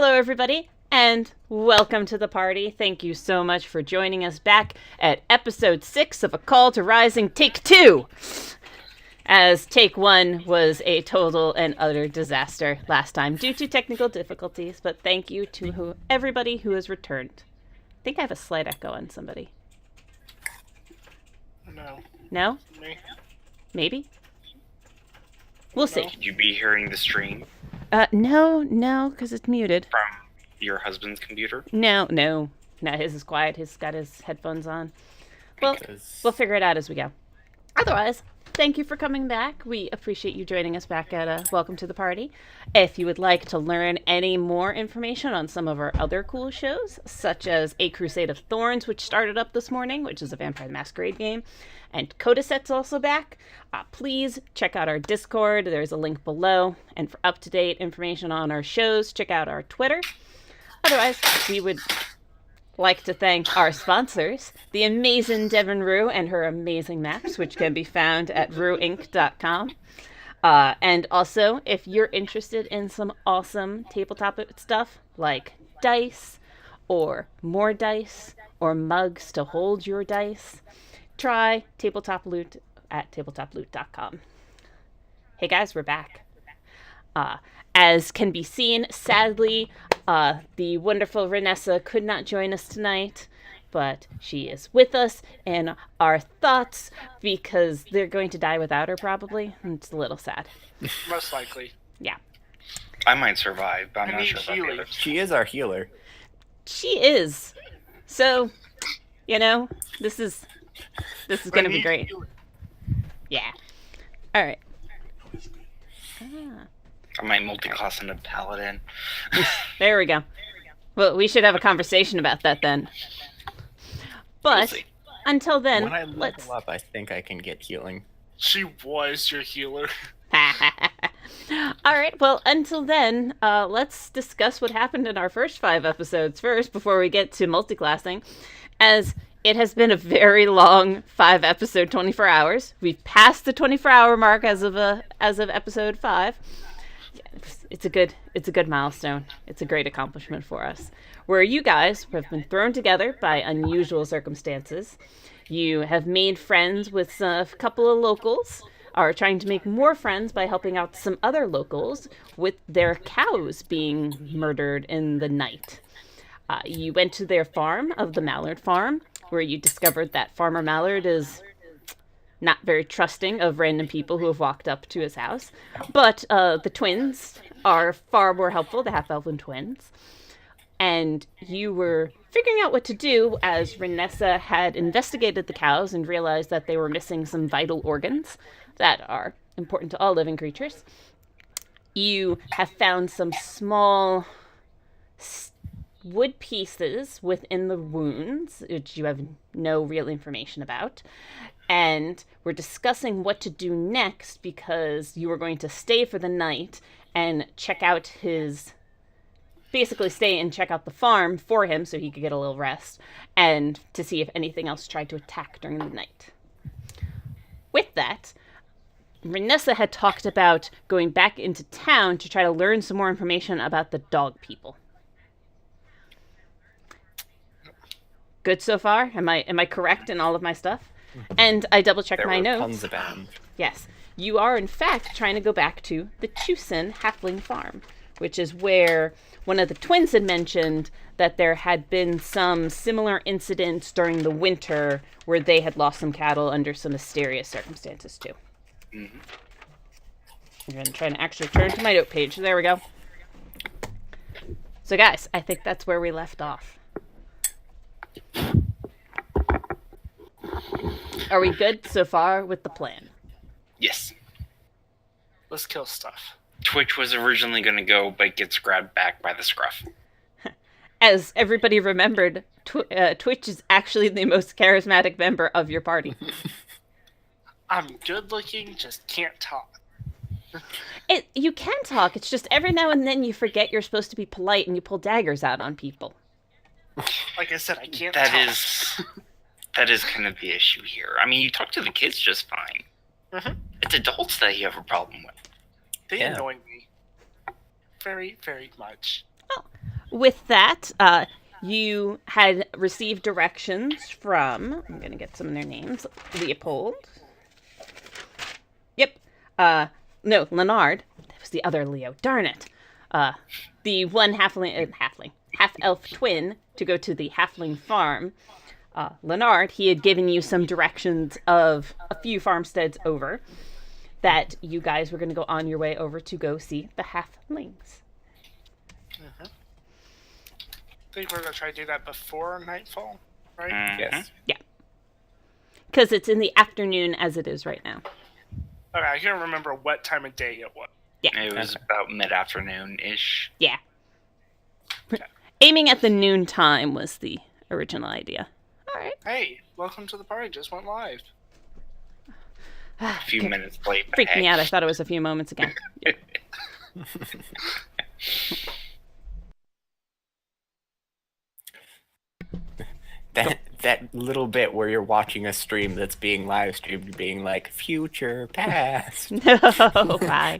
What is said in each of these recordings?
Hello, everybody, and welcome to the party. Thank you so much for joining us back at episode 6 of A Call to Rising Take 2, as Take 1 was a total and utter disaster last time due to technical difficulties, but thank you to everybody who has returned. I think I have a slight echo on somebody. No. No? Me? Maybe? We'll see. Could you be hearing the stream No, because it's muted. from your husband's computer? No, his is quiet. He's got his headphones on. Well, we'll figure it out as we go. Otherwise, thank you for coming back. We appreciate you joining us back at Welcome to the Party. If you would like to learn any more information on some of our other cool shows, such as A Crusade of Thorns, which started up this morning, which is a Vampire the Masquerade game, and Codaset's also back, please check out our Discord. There's a link below. And for up-to-date information on our shows, check out our Twitter. Otherwise, we would like to thank our sponsors, the amazing Devin Rue and her amazing maps, which can be found at rueinc.com. And also, if you're interested in some awesome tabletop stuff like dice, or more dice, or mugs to hold your dice, try Tabletop Loot at tabletoploot.com. Hey guys, we're back. As can be seen, sadly, the wonderful Renessa could not join us tonight, but she is with us in our thoughts because they're going to die without her probably. It's a little sad. Most likely. Yeah. I might survive, but I'm I not need sure about the healing. others. She is our healer. She is. So, this is going to be great. Healing. Yeah. All right. I might multi-class into paladin. There we go. Well, we should have a conversation about that then. But see. until then, When I let's. level up, I think I can get healing. She was your healer. All right. Well, until then, let's discuss what happened in our first 5 episodes first before we get to multiclassing, as it has been a very long 5-episode 24 hours. We've passed the 24-hour mark as of episode 5. It's a good milestone. It's a great accomplishment for us. Where you guys have been thrown together by unusual circumstances. You have made friends with a couple of locals, are trying to make more friends by helping out some other locals with their cows being murdered in the night. You went to their farm of the Mallard Farm, where you discovered that Farmer Mallard is not very trusting of random people who have walked up to his house. But the twins are far more helpful, the half-elven twins. And you were figuring out what to do as Renessa had investigated the cows and realized that they were missing some vital organs that are important to all living creatures. You have found some small wood pieces within the wounds, which you have no real information about. And we're discussing what to do next because you were going to stay for the night and check out basically stay and check out the farm for him so he could get a little rest and to see if anything else tried to attack during the night. With that, Renessa had talked about going back into town to try to learn some more information about the dog people. Good so far? Am I correct in all of my stuff? And I double-checked my notes. Tons of them. Yes. You are, in fact, trying to go back to the Chusin Halfling Farm, which is where one of the twins had mentioned that there had been some similar incidents during the winter where they had lost some cattle under some mysterious circumstances, too. Mm-hmm. I'm going to try and actually turn to my note page. There we go. So, guys, I think that's where we left off. Are we good so far with the plan? Yes. Let's kill stuff. Twitch was originally going to go, but gets grabbed back by the scruff. As everybody remembered, Twitch is actually the most charismatic member of your party. I'm good looking, just can't talk. You can talk, it's just every now and then you forget you're supposed to be polite and you pull daggers out on people. Like I said, I can't That talk. That is kind of the issue here. I mean, you talk to the kids just fine. Mm-hmm. It's adults that you have a problem with. They Yeah. annoy me. Very, very much. Oh, with that, you had received directions from, I'm going to get some of their names, Leopold. Yep. No, Leonard. That was the other Leo. Darn it. The one half-elf twin to go to the halfling farm. Leonard, he had given you some directions of a few farmsteads over that you guys were going to go on your way over to go see the halflings. I think we're going to try to do that before nightfall, right? Mm-hmm. Yes. Yeah. Because it's in the afternoon as it is right now. Okay, I can't remember what time of day it was. Yeah. It was about mid-afternoon-ish. Yeah. Aiming at the noon time was the original idea. All right. Hey, welcome to the party. Just went live. A few minutes late. But Freaked hey. me out. I thought it was a few moments ago. That little bit where you're watching a stream that's being live streamed, being like future, past. No, bye.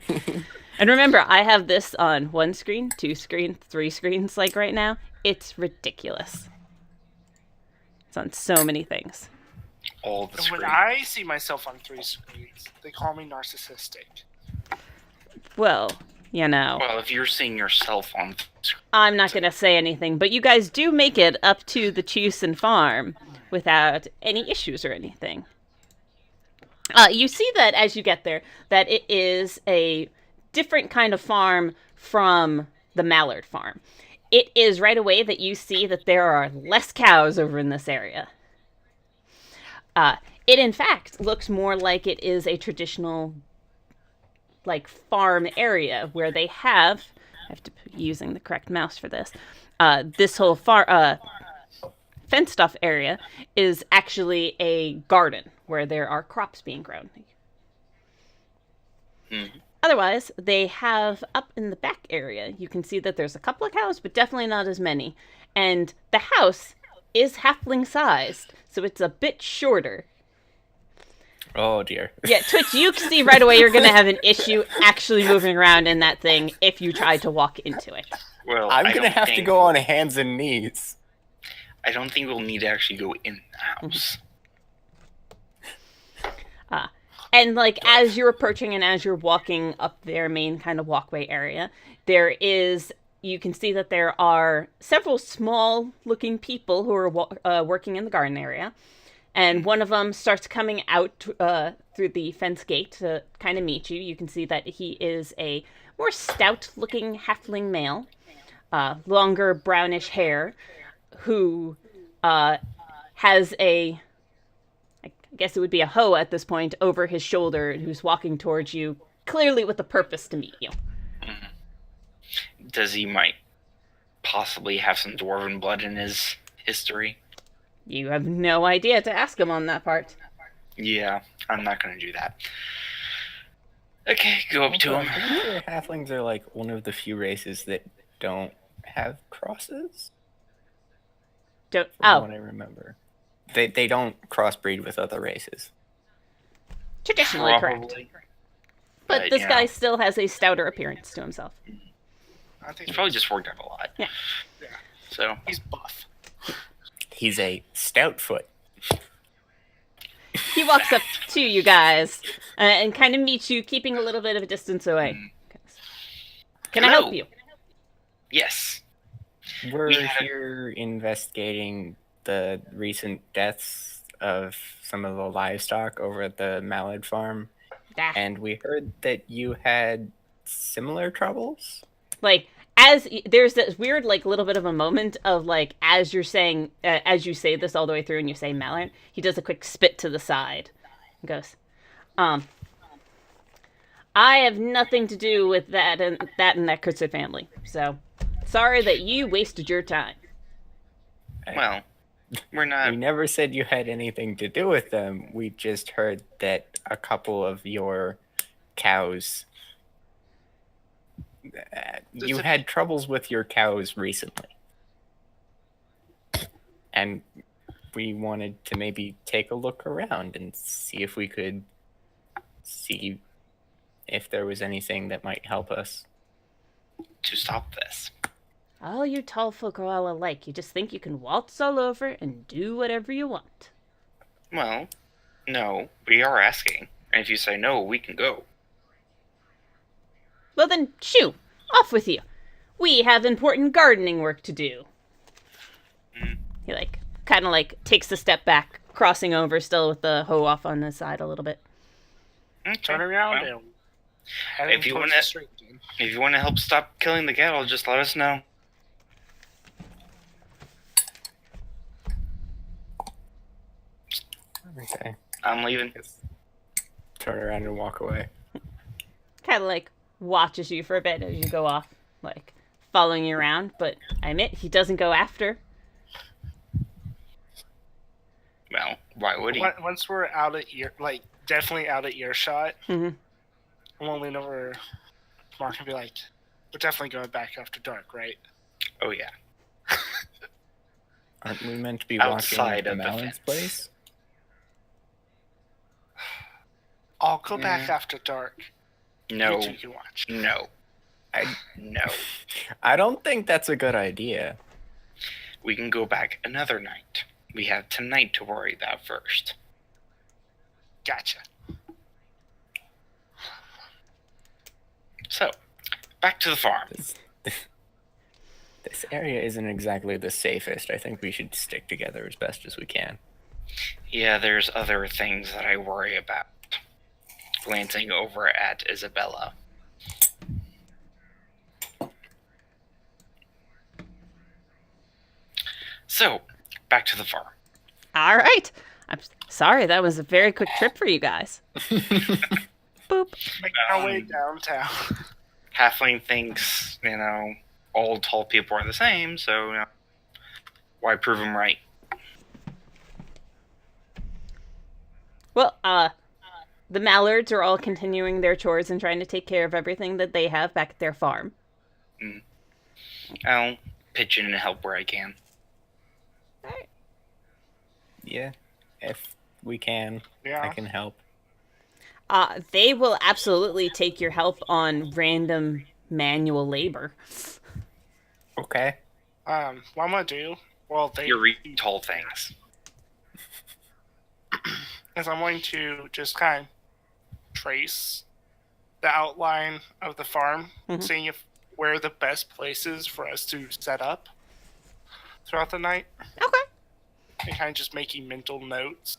And remember, I have this on 1 screen, 2 screens, 3 screens, like right now. It's ridiculous. It's on so many things. All the And screens. when I see myself on 3 screens, they call me narcissistic. Well, you know, Well, if you're seeing yourself on screen, I'm not going to say anything, but you guys do make it up to the Chewson farm without any issues or anything. You see that as you get there, that it is a different kind of farm from the Mallard farm. It is right away that you see that there are less cows over in this area. It, in fact, looks more like it is a traditional, like, farm area where they have, I have to be using the correct mouse for this, this whole fenced off area is actually a garden where there are crops being grown. Mm-hmm. Otherwise, they have up in the back area, you can see that there's a couple of cows, but definitely not as many. And the house is halfling sized, so it's a bit shorter. Oh dear. Yeah, Twitch, you can see right away you're going to have an issue actually moving around in that thing if you try to walk into it. well, I'm I gonna don't have to think- go on hands and knees. I don't think we'll need to actually go in the house. And, like, as you're approaching and as you're walking up their main kind of walkway area, there is, you can see that there are several small-looking people who are working in the garden area. And one of them starts coming out through the fence gate to kind of meet you. You can see that he is a more stout-looking halfling male, longer brownish hair, who has a, I guess it would be a hoe at this point, over his shoulder, who's walking towards you, clearly with a purpose to meet you. Does he might possibly have some dwarven blood in his history? You have no idea to ask him on that part. Yeah, I'm not going to do that. Okay, go up to I'm him. pretty sure halflings are like one of the few races that don't have crosses. From what I remember, they don't crossbreed with other races. Traditionally correct. Probably. But this yeah. guy still has a stouter appearance to himself. I think He's probably just worked out a lot. Yeah. So, he's buff. He's a stout foot. He walks up to you guys and kind of meets you, keeping a little bit of a distance away. Can I Hello. help you? yes. We're We had- here investigating the recent deaths of some of the livestock over at the Mallard farm, Ah. and we heard that you had similar troubles. Like, as there's this weird, like, little bit of a moment of, like, as you're saying, as you say this all the way through and you say Mallard, he does a quick spit to the side and goes, I have nothing to do with that and that cursed family. So, sorry that you wasted your time. Well, we're not. We never said you had anything to do with them. We just heard that a couple of your cows. You had troubles with your cows recently. And we wanted to maybe take a look around and see if we could see if there was anything that might help us. To stop this. All you tall folk are all alike. You just think you can waltz all over and do whatever you want. Well, no, we are asking. And if you say no, we can go. Well then, shoo! Off with you! We have important gardening work to do. He, kind of, takes a step back, crossing over still with the hoe off on the side a little bit. Okay. Turn around well, and if you want to help stop killing the cattle, just let us know. Okay. I'm leaving. Turn around and walk away. Kind of, watches you for a bit as you go off, following you around, but I admit he doesn't go after. Well, why would he? Once we're out of definitely out of earshot, mm-hmm. I'm gonna lean over Mark and be like, we're definitely going back after dark, right? Oh, yeah. Aren't we meant to be outside walking of the Mallin's place? I'll go back after dark. No. You two can watch. No. No. I don't think that's a good idea. We can go back another night. We have tonight to worry about first. Gotcha. So, back to the farm. This area isn't exactly the safest. I think we should stick together as best as we can. Yeah, there's other things that I worry about. Glancing over at Isabella. So, back to the farm. All right. I'm sorry, that was a very quick trip for you guys. Boop. Making our way downtown. Halfling thinks, all tall people are the same, so why prove them right? Well, the Mallards are all continuing their chores and trying to take care of everything that they have back at their farm. I'll pitch in and help where I can. Right. Yeah, if we can, Yeah. I can help. They will absolutely take your help on random manual labor. Okay. What I'm gonna do, You're reading tall things. is I'm going to just kind of trace the outline of the farm, seeing where the best places for us to set up throughout the night. Okay. And kind of just making mental notes.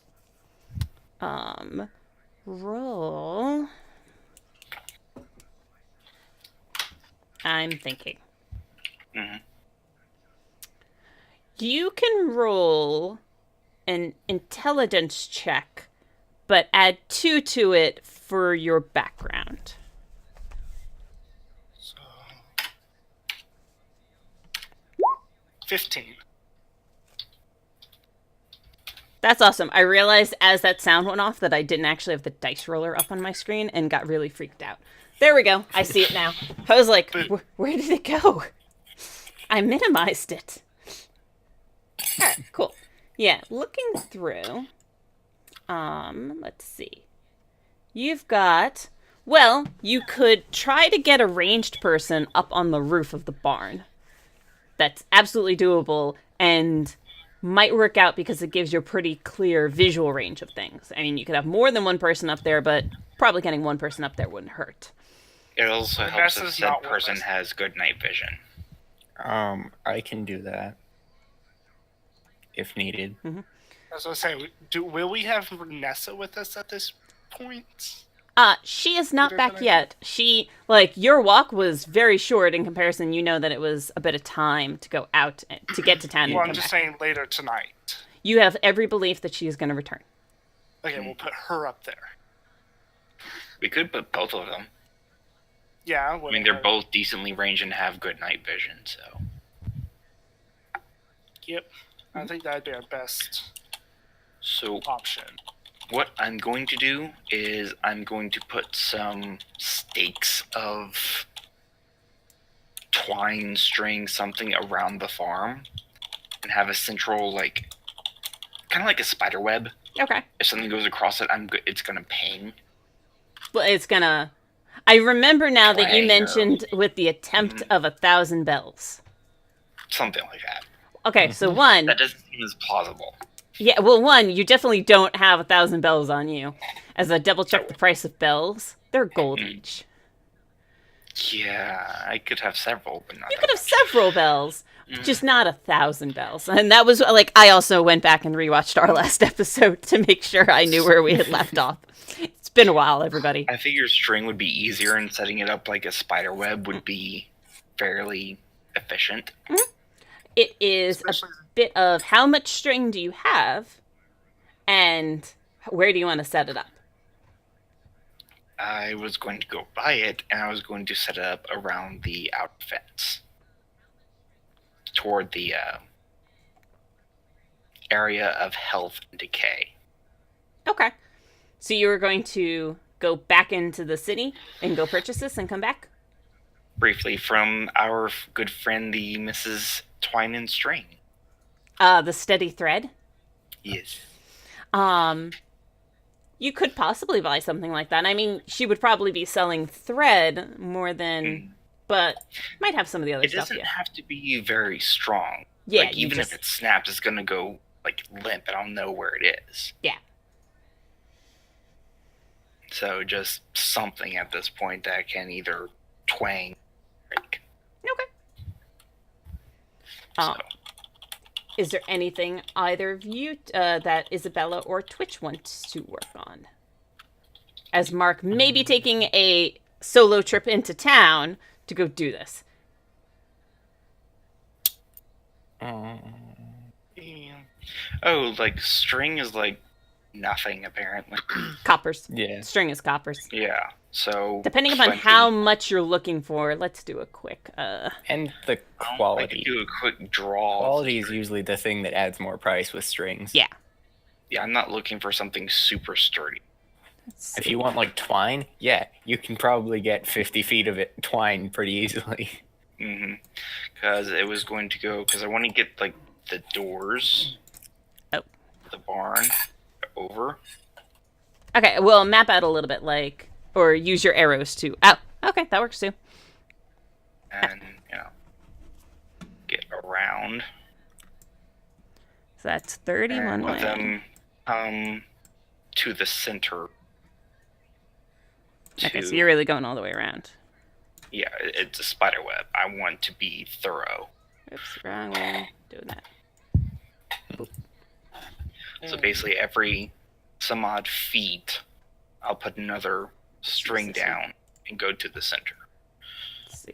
Roll. I'm thinking. Mm-hmm. You can roll an intelligence check, but add 2 to it for your background. So, 15. That's awesome. I realized as that sound went off that I didn't actually have the dice roller up on my screen and got really freaked out. There we go. I see it now. I was like, where did it go? I minimized it. All right, cool. Yeah, looking through. Let's see. You've got... Well, you could try to get a ranged person up on the roof of the barn. That's absolutely doable and might work out because it gives you a pretty clear visual range of things. I mean, you could have more than one person up there, but probably getting one person up there wouldn't hurt. It also helps if that person has good night vision. I can do that if needed. I was gonna say, will we have Vanessa with us at this point? She is not back yet. She, your walk was very short in comparison. You know that it was a bit of time to go out to get to town. Well, I'm just saying later tonight. You have every belief that she is going to return. Okay, we'll put her up there. We could put both of them. Yeah. I mean, they're both decently ranged and have good night vision, so. Yep. I think that'd be our best option. What I'm going to do is I'm going to put some stakes of twine, string, something around the farm and have a central, kind of like a spider web. Okay. If something goes across it, it's going to ping. Well, it's going to... I remember now that you mentioned with the attempt of 1,000 bells. something like that. Okay, so one... That doesn't seem as plausible. Yeah, well, one, you definitely don't have 1,000 bells on you. As I double-check the price of bells, they're gold each. Yeah, I could have several, but not You that could have much. several bells, just not 1,000 bells. And that was, like, I also went back and rewatched our last episode to make sure I knew where we had left off. It's been a while, everybody. I figure string would be easier, and setting it up like a spider web would be fairly efficient. It is a bit of how much string do you have, and where do you want to set it up? I was going to go buy it, and I was going to set it up around the outer fence, toward the area of health and decay. Okay. So you were going to go back into the city and go purchase this and come back? Briefly, from our good friend, the Mrs. Twine and String. The steady thread? Yes. You could possibly buy something like that. I mean, she would probably be selling thread more than, but might have some of the other stuff. It doesn't have to be very strong. Yeah, like, even if it snaps, it's gonna go like limp, and I'll know where it is. Yeah. So just something at this point that can either twang, break. Okay. So. Is there anything either of you that Isabella or Twitch wants to work on? As Mark may be taking a solo trip into town to go do this. Oh, like string is like nothing apparently. Coppers. Yeah. String is coppers. Yeah. So depending upon how much you're looking for, let's do a quick and the quality. I could do a quick draw. Quality is usually the thing that adds more price with strings. Yeah. Yeah, I'm not looking for something super sturdy. If you want like twine, yeah, you can probably get 50 feet of it twine pretty easily. Because it was going to go, because I want to get like the doors. Oh. The barn over. Okay, well, map out a little bit, like, or use your arrows to. Oh, okay, that works too. And get around. So that's 31 Let way. them to the center. Okay, so you're really going all the way around. Yeah, it's a spider web. I want to be thorough. Oops, wrong way. Doing that. So basically, every some odd feet, I'll put another string down and go to the center. Let's see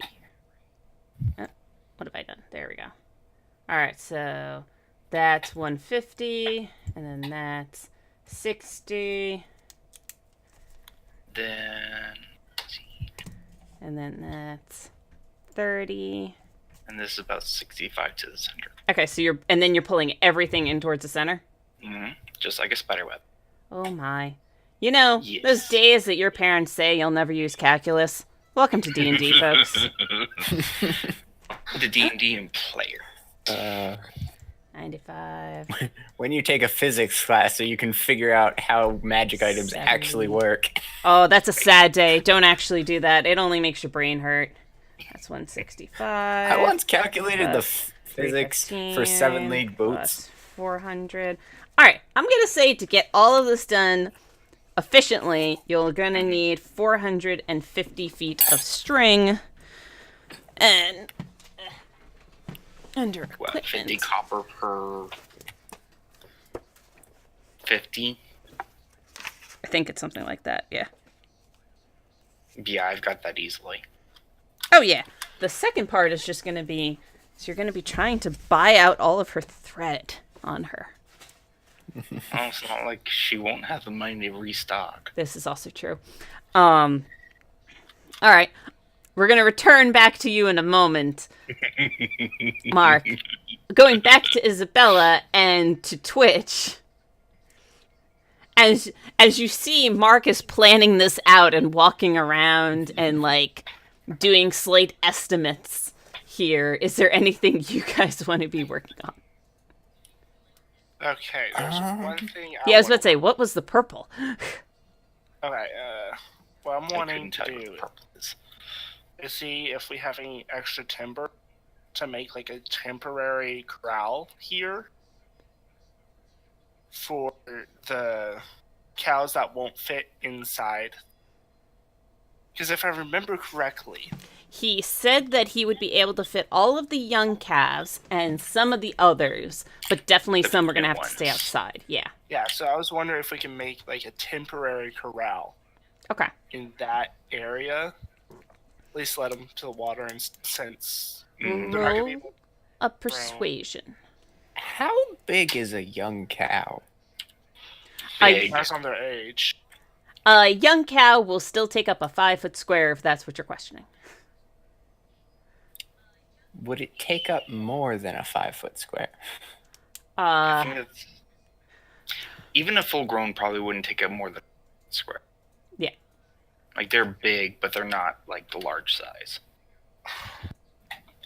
here. What have I done? There we go. All right, so that's 150, and then that's 60. Then, let's see. And then that's 30. And this is about 65 to the center. Okay, so you're pulling everything in towards the center? Just like a spider web. Oh my. You know, yes. Those days that your parents say you'll never use calculus. Welcome to D&D, folks. The D&D and player. 95. When you take a physics class so you can figure out how magic items 70. actually work. Oh, that's a sad day. Don't actually do that. It only makes your brain hurt. That's 165. I once calculated the physics for 7 league boots. 400. All right, I'm going to say to get all of this done efficiently, you're going to need 450 feet of string and under equipment. 50 copper per 50? I think it's something like that, yeah. Yeah, I've got that easily. Oh, yeah. The second part is just going to be, so you're going to be trying to buy out all of her thread on her. Oh, it's not like she won't have the money to restock. This is also true. All right. We're going to return back to you in a moment, Mark. Going back to Isabella and to Twitch. As you see, Mark is planning this out and walking around and, like, doing slight estimates here. Is there anything you guys want to be working on? Okay, there's one thing I was about to say, what was the purple? Okay, what I'm wanting to tell you do what the purple is. is see if we have any extra timber to make like a temporary corral here for the cows that won't fit inside. Because if I remember correctly, he said that he would be able to fit all of the young calves and some of the others, but definitely some were going to have to stay outside. Yeah. Yeah, so I was wondering if we can make like a temporary corral. Okay. In that area. At least let them to the water, and since they're not going to be able a persuasion. How big is a young cow? Depends on their age. A young cow will still take up a 5-foot square if that's what you're questioning. Would it take up more than a 5-foot square? I think even a full-grown probably wouldn't take up more than a square. Yeah. Like, they're big, but they're not, like, the large size.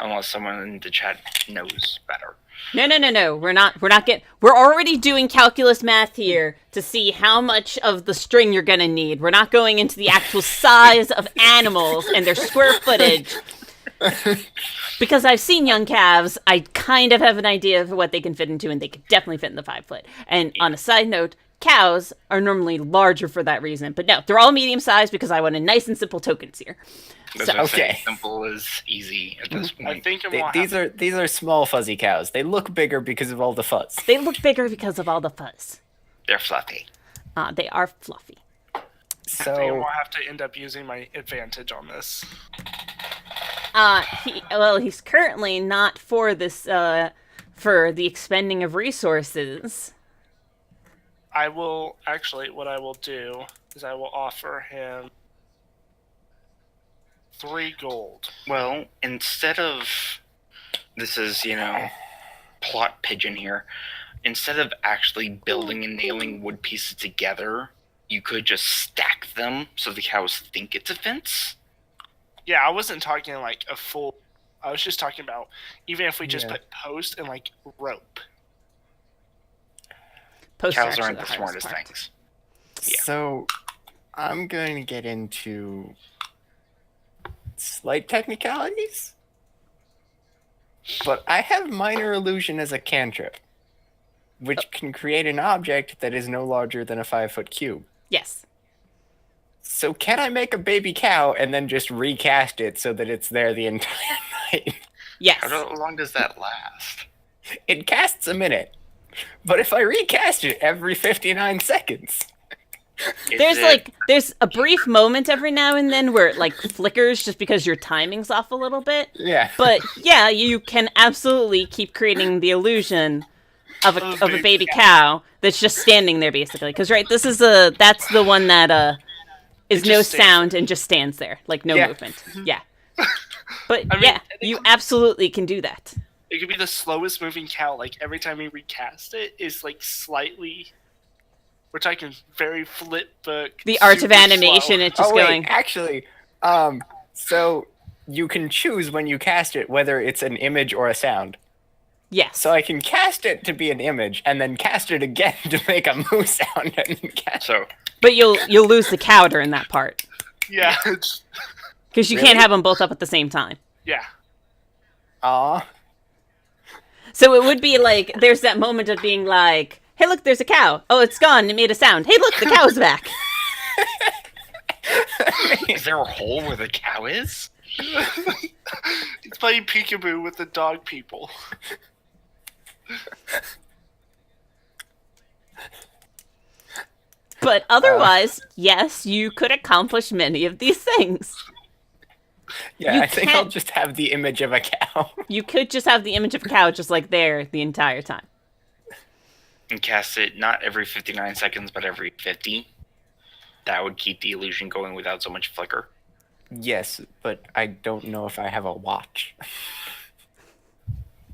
Unless someone in the chat knows better. No. We're already doing calculus math here to see how much of the string you're gonna need. We're not going into the actual size of animals and their square footage. Because I've seen young calves, I kind of have an idea of what they can fit into, and they could definitely fit in the 5-foot. And on a side note, cows are normally larger for that reason. But no, they're all medium-sized because I wanted nice and simple tokens here. Okay. Simple is easy at this point. I think these are small fuzzy cows. They look bigger because of all the fuzz. They look bigger because of all the fuzz. They're fluffy. They are fluffy. So I think I'll have to end up using my advantage on this. He's currently not for this, for the expending of resources. I will, actually, what I will do is I will offer him 3 gold. Well, instead of, this is, plot pigeon here, instead of actually building and nailing wood pieces together, you could just stack them so the cows think it's a fence. Yeah, I wasn't talking like a full, I was just talking about even if we just put post and like rope. Cows aren't the smartest things. Yeah. So, I'm going to get into slight technicalities, but I have minor illusion as a cantrip, which can create an object that is no larger than a 5-foot cube. Yes. So can I make a baby cow and then just recast it so that it's there the entire night? Yes. How long does that last? It casts a minute, but if I recast it every 59 seconds... There's a brief moment every now and then where it like flickers just because your timing's off a little bit. Yeah. But yeah, you can absolutely keep creating the illusion of a baby cow that's just standing there basically. Because that's the one that is no sound and just stands there, like no movement. Yeah. But you absolutely can do that. It could be the slowest moving cow. Like every time we recast it, is like slightly. We're talking very flip book. The art of animation, slow. it's just going. Actually, so you can choose when you cast it whether it's an image or a sound. Yes. So I can cast it to be an image, and then cast it again to make a moo sound, and then cast. But you'll lose the cow during that part. Yeah. Because you can't have them both up at the same time. Yeah. Aw. So it would be like there's that moment of being like. Hey, look, there's a cow. Oh, it's gone. It made a sound. Hey, look, the cow's back. Is there a hole where the cow is? It's playing peekaboo with the dog people. But otherwise, yes, you could accomplish many of these things. Yeah, I think I'll just have the image of a cow. You could just have the image of a cow just like there the entire time. And cast it not every 59 seconds, but every 50. That would keep the illusion going without so much flicker. Yes, but I don't know if I have a watch.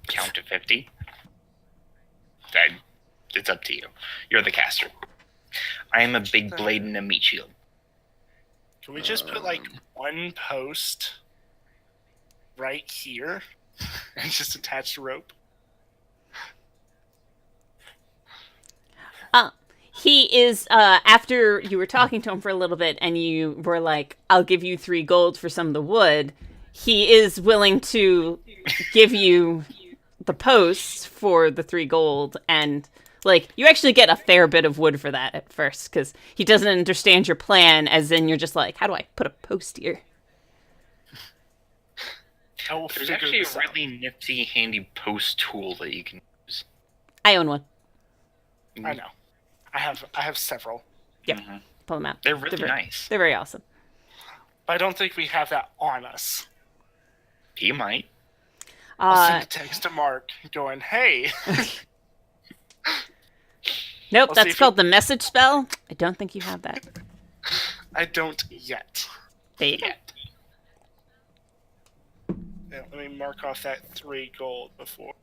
Count to 50. It's up to you. You're the caster. I am a big blade and a meat shield. Can we just put like one post right here and just attach the rope? He is, after you were talking to him for a little bit and you were like, I'll give you 3 gold for some of the wood, he is willing to give you the posts for the 3 gold, and like you actually get a fair bit of wood for that at first because he doesn't understand your plan, as in you're just like, how do I put a post here? There's actually a really nifty, handy post tool that you can use. I own one. I know. I have several. Yep. Pull them out. They're really nice. They're very awesome. But I don't think we have that on us. He might. I'll send a text to Mark going, hey. Nope, that's called the message spell. I don't think you have that. I don't yet. There you go. Yeah, let me mark off that 3 gold before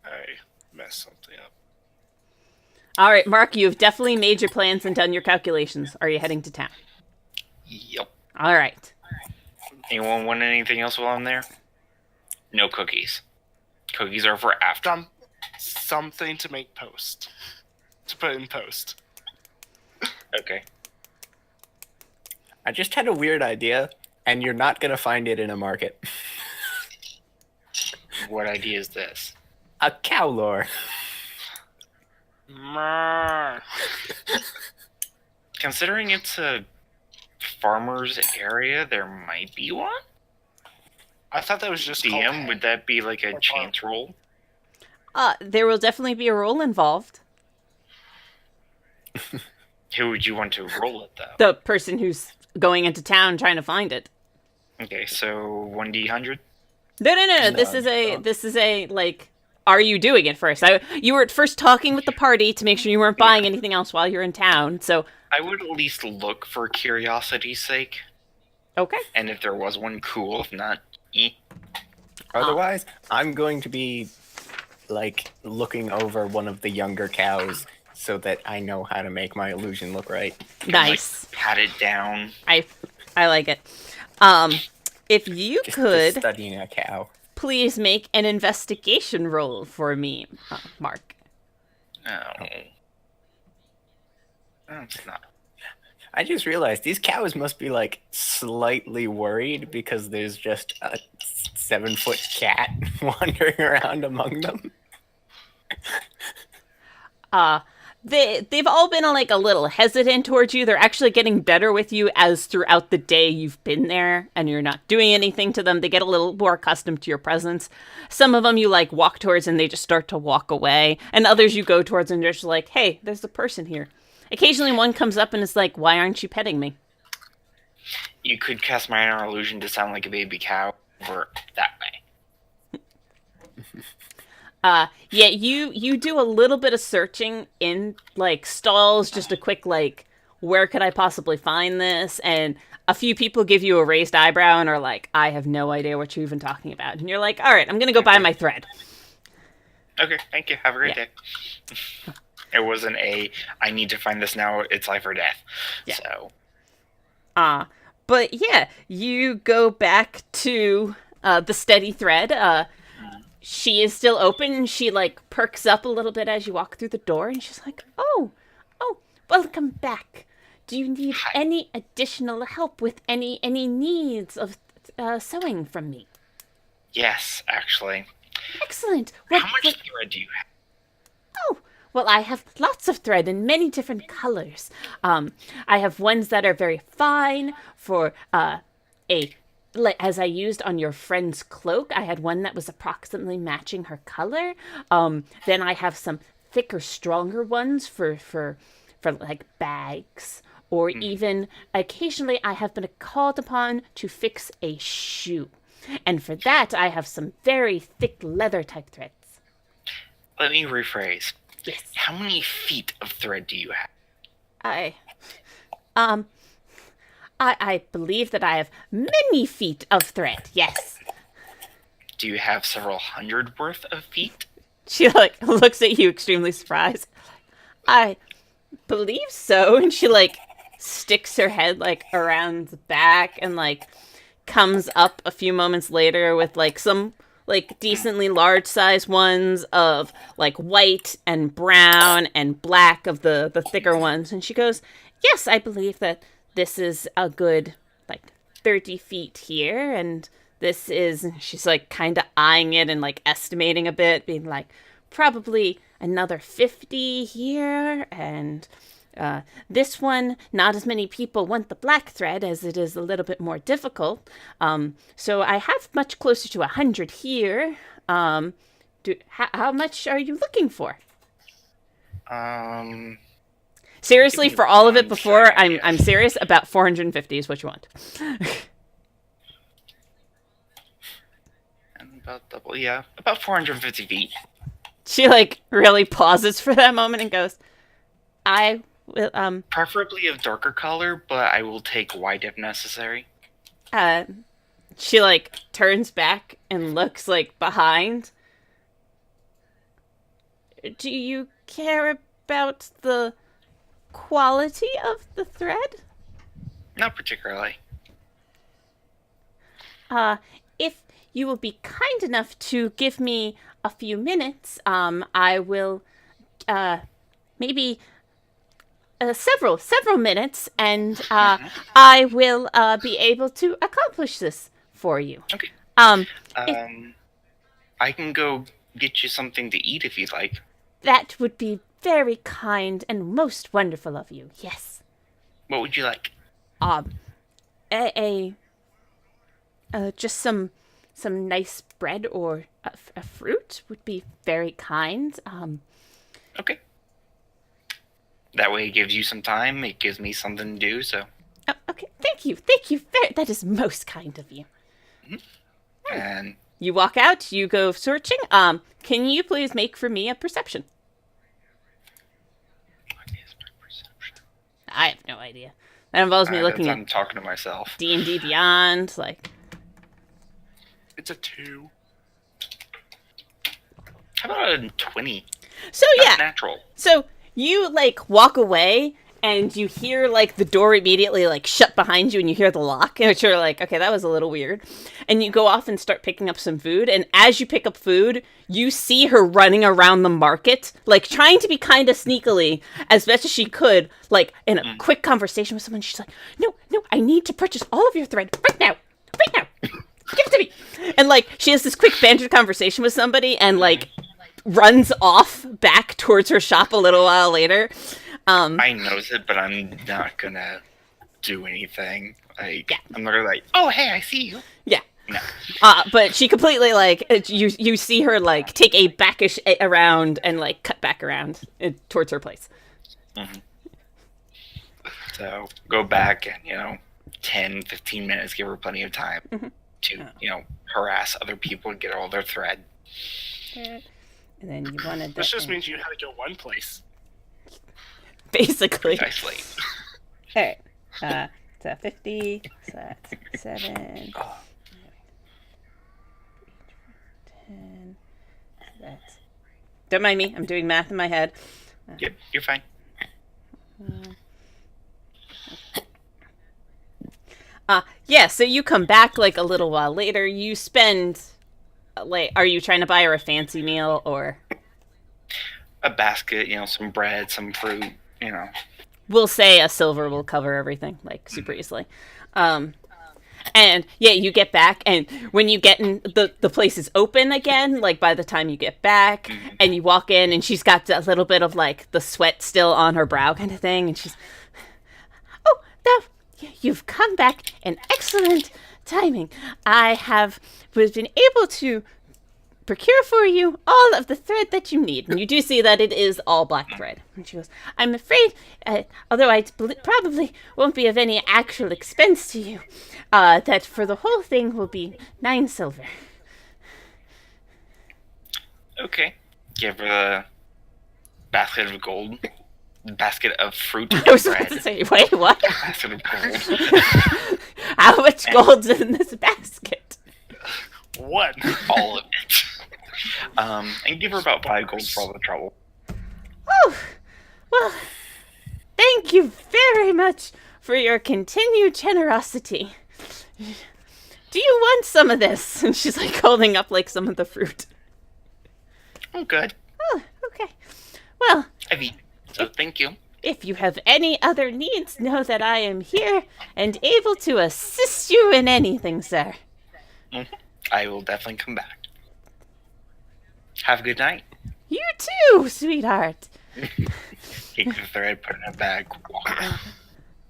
I mess something up. All right, Mark, you've definitely made your plans and done your calculations. Are you heading to town? Yep. All right. Anyone want anything else while I'm there? No cookies. Cookies are for after. Something to make post. To put in post. Okay. I just had a weird idea, and you're not going to find it in a market. What idea is this? A cow lore. Considering it's a farmer's area, there might be one? I thought that was just DM, would that be like a chance roll? There will definitely be a roll involved. Who would you want to roll it, though? The person who's going into town trying to find it. Okay, so 1d100? No. This is a like, are you doing it first? You were at first talking with the party to make sure you weren't buying anything else while you're in town, so... I would at least look for curiosity's sake. Okay. And if there was one, cool. If not, Otherwise, I'm going to be, like, looking over one of the younger cows so that I know how to make my illusion look right. Nice. Like, pat it down. I like it. If you could... Just studying a cow. Please make an investigation roll for me, Mark. Oh. That's not... I just realized these cows must be, like, slightly worried because there's just a 7-foot cat wandering around among them. They've all been like a little hesitant towards you. They're actually getting better with you as throughout the day you've been there and you're not doing anything to them. They get a little more accustomed to your presence. Some of them you like walk towards and they just start to walk away. And others you go towards and they're just like, hey, there's a person here. Occasionally one comes up and is like, why aren't you petting me? You could cast minor illusion to sound like a baby cow over that way. Yeah, you do a little bit of searching in, like, stalls, just a quick, like, where could I possibly find this? And a few people give you a raised eyebrow and are like, I have no idea what you're even talking about. And you're like, all right, I'm going to go buy my thread. Okay, thank you. Have a great day. It wasn't I need to find this now, it's life or death. Yeah. So. But yeah, you go back to the steady thread. She is still open, and she, like, perks up a little bit as you walk through the door, and she's like, oh, welcome back. Do you need any additional help with any needs of sewing from me? Yes, actually. Excellent. How much thread do you have? Oh, well, I have lots of thread in many different colors. I have ones that are very fine for as I used on your friend's cloak, I had one that was approximately matching her color. Then I have some thicker, stronger ones for like bags, or even occasionally I have been called upon to fix a shoe. And for that, I have some very thick leather type threads. Let me rephrase. Yes. How many feet of thread do you have? I believe that I have many feet of thread, yes. Do you have several hundred worth of feet? She, like, looks at you extremely surprised. I believe so. And she, like, sticks her head, like, around the back and, like, comes up a few moments later with, like, some, like, decently large-sized ones of, like, white and brown and black of the thicker ones. And she goes, yes, I believe that this is a good, like, 30 feet here, and this is, she's like kind of eyeing it and like estimating a bit, being like, probably another 50 here, and this one, not as many people want the black thread as it is a little bit more difficult. So I have much closer to 100 here. How much are you looking for? Seriously, for all of it before, I'm serious, about 450 is what you want. And about double, yeah. About 450 feet. She, like, really pauses for that moment and goes, I will, Preferably of darker color, but I will take white if necessary. She, like, turns back and looks, like, behind. Do you care about the quality of the thread? Not particularly. If you will be kind enough to give me a few minutes, I will, maybe several minutes, and I will be able to accomplish this for you. Okay. I can go get you something to eat if you'd like. That would be very kind and most wonderful of you. Yes. What would you like? Just some nice bread or a fruit would be very kind. Okay. That way it gives you some time. It gives me something to do, so. Oh, okay. Thank you. That is most kind of you. Mm-hmm. And you walk out. You go searching. Can you please make for me a perception? What is my perception? I have no idea. That involves me looking at. I'm talking to myself. D&D Beyond, like. It's a 2. How about a 20? So Not yeah. natural. So you like walk away and you hear like the door immediately like shut behind you, and you hear the lock, and you're like, okay, that was a little weird. And you go off and start picking up some food, and as you pick up food, you see her running around the market, like trying to be kind of sneakily as best as she could, like in a quick conversation with someone. She's like, no, I need to purchase all of your thread right now. Give it to me. And like she has this quick banter conversation with somebody and like runs off back towards her shop a little while later. I knows it, but I'm not gonna do anything. I'm not gonna like, oh hey, I see you. Yeah. No. But she completely like you see her like take a backish around and like cut back around towards her place. Mm-hmm. So go back and 10, 15 minutes, give her plenty of time to harass other people and get all their thread. And then you wanted. This just means you had to go one place. Basically. Precisely. All right. So 50. So that's 7. 10. That's. Don't mind me. I'm doing math in my head. Yep, you're fine. Yeah. So you come back like a little while later. You spend. Are you trying to buy her a fancy meal or? A basket, some bread, some fruit, We'll say a silver will cover everything, like, super easily. And, yeah, you get back, and when you get in, the place is open again, like, by the time you get back, and you walk in, and she's got a little bit of, like, the sweat still on her brow kind of thing, and she's, oh, now, you've come back in excellent timing. I have been able to procure for you all of the thread that you need. And you do see that it is all black thread. And she goes, I'm afraid, although I probably won't be of any actual expense to you, that for the whole thing will be 9 silver. Okay. Give her a basket of gold. Basket of fruit and I was bread. about to say, wait, what? Basket of gold. How much gold's in this basket? 1. All of it. And give her about 5 gold for all the trouble. Oh, well, thank you very much for your continued generosity. Do you want some of this? And she's like holding up like some of the fruit. Oh, good. Oh, okay. Well, I've eaten, so thank you. If you have any other needs, know that I am here and able to assist you in anything, sir. I will definitely come back. Have a good night. You too, sweetheart. Take the thread, put it in a bag, walk.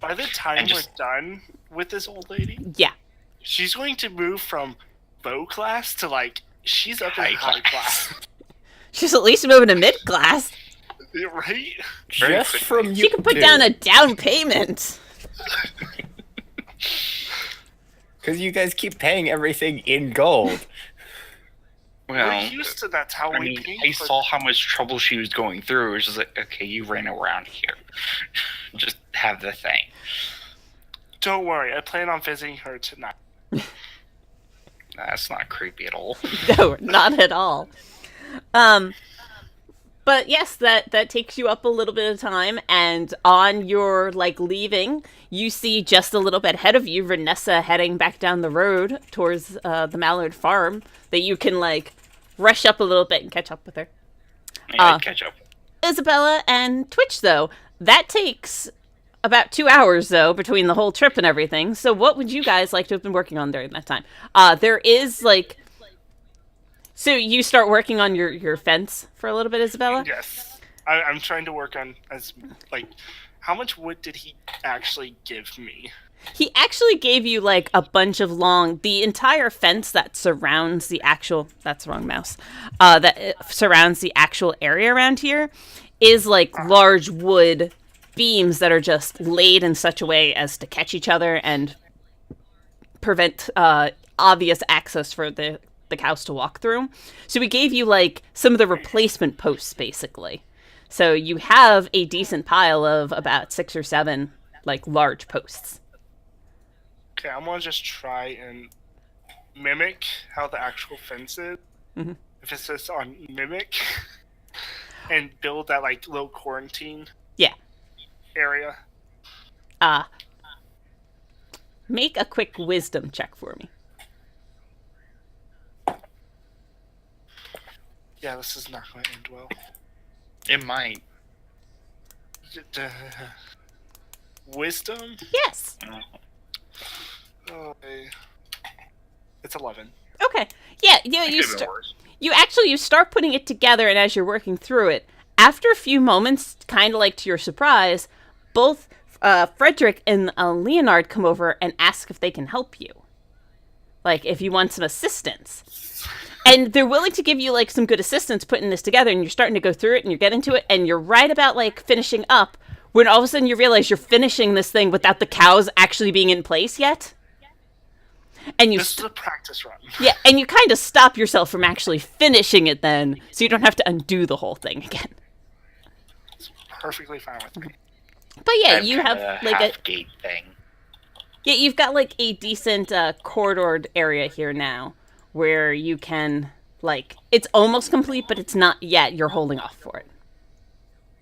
By the time we're done with this old lady, yeah, she's going to move from low class to like she's up in high class. She's at least moving to mid class. Right? Just from you. She can put down a down payment. Because you guys keep paying everything in gold. Well, we're used to that's how we pay. I saw how much trouble she was going through. It was just like, okay, you ran around here. Just have the thing. Don't worry, I plan on visiting her tonight. That's not creepy at all. No, not at all. But yes, that takes you up a little bit of time, and on your leaving, you see just a little bit ahead of you Vanessa heading back down the road towards the Mallard farm. That you can rush up a little bit and catch up with her. Yeah, catch up. Isabella and Twitch, though, that takes about 2 hours though between the whole trip and everything. So what would you guys like to have been working on during that time? There is So you start working on your fence for a little bit, Isabella? Yes. I'm trying to work on how much wood did he actually give me? He actually gave you a bunch of the entire fence that surrounds the actual, that's the wrong mouse, that surrounds the actual area around here is large wood beams that are just laid in such a way as to catch each other and prevent obvious access for the cows to walk through. So we gave you some of the replacement posts basically. So you have a decent pile of about 6 or 7 large posts. Okay, I'm gonna just try and mimic how the actual fence is. Mm-hmm. If it says on mimic, and build that little quarantine. Yeah. Area. Make a quick wisdom check for me. Yeah, this is not going to end well. It might. Wisdom? Yes. Okay. It's 11. Okay. Yeah, you start putting it together, and as you're working through it, after a few moments, kind of to your surprise, both Frederick and Leonard come over and ask if they can help you. If you want some assistance. And they're willing to give you some good assistance putting this together, and you're starting to go through it and you're getting to it, and you're right about finishing up when all of a sudden you realize you're finishing this thing without the cows actually being in place yet. And this is a practice run. Yeah, and you kind of stop yourself from actually finishing it then, so you don't have to undo the whole thing again. It's perfectly fine with me. But yeah, you have a gate thing. Yeah, you've got a decent corridored area here now where you can it's almost complete, but it's not yet. You're holding off for it.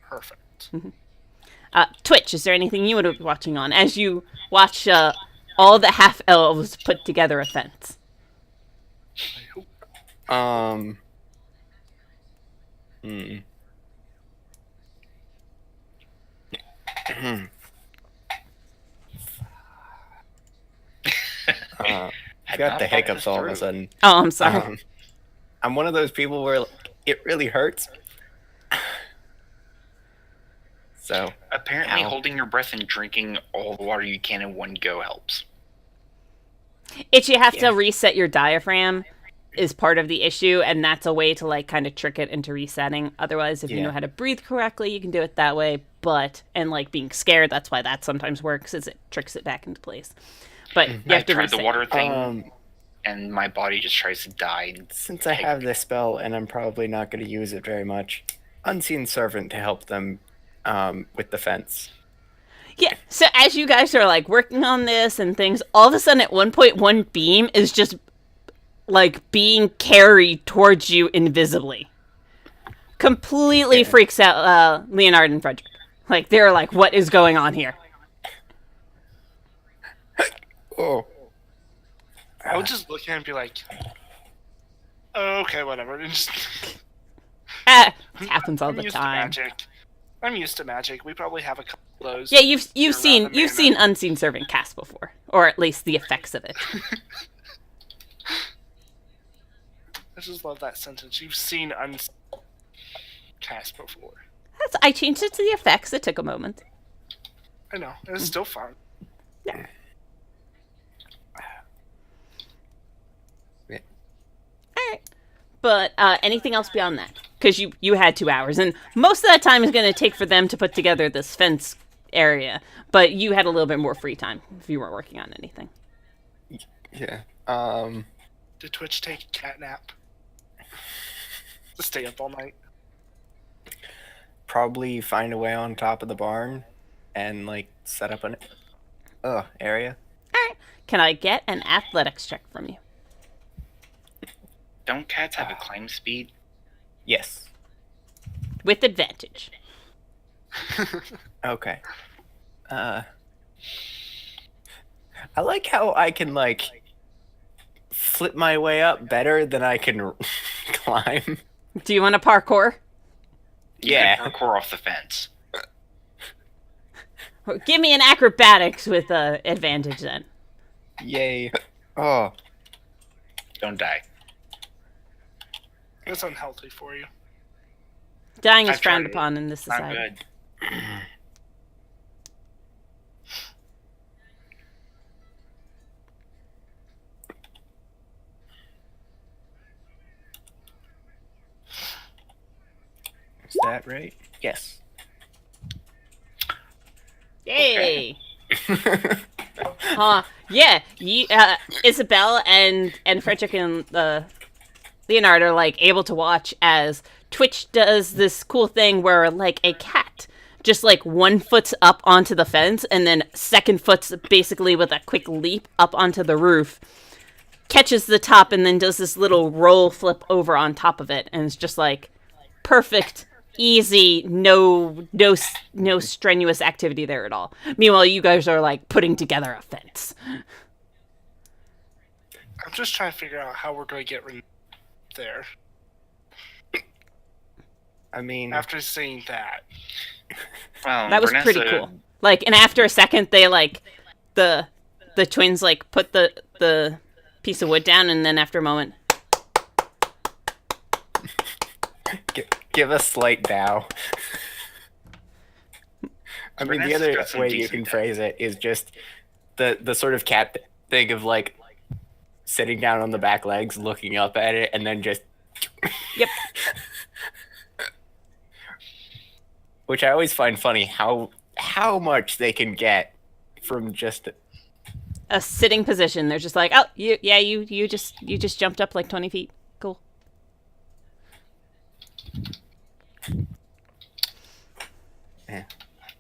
Perfect. Mm-hmm. Twitch, is there anything you would be watching on as you watch all the half elves put together a fence? I got the hiccups all of a sudden. Oh, I'm sorry. I'm one of those people where it really hurts. So apparently, holding your breath and drinking all the water you can in one go helps. You have to reset your diaphragm is part of the issue, and that's a way to kind of trick it into resetting. Otherwise, if you know how to breathe correctly, you can do it that way. But being scared, that's why that sometimes works, is it tricks it back into place. But you have to tried the water thing, and my body just tries to die. Since I have this spell, and I'm probably not going to use it very much, Unseen Servant to help them with the fence. Yeah, so as you guys are working on this and things, all of a sudden at one point, one beam is just being carried towards you invisibly. Completely freaks out Leonard and Frederick. They're what is going on here? Oh. I would just look at him and be like, oh, okay, whatever. It happens all the time. Magic. I'm used to magic. We probably have a couple of those. Yeah, you've seen unseen servant cast before, or at least the effects of it. I just love that sentence. You've seen unseen cast before. I changed it to the effects. It took a moment. I know. It's still fun. Yeah. All right. But anything else beyond that? Because you had 2 hours, and most of that time is going to take for them to put together this fence area. But you had a little bit more free time if you weren't working on anything. Yeah. Did Twitch take a cat nap? To stay up all night? Probably find a way on top of the barn and, like, set up an area. All right. Can I get an athletics check from you? Don't cats have a climb speed? Yes. With advantage. Okay. I like how I can, like, flip my way up better than I can climb. Do you want to parkour? Yeah. Parkour off the fence. Give me an acrobatics with advantage then. Yay. Oh. Don't die. That's unhealthy for you. Dying is frowned upon in this society. Not good. Is that right? Yes. Yay! Yeah. Isabel and Frederick and Leonard are like able to watch as Twitch does this cool thing where like a cat just like 1 foot's up onto the fence and then second foot's basically with a quick leap up onto the roof, catches the top and then does this little roll flip over on top of it, and it's just like perfect, easy, no strenuous activity there at all. Meanwhile, you guys are like putting together a fence. I'm just trying to figure out how we're going to get there. I mean, after seeing that. Well, that was pretty cool. Like, and after a second, they like the twins like put the piece of wood down, and then after a moment, give a slight bow. I mean, the other way you can phrase it is just the sort of cat thing of like sitting down on the back legs, looking up at it, and then just yep. Which I always find funny how much they can get from just a sitting position. They're just like, oh, you just jumped up like 20 feet. Cool. Yeah.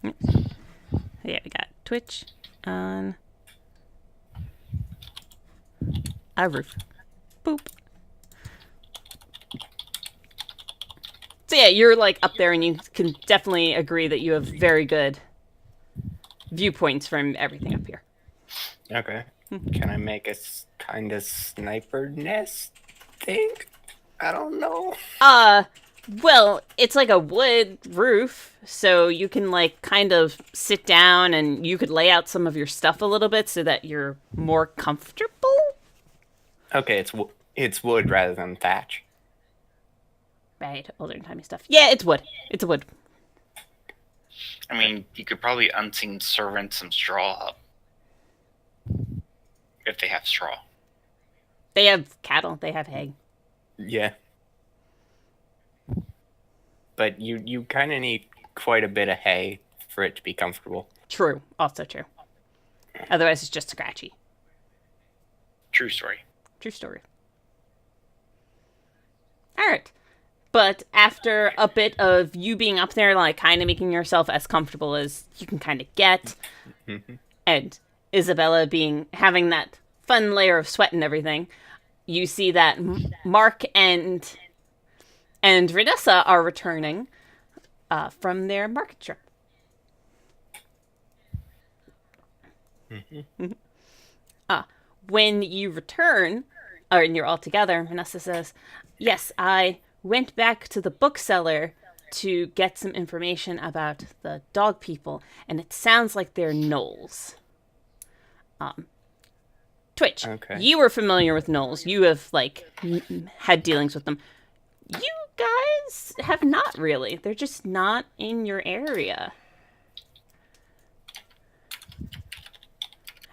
Yeah, we got Twitch on a roof. Boop. So yeah, you're like up there and you can definitely agree that you have very good viewpoints from everything up here. Okay. Can I make a kind of sniper nest thing? I don't know. Well, it's like a wood roof, so you can like kind of sit down and you could lay out some of your stuff a little bit so that you're more comfortable. Okay, it's wood rather than thatch. Right, older timey stuff. Yeah, it's wood. It's wood. I mean, you could probably unseen servant some straw up. If they have straw. They have cattle. They have hay. Yeah. But you kind of need quite a bit of hay for it to be comfortable. True. Also true. Otherwise, it's just scratchy. True story. True story. All right. But after a bit of you being up there, like kind of making yourself as comfortable as you can kind of get, and Isabella having that fun layer of sweat and everything, you see that Mark and Vanessa are returning from their market trip. When you return, and you're all together, Vanessa says, "Yes, I went back to the bookseller to get some information about the dog people, and it sounds like they're gnolls. Twitch, you were familiar with gnolls. You have, like, had dealings with them. You guys have not really. They're just not in your area.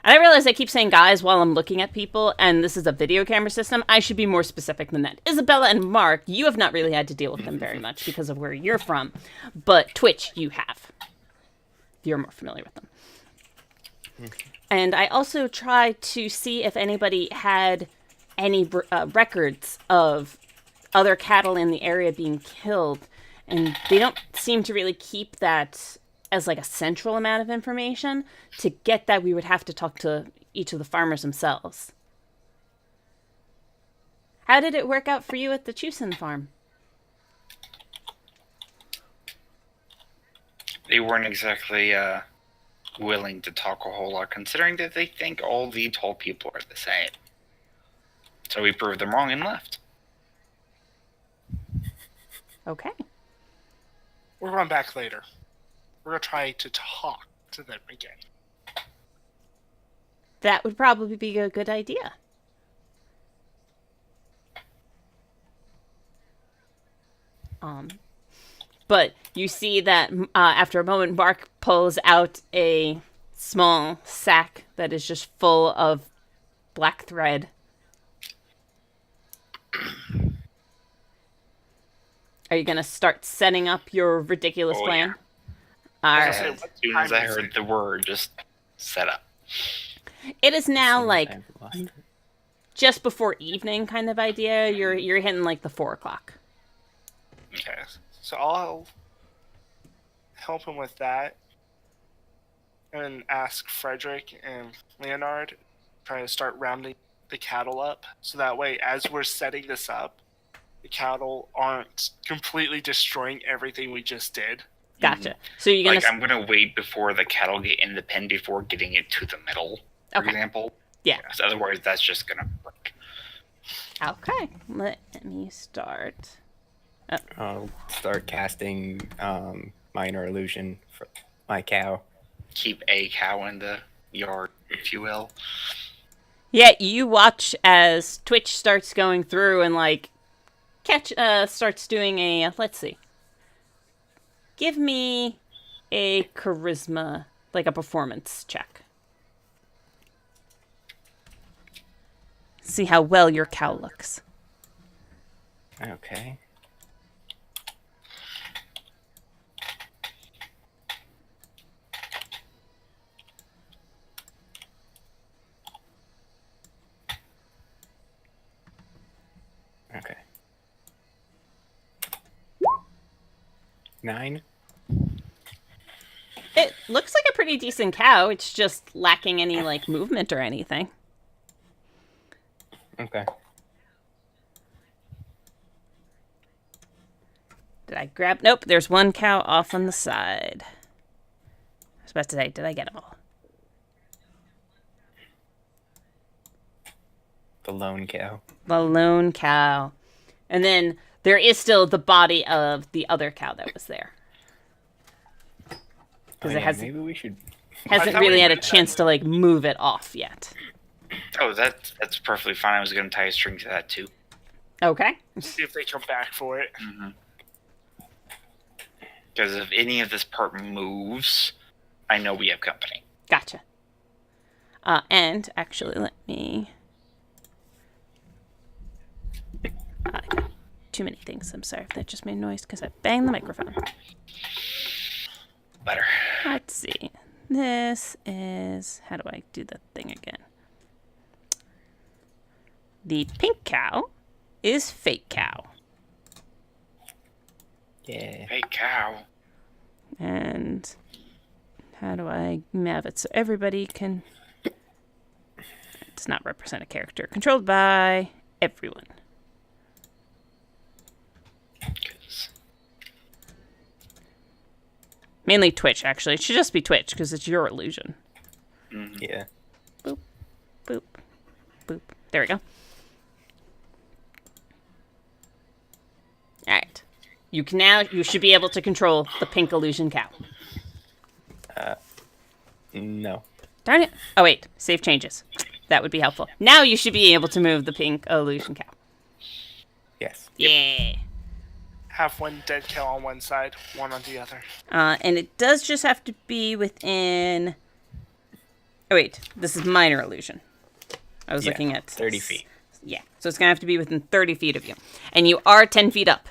And I realize I keep saying guys while I'm looking at people, and this is a video camera system. I should be more specific than that. Isabella and Mark, you have not really had to deal with them very much because of where you're from. But Twitch, you have. You're more familiar with them. And I also tried to see if anybody had any records of other cattle in the area being killed. And they don't seem to really keep that as like a central amount of information. To get that, we would have to talk to each of the farmers themselves. How did it work out for you at the Chusin farm? They weren't exactly willing to talk a whole lot, considering that they think all the tall people are the same. So we proved them wrong and left. Okay. We'll run back later. We're going to try to talk to them again. That would probably be a good idea. But you see that after a moment, Mark pulls out a small sack that is just full of black thread. Are you going to start setting up your ridiculous plan? Yeah. All right. As soon as I heard the word, just set up. It is now like just before evening kind of idea. You're hitting like the 4 o'clock. Okay, so I'll help him with that and ask Frederick and Leonard try to start rounding the cattle up so that way as we're setting this up, the cattle aren't completely destroying everything we just did. Gotcha. So you're gonna I'm gonna wait before the cattle get in the pen before getting it to the middle, for example. Yeah. So otherwise, that's just gonna break. Okay. Let me start. I'll start casting minor illusion for my cow. Keep a cow in the yard, if you will. Yeah, you watch as Twitch starts going through and like starts doing a let's see. Give me a charisma, like a performance check. See how well your cow looks. Okay. Okay. 9. It looks like a pretty decent cow. It's just lacking any like movement or anything. Okay. Did I grab? Nope, there's one cow off on the side. I was about to say, did I get them all? The lone cow. The lone cow. And then there is still the body of the other cow that was there. Because it hasn't, maybe we should... hasn't really had a chance to like move it off yet. Oh, that's perfectly fine. I was going to tie a string to that too. Okay. See if they come back for it. Because if any of this part moves, I know we have company. Gotcha. And actually, let me... I got too many things. I'm sorry if that just made noise because I banged the microphone. Better. Let's see. This is... How do I do the thing again? The pink cow is fake cow. Yeah. Hey, cow. And how do I map it so everybody can... It does not represent a character. Controlled by everyone. Mainly Twitch, actually. It should just be Twitch, because it's your illusion. Yeah. Boop, boop, boop. There we go. Alright. You should be able to control the pink illusion cow. No. Darn it. Oh, wait. Save changes. That would be helpful. Now you should be able to move the pink illusion cow. Yes. Yeah. Have one dead cow on one side, one on the other. And it does just have to be within... Oh, wait. This is minor illusion. I was looking at... 30 feet. Yeah. So it's going to have to be within 30 feet of you. And you are 10 feet up.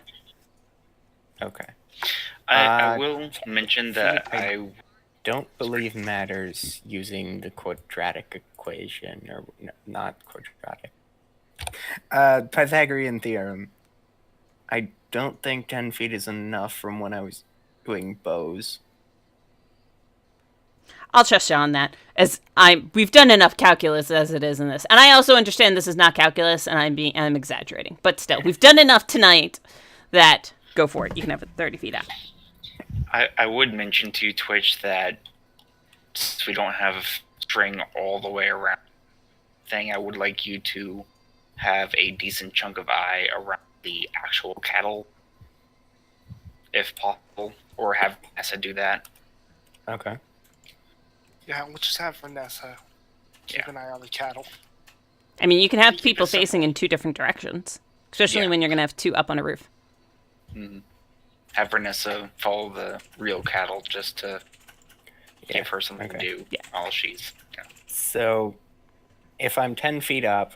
Okay. I will mention that I don't believe matters using the quadratic equation, or not quadratic. Pythagorean theorem. I don't think 10 feet is enough from when I was doing bows. I'll trust you on that. We've done enough calculus as it is in this, and I also understand this is not calculus, and I'm exaggerating. But still, we've done enough tonight that go for it. You can have it 30 feet out. I would mention to Twitch that since we don't have string all the way around thing, I would like you to have a decent chunk of eye around the actual cattle, if possible, or have Vanessa do that. Okay. Yeah, we'll just have Vanessa keep an eye on the cattle. I mean, you can have people facing in two different directions, especially when you're going to have two up on a roof. Mm-hmm. Have Vanessa follow the real cattle just to give her something to do while she's... Yeah. So, if I'm 10 feet up,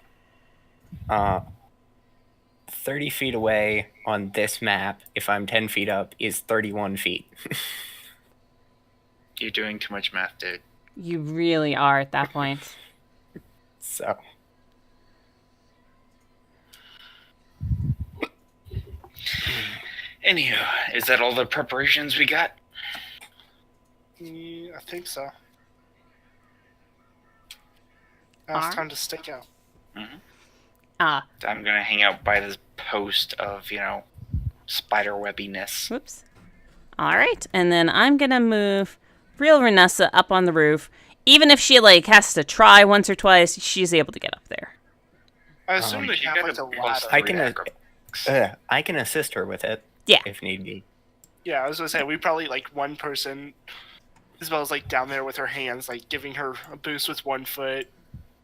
30 feet away on this map, if I'm 10 feet up, is 31 feet. You're doing too much math, dude. You really are at that point. So... Anywho, is that all the preparations we got? Yeah, I think so. Now it's time to stake out. Mm-hmm. I'm gonna hang out by this post of, spider webbiness. Whoops. All right, and then I'm gonna move real Renessa up on the roof. Even if she has to try once or twice, she's able to get up there. I assume that you have a ladder. I can assist her with it. Yeah. If need be. Yeah, I was gonna say we probably one person, Isabel's down there with her hands, giving her a boost with 1 foot.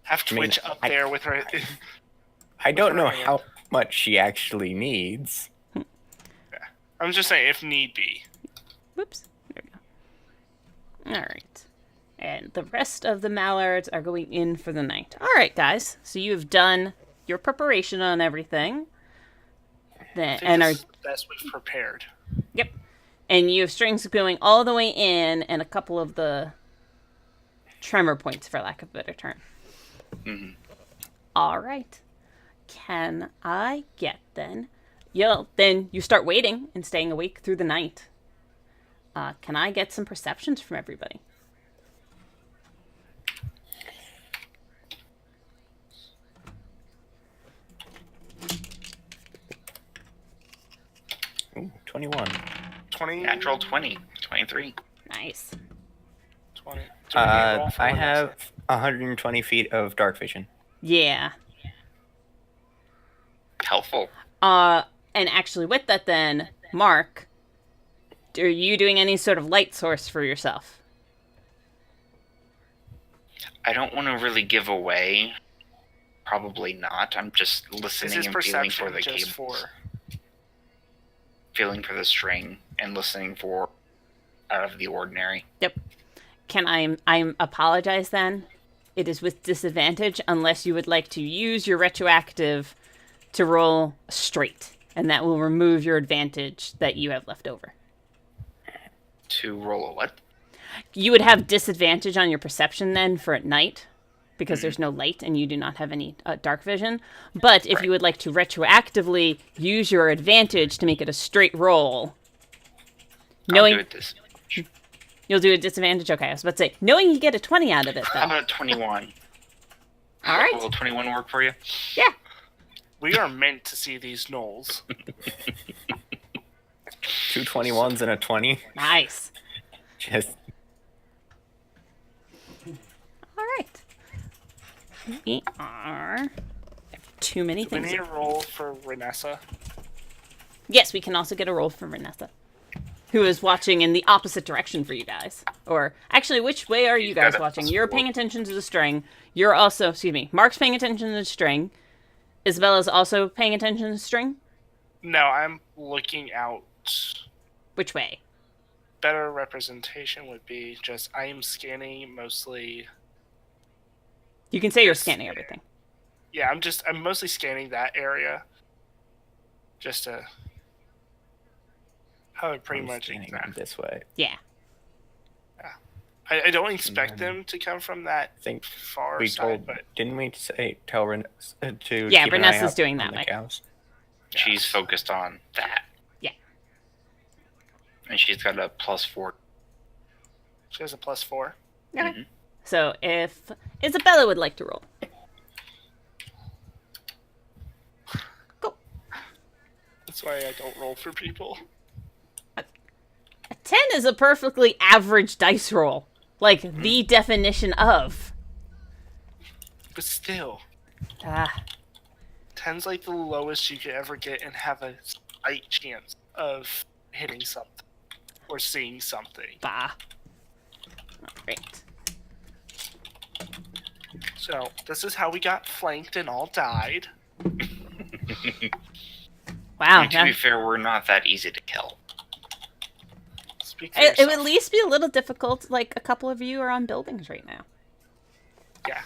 Have Twitch up there with her. I don't know how much she actually needs. Yeah. I'm just saying if need be. Whoops. There we go. All right. And the rest of the mallards are going in for the night. All right, guys. So you've done your preparation on everything. This is the best we've prepared. Yep. And you have strings going all the way in and a couple of the tremor points, for lack of a better term. Mm-hmm. All right. Can I get then? Then you start waiting and staying awake through the night. Can I get some perceptions from everybody? Ooh, 21. 20. Natural 20. 23. Nice. 20. I have 120 feet of dark vision. Yeah. Helpful. And actually with that then, Mark, are you doing any sort of light source for yourself? I don't want to really give away. Probably not. I'm just listening and feeling for the cables. Feeling for the string and listening for out of the ordinary. Yep. Can I apologize then? It is with disadvantage unless you would like to use your retroactive to roll straight, and that will remove your advantage that you have left over. To roll a what? You would have disadvantage on your perception then for at night, because there's no light and you do not have any dark vision. But if you would like to retroactively use your advantage to make it a straight roll, I'll do it this. You'll do a disadvantage? Okay, I was about to say, knowing you get a 20 out of it, though. How about 21? All right. Will 21 work for you? Yeah. We are meant to see these gnolls. 2 21s and a 20. Nice. Just... All right. We are... Too many We things. need a roll for Renessa. Yes, we can also get a roll from Vanessa, who is watching in the opposite direction for you guys. Or, actually, which way are you guys watching? You're paying attention to the string. You're also, Mark's paying attention to the string. Isabella's also paying attention to the string? No, I'm looking out. Which way? Better representation would be just I am scanning mostly. You can say you're scanning everything. Yeah, I'm mostly scanning that area. Just to how it pretty much this way. Yeah. I don't expect them to come from that far side, but didn't we tell Renessa to yeah, keep Vanessa's doing that way. Cows? She's focused on that. Yeah. And she's got a +4. She has a +4. Okay. Mm-hmm. So if Isabella would like to roll. Go. That's why I don't roll for people. A 10 is a perfectly average dice roll. Like, the definition of. But still. 10's like the lowest you could ever get and have a slight chance of hitting something. Or seeing something. Bah. Alright. So, this is how we got flanked and all died. Wow. And to be fair, we're not that easy to kill. It would at least be a little difficult, like a couple of you are on buildings right now. Yeah.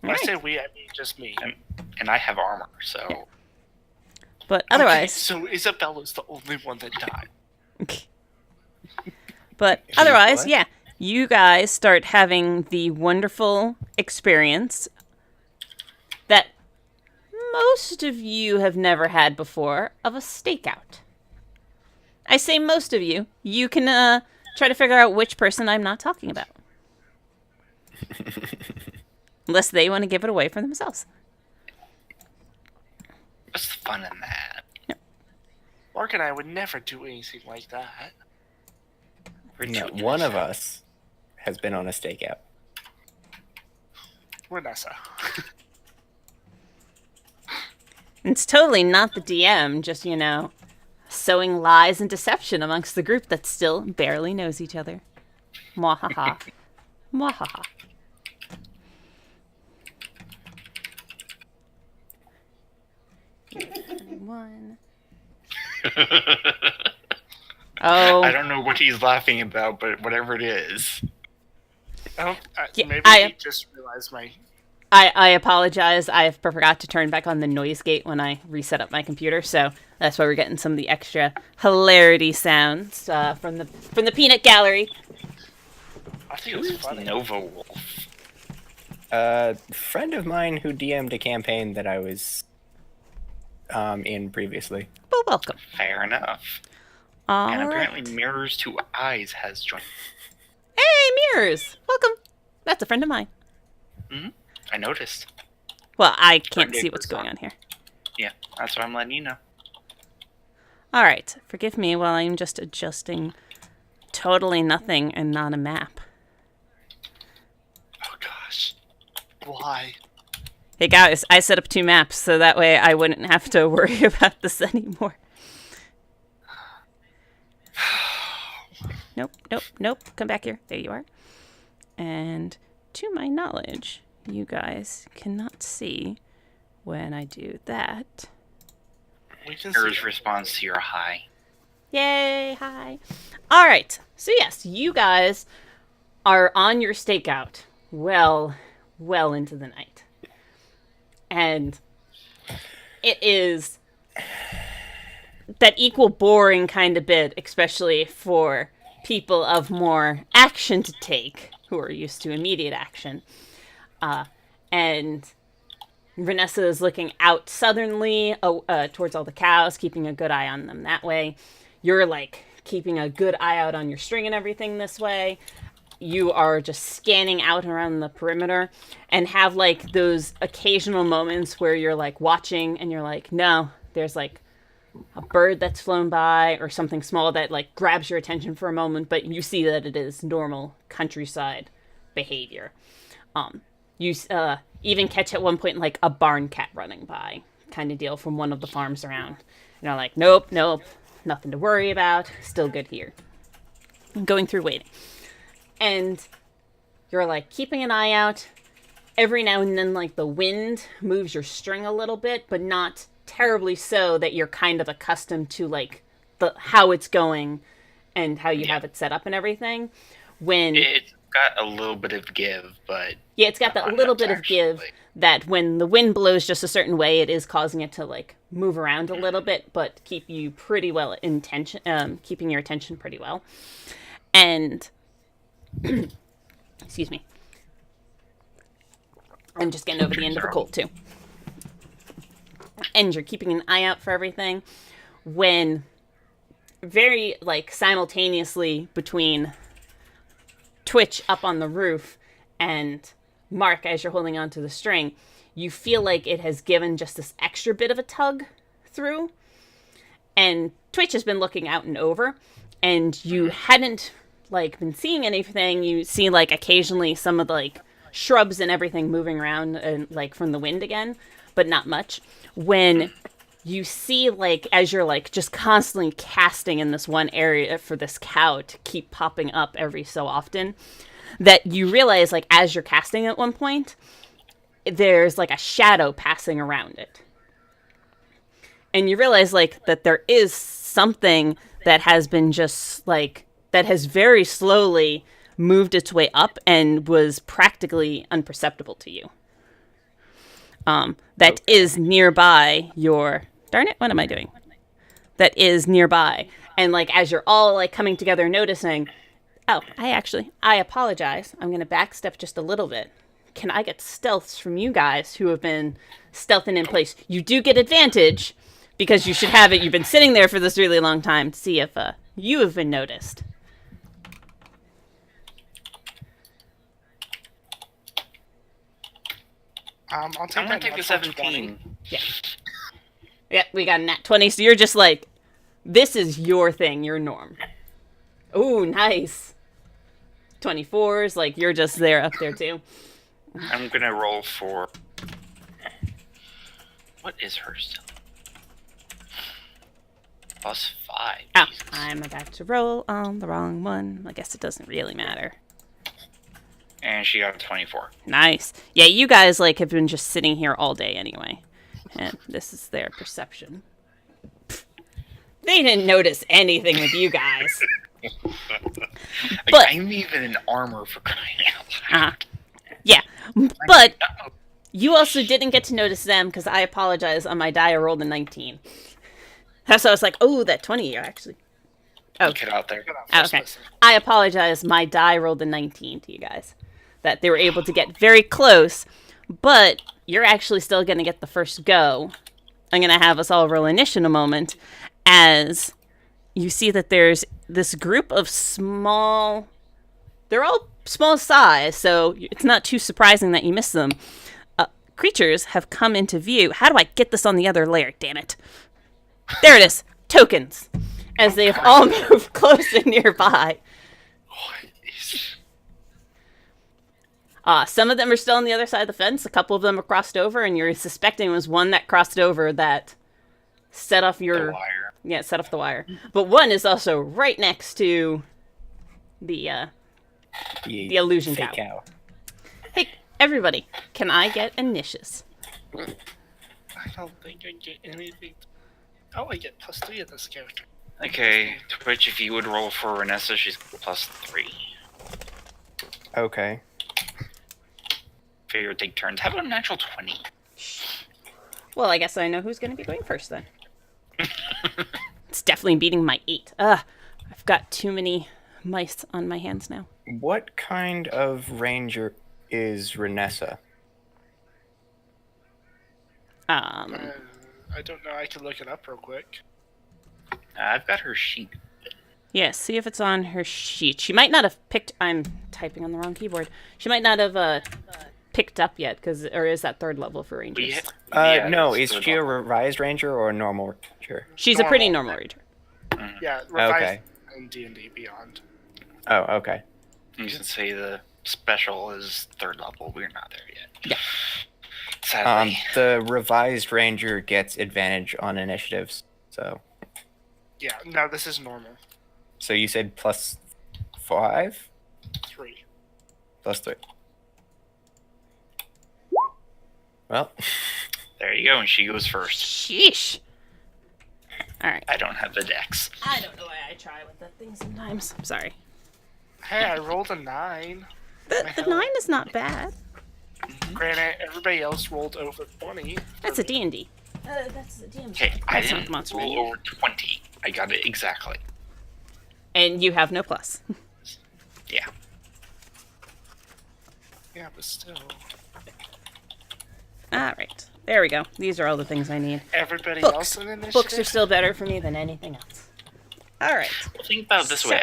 When I say we, I mean just me. And I have armor, so... Yeah. But otherwise... Okay, so Isabella's the only one that died. But otherwise, yeah, you guys start having the wonderful experience that most of you have never had before of a stakeout. I say most of you. You can try to figure out which person I'm not talking about. Unless they want to give it away for themselves. What's the fun in that? Yep. Mark and I would never do anything like that. No, one of us has been on a stakeout. Renessa. It's totally not the DM, just, sowing lies and deception amongst the group that still barely knows each other. Mwahaha. Mwahaha. One. Oh. I don't know what he's laughing about, but whatever it is. Maybe he just realized my... I apologize. I forgot to turn back on the noise gate when I reset up my computer, so that's why we're getting some of the extra hilarity sounds from the peanut gallery. I think it was funny. Nova Wolf. A friend of mine who DM'd a campaign that I was in previously. Well, welcome. Fair enough. And apparently Mirrors to Eyes has joined. Hey, Mirrors! Welcome. That's a friend of mine. Mm-hmm. I noticed. Well, I can't see what's going on here. Yeah, that's why I'm letting you know. Alright, forgive me while I'm just adjusting totally nothing and not a map. Oh gosh. Why? Hey guys, I set up 2 maps so that way I wouldn't have to worry about this anymore. Nope. Come back here. There you are. And to my knowledge, you guys cannot see when I do that. Mirrors responds to your hi. Yay, hi. Alright, so yes, you guys are on your stakeout well into the night. And it is that equal boring kind of bit, especially for people of more action to take, who are used to immediate action. And Vanessa is looking out southernly towards all the cows, keeping a good eye on them that way. You're, keeping a good eye out on your string and everything this way. You are just scanning out around the perimeter and have, those occasional moments where you're, watching and you're no, there's, a bird that's flown by or something small that, grabs your attention for a moment, but you see that it is normal countryside behavior. You even catch at one point, a barn cat running by kind of deal from one of the farms around. You're like, nope, nothing to worry about. Still good here. Going through waiting. And you're like keeping an eye out. Every now and then, like, the wind moves your string a little bit, but not terribly so that you're kind of accustomed to, like, how it's going and how you have it set up and everything. When it's got a little bit of give, but yeah, it's got that little bit of give that when the wind blows just a certain way, it is causing it to, like, move around a little bit, but keep you pretty well in tension, keeping your attention pretty well. And excuse me. I'm just getting over the end of a cold, too. And you're keeping an eye out for everything. When very, like, simultaneously between Twitch up on the roof and Mark, as you're holding onto the string, you feel like it has given just this extra bit of a tug through. And Twitch has been looking out and over, and you hadn't, like, been seeing anything. You see, like, occasionally some of the, like, shrubs and everything moving around and, like, from the wind again, but not much. When you see, like, as you're, like, just constantly casting in this one area for this cow to keep popping up every so often, that you realize, like, as you're casting at one point, there's, like, a shadow passing around it. And you realize, like, that there is something that has been just, like, that has very slowly moved its way up and was practically imperceptible to you. That is nearby your... Darn it, what am I doing? That is nearby. And, like, as you're all, like, coming together noticing, oh, I apologize. I'm going to backstep just a little bit. Can I get stealths from you guys who have been stealthing in place? You do get advantage, because you should have it. You've been sitting there for this really long time to see if you have been noticed. I'm gonna take the 17. Yeah, we got a nat 20, so you're just like, this is your thing, your norm. Ooh, nice. 24s, like, you're just there, up there, too. I'm gonna roll for... What is her still? +5. Oh, I'm about to roll on the wrong one. I guess it doesn't really matter. And she got a 24. Nice. Yeah, you guys, like, have been just sitting here all day anyway. And this is their perception. Pfft. They didn't notice anything with you guys. But I'm even in armor for crying out loud. Yeah, but you also didn't get to notice them because I apologize. On my die, I rolled a 19. So I was like, oh, that 20 actually. Oh, get out there. Okay. I apologize. My die rolled a 19 to you guys. That they were able to get very close, but you're actually still going to get the first go. I'm going to have us all roll initiative in a moment as you see that there's this group of small... They're all small size, so it's not too surprising that you miss them. Creatures have come into view. How do I get this on the other layer? Damn it. There it is. Tokens. As they have all moved close and nearby. Some of them are still on the other side of the fence. A couple of them are crossed over, and you're suspecting it was one that crossed over that set off your... The wire. Yeah, set off the wire. But one is also right next to the illusion cow. Hey, everybody, can I get initiatives? I don't think I get anything. Oh, I get +3 in this character. Okay, Twitch, if you would roll for Renessa, she's +3. Okay. Figure it would take turns. How about a natural 20? Well, I guess I know who's going to be going first then. It's definitely beating my 8. I've got too many mice on my hands now. What kind of ranger is Renessa? I don't know. I can look it up real quick. I've got her sheet. Yeah, see if it's on her sheet. She might not have picked... I'm typing on the wrong keyboard. She might not have picked up yet, or is that 3rd level for rangers? No, is she a revised ranger or a normal ranger? She's a pretty normal ranger. Yeah, revised in D&D Beyond. Oh, okay. You can say the special is 3rd level. We're not there yet. Yeah. Sadly. The revised ranger gets advantage on initiatives, So. Yeah, no, this is normal. So you said +5? 3. +3. Well. There you go, and she goes first. Sheesh. All right. I don't have the dex. I don't know why I try with that thing sometimes. I'm sorry. Hey, I rolled a 9. The 9 is not bad. Granted, everybody else rolled over 20. That's a D&D. That's a DM. Okay, I That's not didn't monster roll manual. over 20. I got it exactly. And you have no plus. Yeah. Yeah, but still. All right. There we go. These are all the things I need. Everybody Books. else in initiative? Books are still better for me than anything else. All right. Well, think about it this way: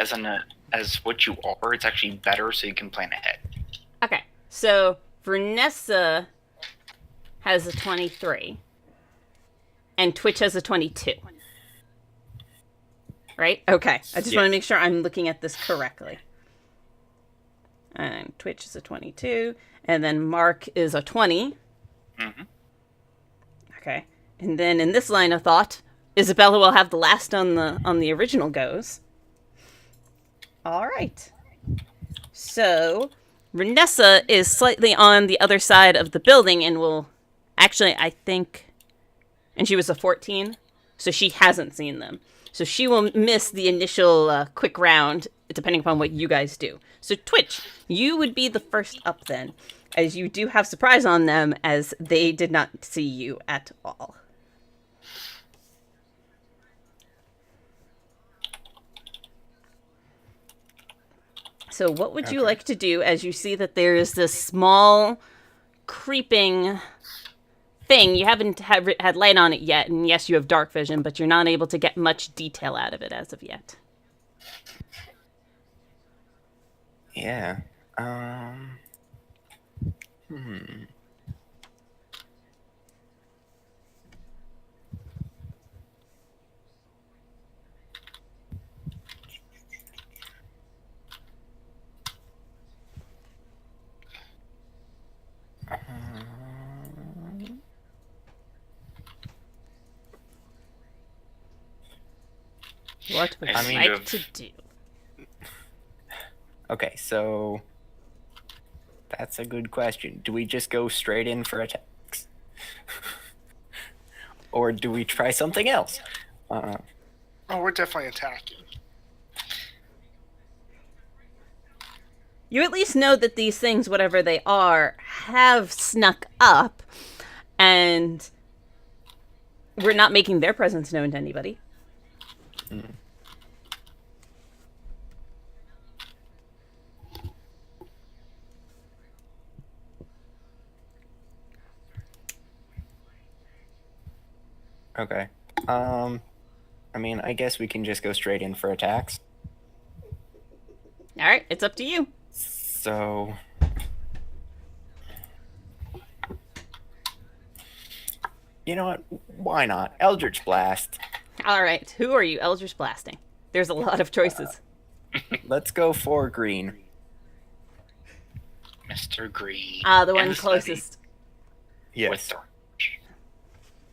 as what you are, it's actually better, so you can plan ahead. Okay. So Vanessa has a 23, and Twitch has a 22. Right? Okay. I just want to make sure I'm looking at this correctly. And Twitch is a 22, and then Mark is a 20. Mm-hmm. Okay. And then in this line of thought, Isabella will have the last on the original goes. All right. So Vanessa is slightly on the other side of the building and will actually, I think, and she was a 14, so she hasn't seen them. So she will miss the initial quick round, depending upon what you guys do. So Twitch, you would be the first up then, as you do have surprise on them, as they did not see you at all. So what would you like to do as you see that there is this small creeping thing? You haven't had light on it yet, and yes, you have dark vision, but you're not able to get much detail out of it as of yet. Yeah. What would you like to do? Okay, so that's a good question. Do we just go straight in for attacks? Or do we try something else? Oh, we're definitely attacking. You at least know that these things, whatever they are, have snuck up, and we're not making their presence known to anybody. Mm. Okay. I mean, I guess we can just go straight in for attacks. All right, it's up to you. So, you know what? Why not? Eldritch Blast. All right, who are you Eldritch blasting? There's a lot of choices. Let's go for green. Mr. Green. The one closest. Yes.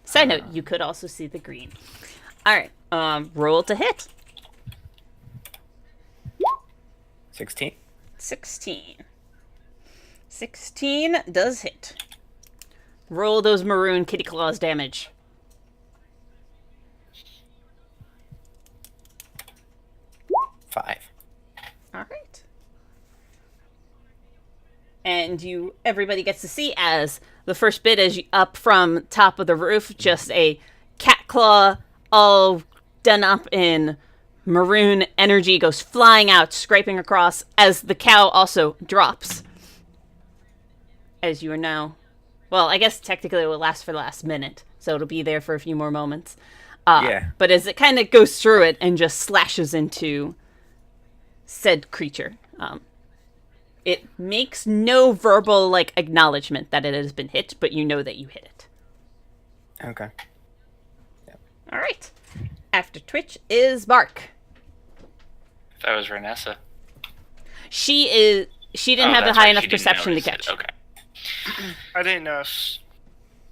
Side note, you could also see the green. All right, roll to hit. 16. 16 does hit. Roll those maroon kitty claws damage. Five. All right. And everybody gets to see as the first bit as you up from top of the roof, just a cat claw all done up in maroon energy goes flying out, scraping across as the cow also drops. As you are now, well, I guess technically it will last for the last minute, so it'll be there for a few more moments. Yeah. But as it kind of goes through it and just slashes into said creature, it makes no verbal acknowledgement that it has been hit, but you know that you hit it. Okay. Yep. All right. After Twitch is Mark. That was Vanessa. She didn't have the high enough perception to catch. Okay. I didn't know if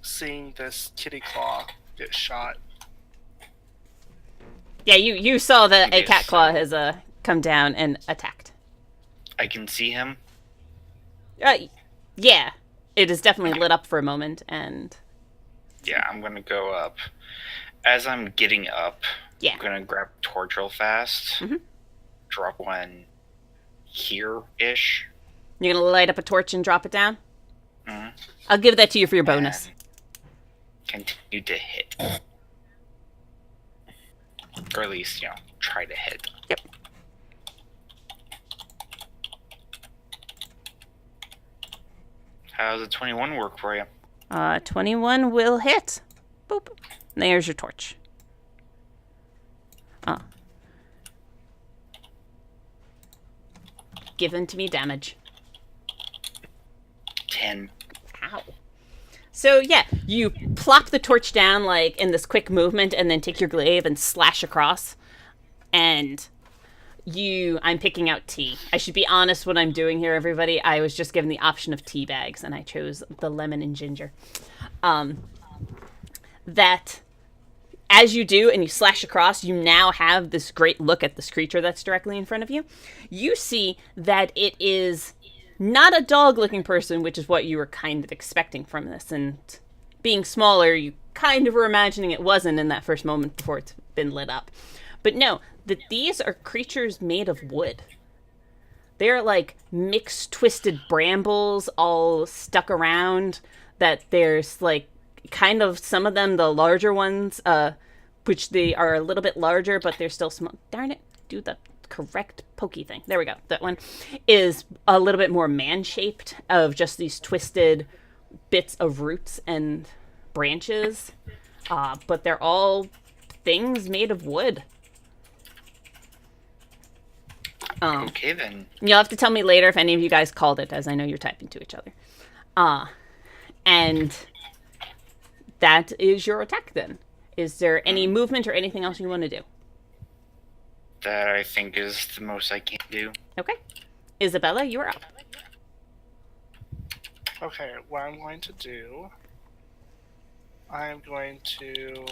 seeing this kitty claw get shot Yeah, you saw that a cat claw has come down and attacked. I can see him? Yeah. It is definitely lit up for a moment, and... Yeah, I'm gonna go up. As I'm getting up, yeah. I'm gonna grab a torch real fast. Mm-hmm. Drop one here-ish. You're gonna light up a torch and drop it down? Mm-hmm. I'll give that to you for your bonus. Continue to hit. Or at least, try to hit. Yep. How's a 21 work for you? 21 will hit. Boop. There's your torch. Given to me damage. 10. Ow. So, yeah, you plop the torch down, like, in this quick movement, and then take your glaive and slash across. And I'm picking out tea. I should be honest what I'm doing here, everybody. I was just given the option of tea bags, and I chose the lemon and ginger. That, as you do, and you slash across, you now have this great look at this creature that's directly in front of you. You see that it is not a dog-looking person, which is what you were kind of expecting from this. And being smaller, you kind of were imagining it wasn't in that first moment before it's been lit up. But no, that these are creatures made of wood. They're like mixed, twisted brambles all stuck around. That there's like kind of some of them, the larger ones, which they are a little bit larger, but they're still small. Darn it, do the correct pokey thing. There we go. That one is a little bit more man-shaped, of just these twisted bits of roots and branches. But they're all things made of wood. Okay, then. You'll have to tell me later if any of you guys called it, as I know you're typing to each other. And that is your attack, then. Is there any movement or anything else you want to do? That I think is the most I can do. Okay. Isabella, you're up. Okay, what I'm going to do... I am going to...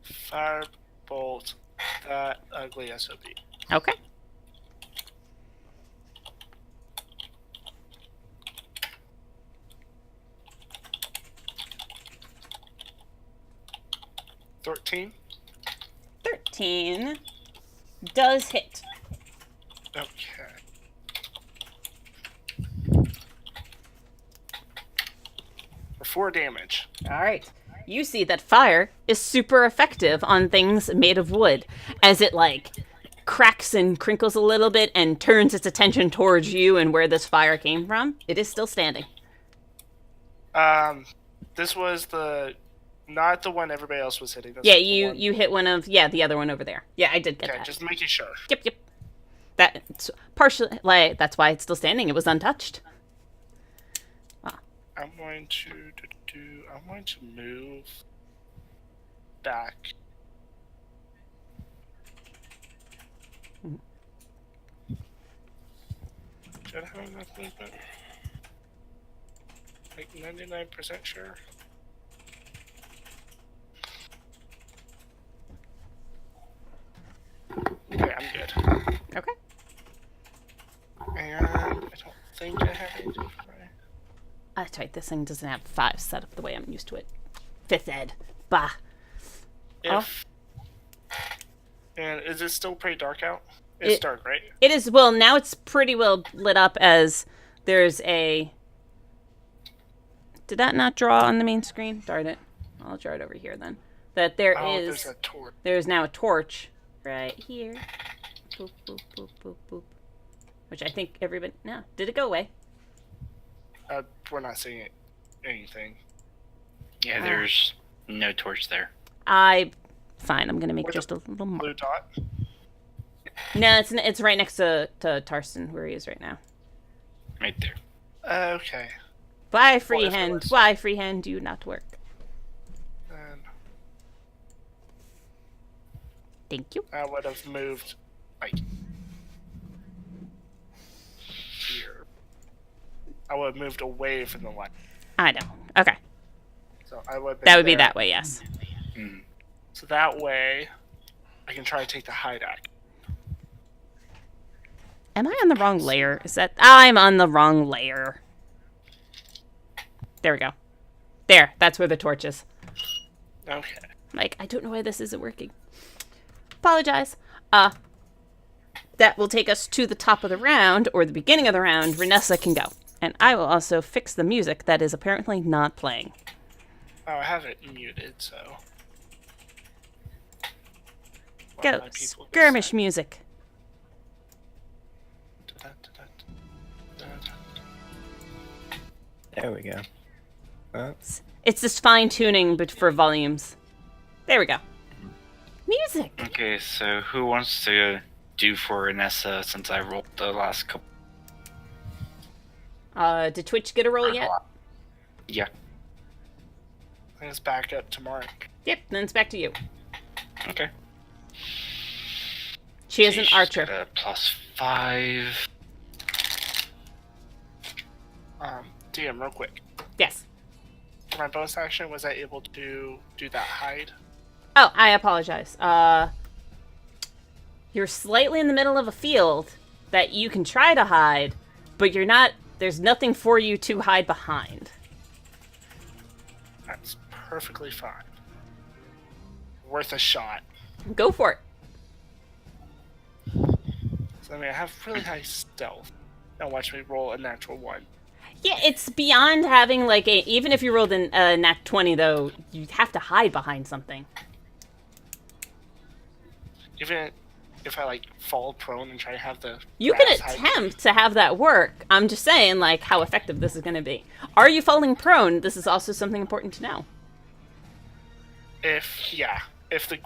firebolt that ugly SOB. Okay. $13. 13 does hit. Okay. For 4 damage. All right. You see that fire is super effective on things made of wood, as it like cracks and crinkles a little bit and turns its attention towards you and where this fire came from. It is still standing. This was not the one everybody else was hitting. Yeah, you hit one of the other one over there. Yeah, I did get that. Just making sure. Yep. That's partially that's why it's still standing. It was untouched. I'm going to move back. Did I have enough movement? Like 99% sure. Okay, I'm good. Okay. And I don't think I have anything for my... That's right, this thing doesn't have 5 set up the way I'm used to it. 5th ed. Bah. And is it still pretty dark out? It's dark, right? It is. Well, now it's pretty well lit up, as there's a... Did that not draw on the main screen? Darn it. I'll draw it over here then. That there's a torch. There's now a torch right here. Boop, boop, boop, boop, boop. Which I think everybody... No. Did it go away? We're not seeing anything. Yeah, there's no torch there. Fine, I'm going to make just a little more. Blue dot? No, it's right next to Tarstan, where he is right now. Right there. Okay. Why, freehand? Why, freehand, do you not work? Thank you. I would have moved, like, here. I would have moved away from the line. I know. Okay. So I would. That would be that way, yes. So that way, I can try to take the hide act. Am I on the wrong layer? Is that... I'm on the wrong layer. There we go. There, that's where the torch is. Okay. Like, I don't know why this isn't working. Apologize. That will take us to the top of the round, or the beginning of the round. Renessa can go. And I will also fix the music that is apparently not playing. Oh, I have it muted, so... Go, skirmish music. There we go. It's just fine-tuning, but for volumes. There we go. Music! Okay, so who wants to do for Inessa since I rolled the last couple? Did Twitch get a roll yet? Yeah. I think it's back up to Mark. Yep, then it's back to you. Okay. She is an archer. Got a +5. DM, real quick. Yes. For my bonus action, was I able to do that hide? Oh, I apologize. You're slightly in the middle of a field that you can try to hide, but you're not... There's nothing for you to hide behind. That's perfectly fine. Worth a shot. Go for it. So, I mean, I have really high stealth. Now watch me roll a natural 1. Yeah, it's beyond having, like, a... Even if you rolled a nat 20, though, you have to hide behind something. Even if I, like, fall prone and try to have the... You can attempt to have that work. I'm just saying, like, how effective this is going to be. Are you falling prone? This is also something important to know. If the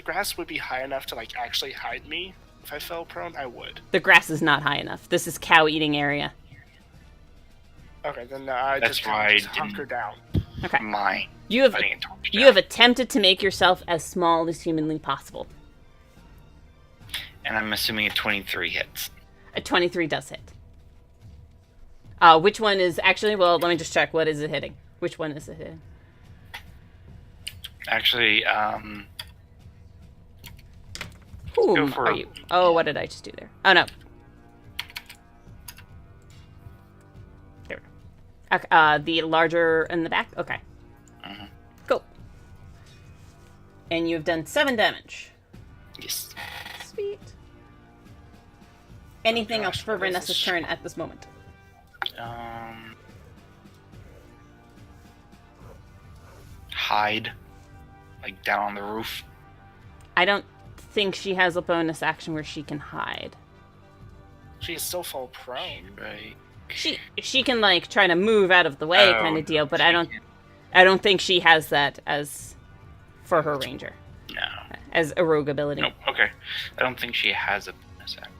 grass would be high enough to, like, actually hide me, if I fell prone, I would. The grass is not high enough. This is cow-eating area. Okay, then I just hunker down. Okay. You have attempted to make yourself as small as humanly possible. And I'm assuming a 23 hits. A 23 does hit. Which one is actually... Well, let me just check. What is it hitting? Which one is it hitting? Actually, Who are you? Oh, what did I just do there? Oh, no. There we go. Okay, the larger in the back? Okay. Uh-huh. Go. And you've done 7 damage. Yes. Sweet. Anything else for Renessa's turn at this moment? Hide. Like, down on the roof. I don't think she has a bonus action where she can hide. She can still fall prone. Right. She can, like, try to move out of the way kind of deal, but I don't think she has that as for her ranger. No. As a rogue ability. Nope. Okay. I don't think she has a bonus action.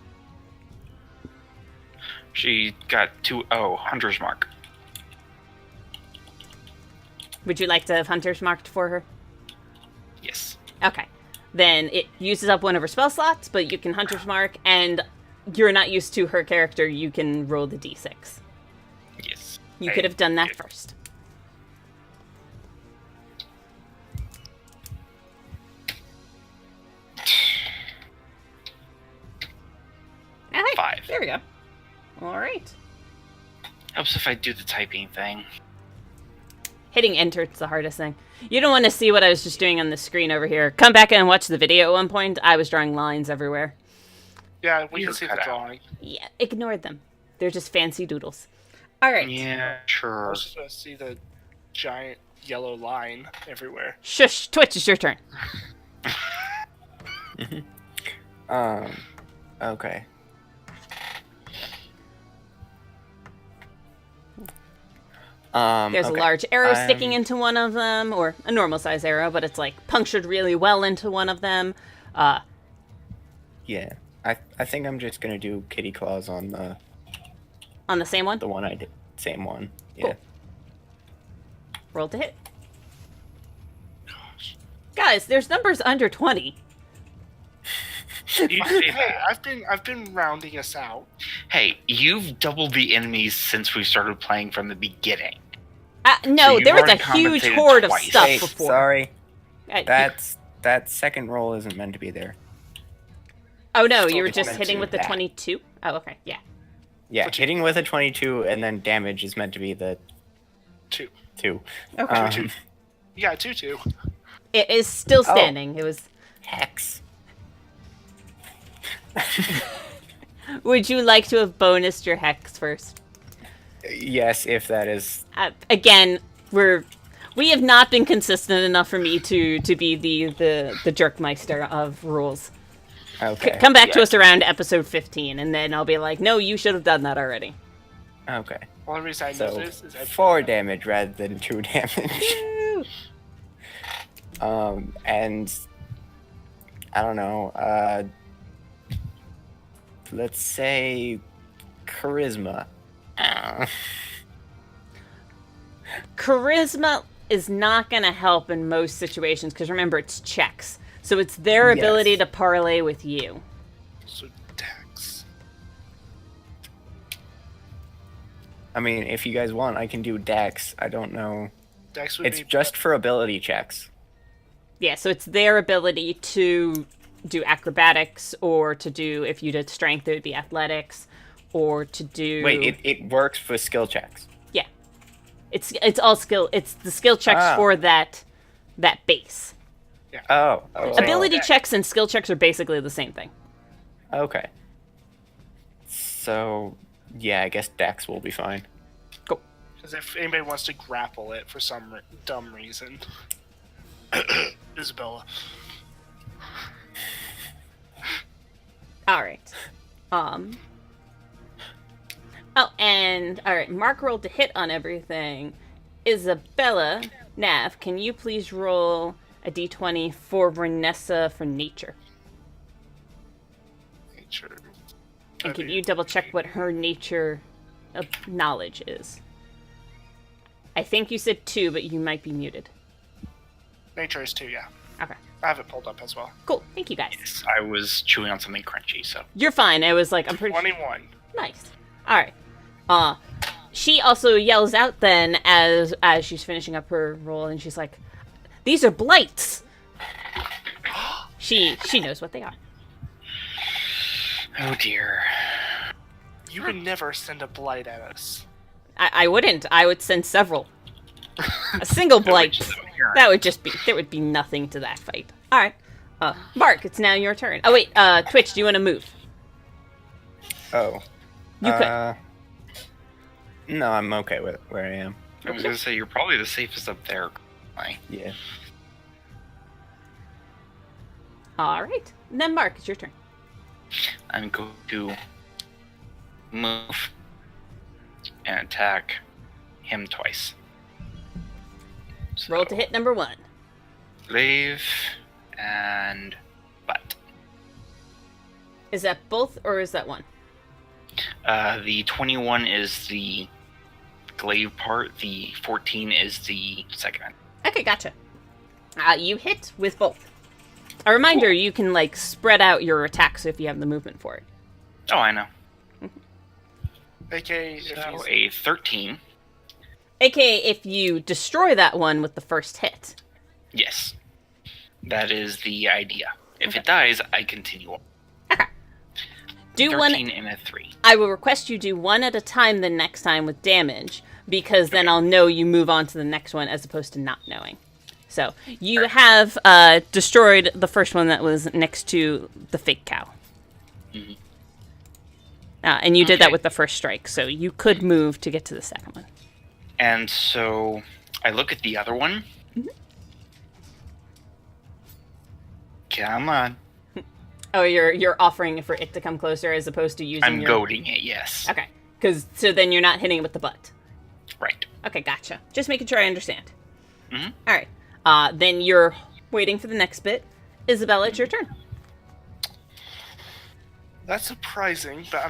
She got 2 Hunter's Mark. Would you like to have Hunter's Marked for her? Yes. Okay. Then it uses up one of her spell slots, but you can Hunter's Mark, and you're not used to her character, you can roll the d6. Yes. You could have done that first. Alright, 5. there we go. Alright. Helps if I do the typing thing. Hitting enter is the hardest thing. You don't want to see what I was just doing on the screen over here. Come back and watch the video at one point. I was drawing lines everywhere. Yeah, we can see the drawing. Yeah, ignore them. They're just fancy doodles. Alright. Yeah, sure. I was just going to see the giant yellow line everywhere. Shush, Twitch, it's your turn. Okay. There's a large arrow sticking into one of them, or a normal size arrow, but it's like punctured really well into one of them. Yeah, I think I'm just gonna do kitty claws on the same one. The one I did, same one. Yeah. Cool. Roll to hit. Gosh. Guys, there's numbers under 20. You say Hey, that. I've been rounding us out. Hey, you've doubled the enemies since we started playing from the beginning. No, So there was a you've already huge compensated horde twice. of stuff Hey, before. sorry. Uh, That's that second roll isn't meant to be there. Oh no, you were just hitting with the 22? Oh, okay, yeah. Yeah, hitting with a 22 and then damage is meant to be the 2. Okay. 2. You got 2. It is still standing. It was hex. Would you like to have bonused your hex first? Yes, if that is. Again, we have not been consistent enough for me to be the jerkmeister of rules. Okay. Come back to us around episode 15, and then I'll be like, no, you should have done that already. Okay. One reason I know this is 4 damage rather than 2 damage. And I don't know. Let's say charisma. Charisma is not going to help in most situations because remember, it's checks. So it's their ability to parlay with you. So Dex. I mean, if you guys want, I can do Dex. I don't know. Dex would It's just for ability checks. Yeah, so it's their ability to do acrobatics, or to do, if you did strength, it would be athletics, or to do... Wait, it works for skill checks. Yeah. It's all skill. It's the skill checks for that base. Yeah. Oh. Ability checks and skill checks are basically the same thing. Okay. So, yeah, I guess Dex will be fine. Cool. Because if anybody wants to grapple it for some dumb reason. Isabella. Alright. Oh, and, alright, Mark rolled to hit on everything. Isabella, Nav, can you please roll a d20 for Vanessa for nature? Nature. And can you double check what her nature of knowledge is? I think you said 2, but you might be muted. Nature is 2, yeah. Okay. I have it pulled up as well. Cool. Thank you, guys. Yes, I was chewing on something crunchy, so. You're fine. I was like, I'm pretty 21. Nice. Alright. She also yells out then as she's finishing up her roll, and she's like, these are blights! She knows what they are. Oh dear. You would never send a blight at us. I wouldn't. I would send several. A single blight. That would just be... There would be nothing to that fight. Alright. Mark, it's now your turn. Oh, wait. Twitch, do you want to move? Oh. You could. No, I'm okay with where I am. I was going to say, you're probably the safest up there. Yeah. Alright. Then Mark, it's your turn. I'm going to move and attack him twice. So, Roll to hit number 1. Glaive and butt. Is that both, or is that one? The 21 is the glaive part. The 14 is the second. Okay, gotcha. You hit with both. A reminder, you can, like, spread out your attacks if you have the movement for it. Oh, I know. AKA, So a 13. AKA if you destroy that one with the first hit. Yes. That is the idea. If it dies, I continue on. Okay. Do 13 one. and a 3. I will request you do one at a time the next time with damage, because then I'll know you move on to the next one as opposed to not knowing. So, you have destroyed the first one that was next to the fake cow. Mm-hmm. And you did that with the first strike, so you could move to get to the second one. And so I look at the other one. Mm-hmm. Come on. Oh, you're offering for it to come closer as opposed to using I'm goading it, yes. Okay, so then you're not hitting it with the butt. Right. Okay, gotcha. Just making sure I understand. Mm-hmm. All right. Then you're waiting for the next bit. Isabella, it's your turn. That's surprising, but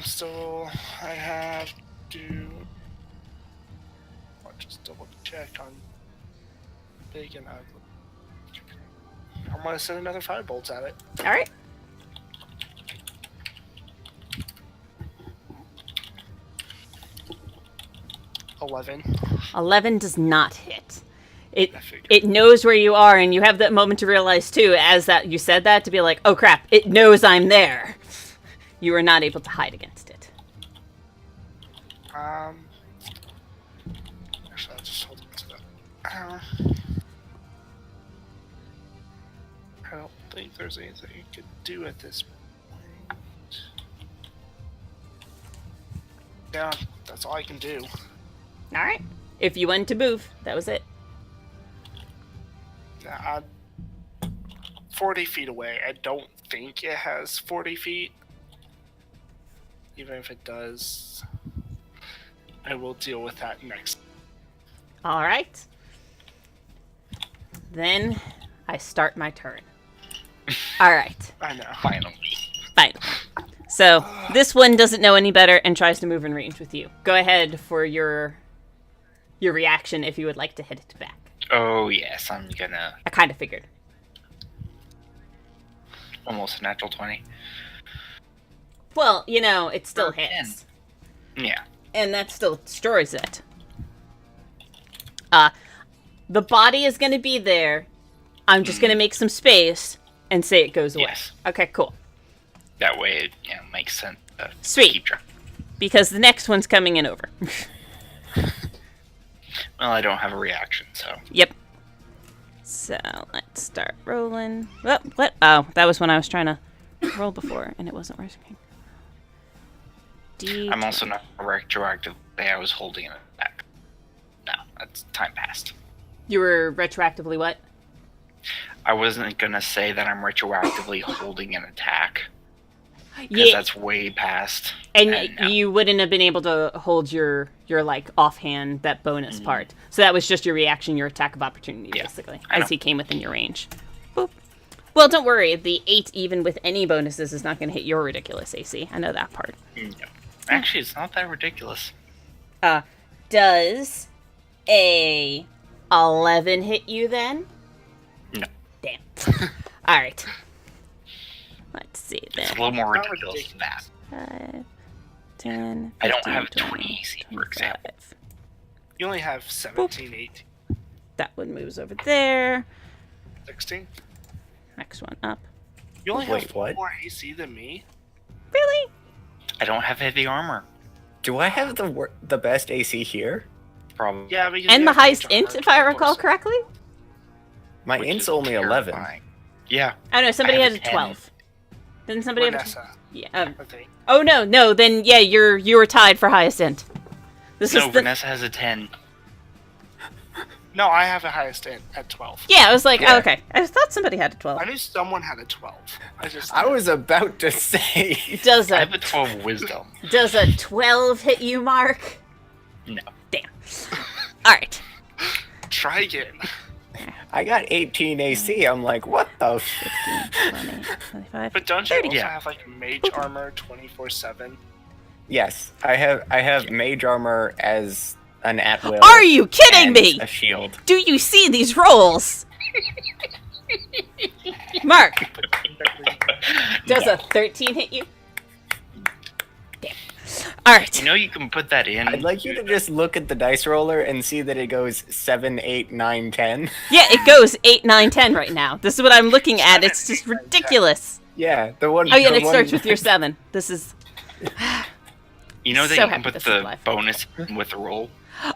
I have to... I'll just double check on big and ugly. I'm going to send another 5 bolts at it. All right. $11. 11 does not hit. It knows where you are, and you have that moment to realize too, as that you said that, to be like, oh crap, it knows I'm there. You are not able to hide against it. Actually, I'll just hold on to that. I don't think there's anything you could do at this point. Yeah, that's all I can do. All right. If you wanted to move, that was it. I'm 40 feet away. I don't think it has 40 feet. Even if it does, I will deal with that next. All right. Then I start my turn. All right. I know. Finally. Fine. So this one doesn't know any better and tries to move in range with you. Go ahead for your reaction if you would like to hit it back. Oh, yes, I'm gonna... I kind of figured. Almost a natural 20. Well, it still hits. 10. Yeah. And that still destroys it. The body is going to be there. I'm just going to make some space and say it goes away. Yes. Okay, cool. That way it makes sense to Sweet. keep track. Because the next one's coming in over. Well, I don't have a reaction, so... Yep. So, let's start rolling. What? Oh, that was when I was trying to roll before, and it wasn't working. I'm also not retroactive. I was holding it back. No, that's time passed. You were retroactively what? I wasn't gonna say that I'm retroactively holding an attack. Because that's way past. And you wouldn't have been able to hold your like offhand, that bonus part. So that was just your reaction, your attack of opportunity, basically, as he came within your range. Boop. Well, don't worry. The 8, even with any bonuses, is not going to hit your ridiculous AC. I know that part. No. Actually, it's not that ridiculous. Does a 11 hit you then? No. Damn. All right. Let's see then. It's a little more ridiculous than that. 5, 10, 15, I don't have 20, 20 AC, for 25. example. You only have 17, 18, That one moves over there. 16. Next one up. You only have what? more AC than me? Really? I don't have heavy armor. Do I have the best AC here? Probably. Yeah, because And you the have highest major int, armor, if I recall 24/7. correctly? My Which int's is only 11. terrifying. Yeah. Oh no, somebody I had have a a 12. Didn't somebody have a Vanessa, Yeah. I think. Oh no, then yeah, you were tied for highest int. This No, is the Vanessa has a 10. No, I have a highest int at 12. Yeah, I was like, Yeah. oh, okay. I thought somebody had a 12. I knew someone had a 12. I was about to say. Does I a have a 12 wisdom. 12 hit you, Mark? No. Damn. All right. Try again. I got 18 AC. I'm like, what the? 20, 25, But don't you 30. also Yeah. have like mage armor 24/7? Yes, I have mage armor as an at will. Are you kidding and me? A shield. Do you see these rolls? Mark, does a 13 hit you? Damn. All right. You know you can put that in. I'd like you to just look at the dice roller and see that it goes 7, 8, 9, 10. Yeah, it goes 8, 9, 10 right now. This is what I'm looking at. It's just ridiculous. Yeah, the one. Oh yeah, and the it one- starts with your 7. This is... You know that So you can happy put this is the live. bonus in with the roll?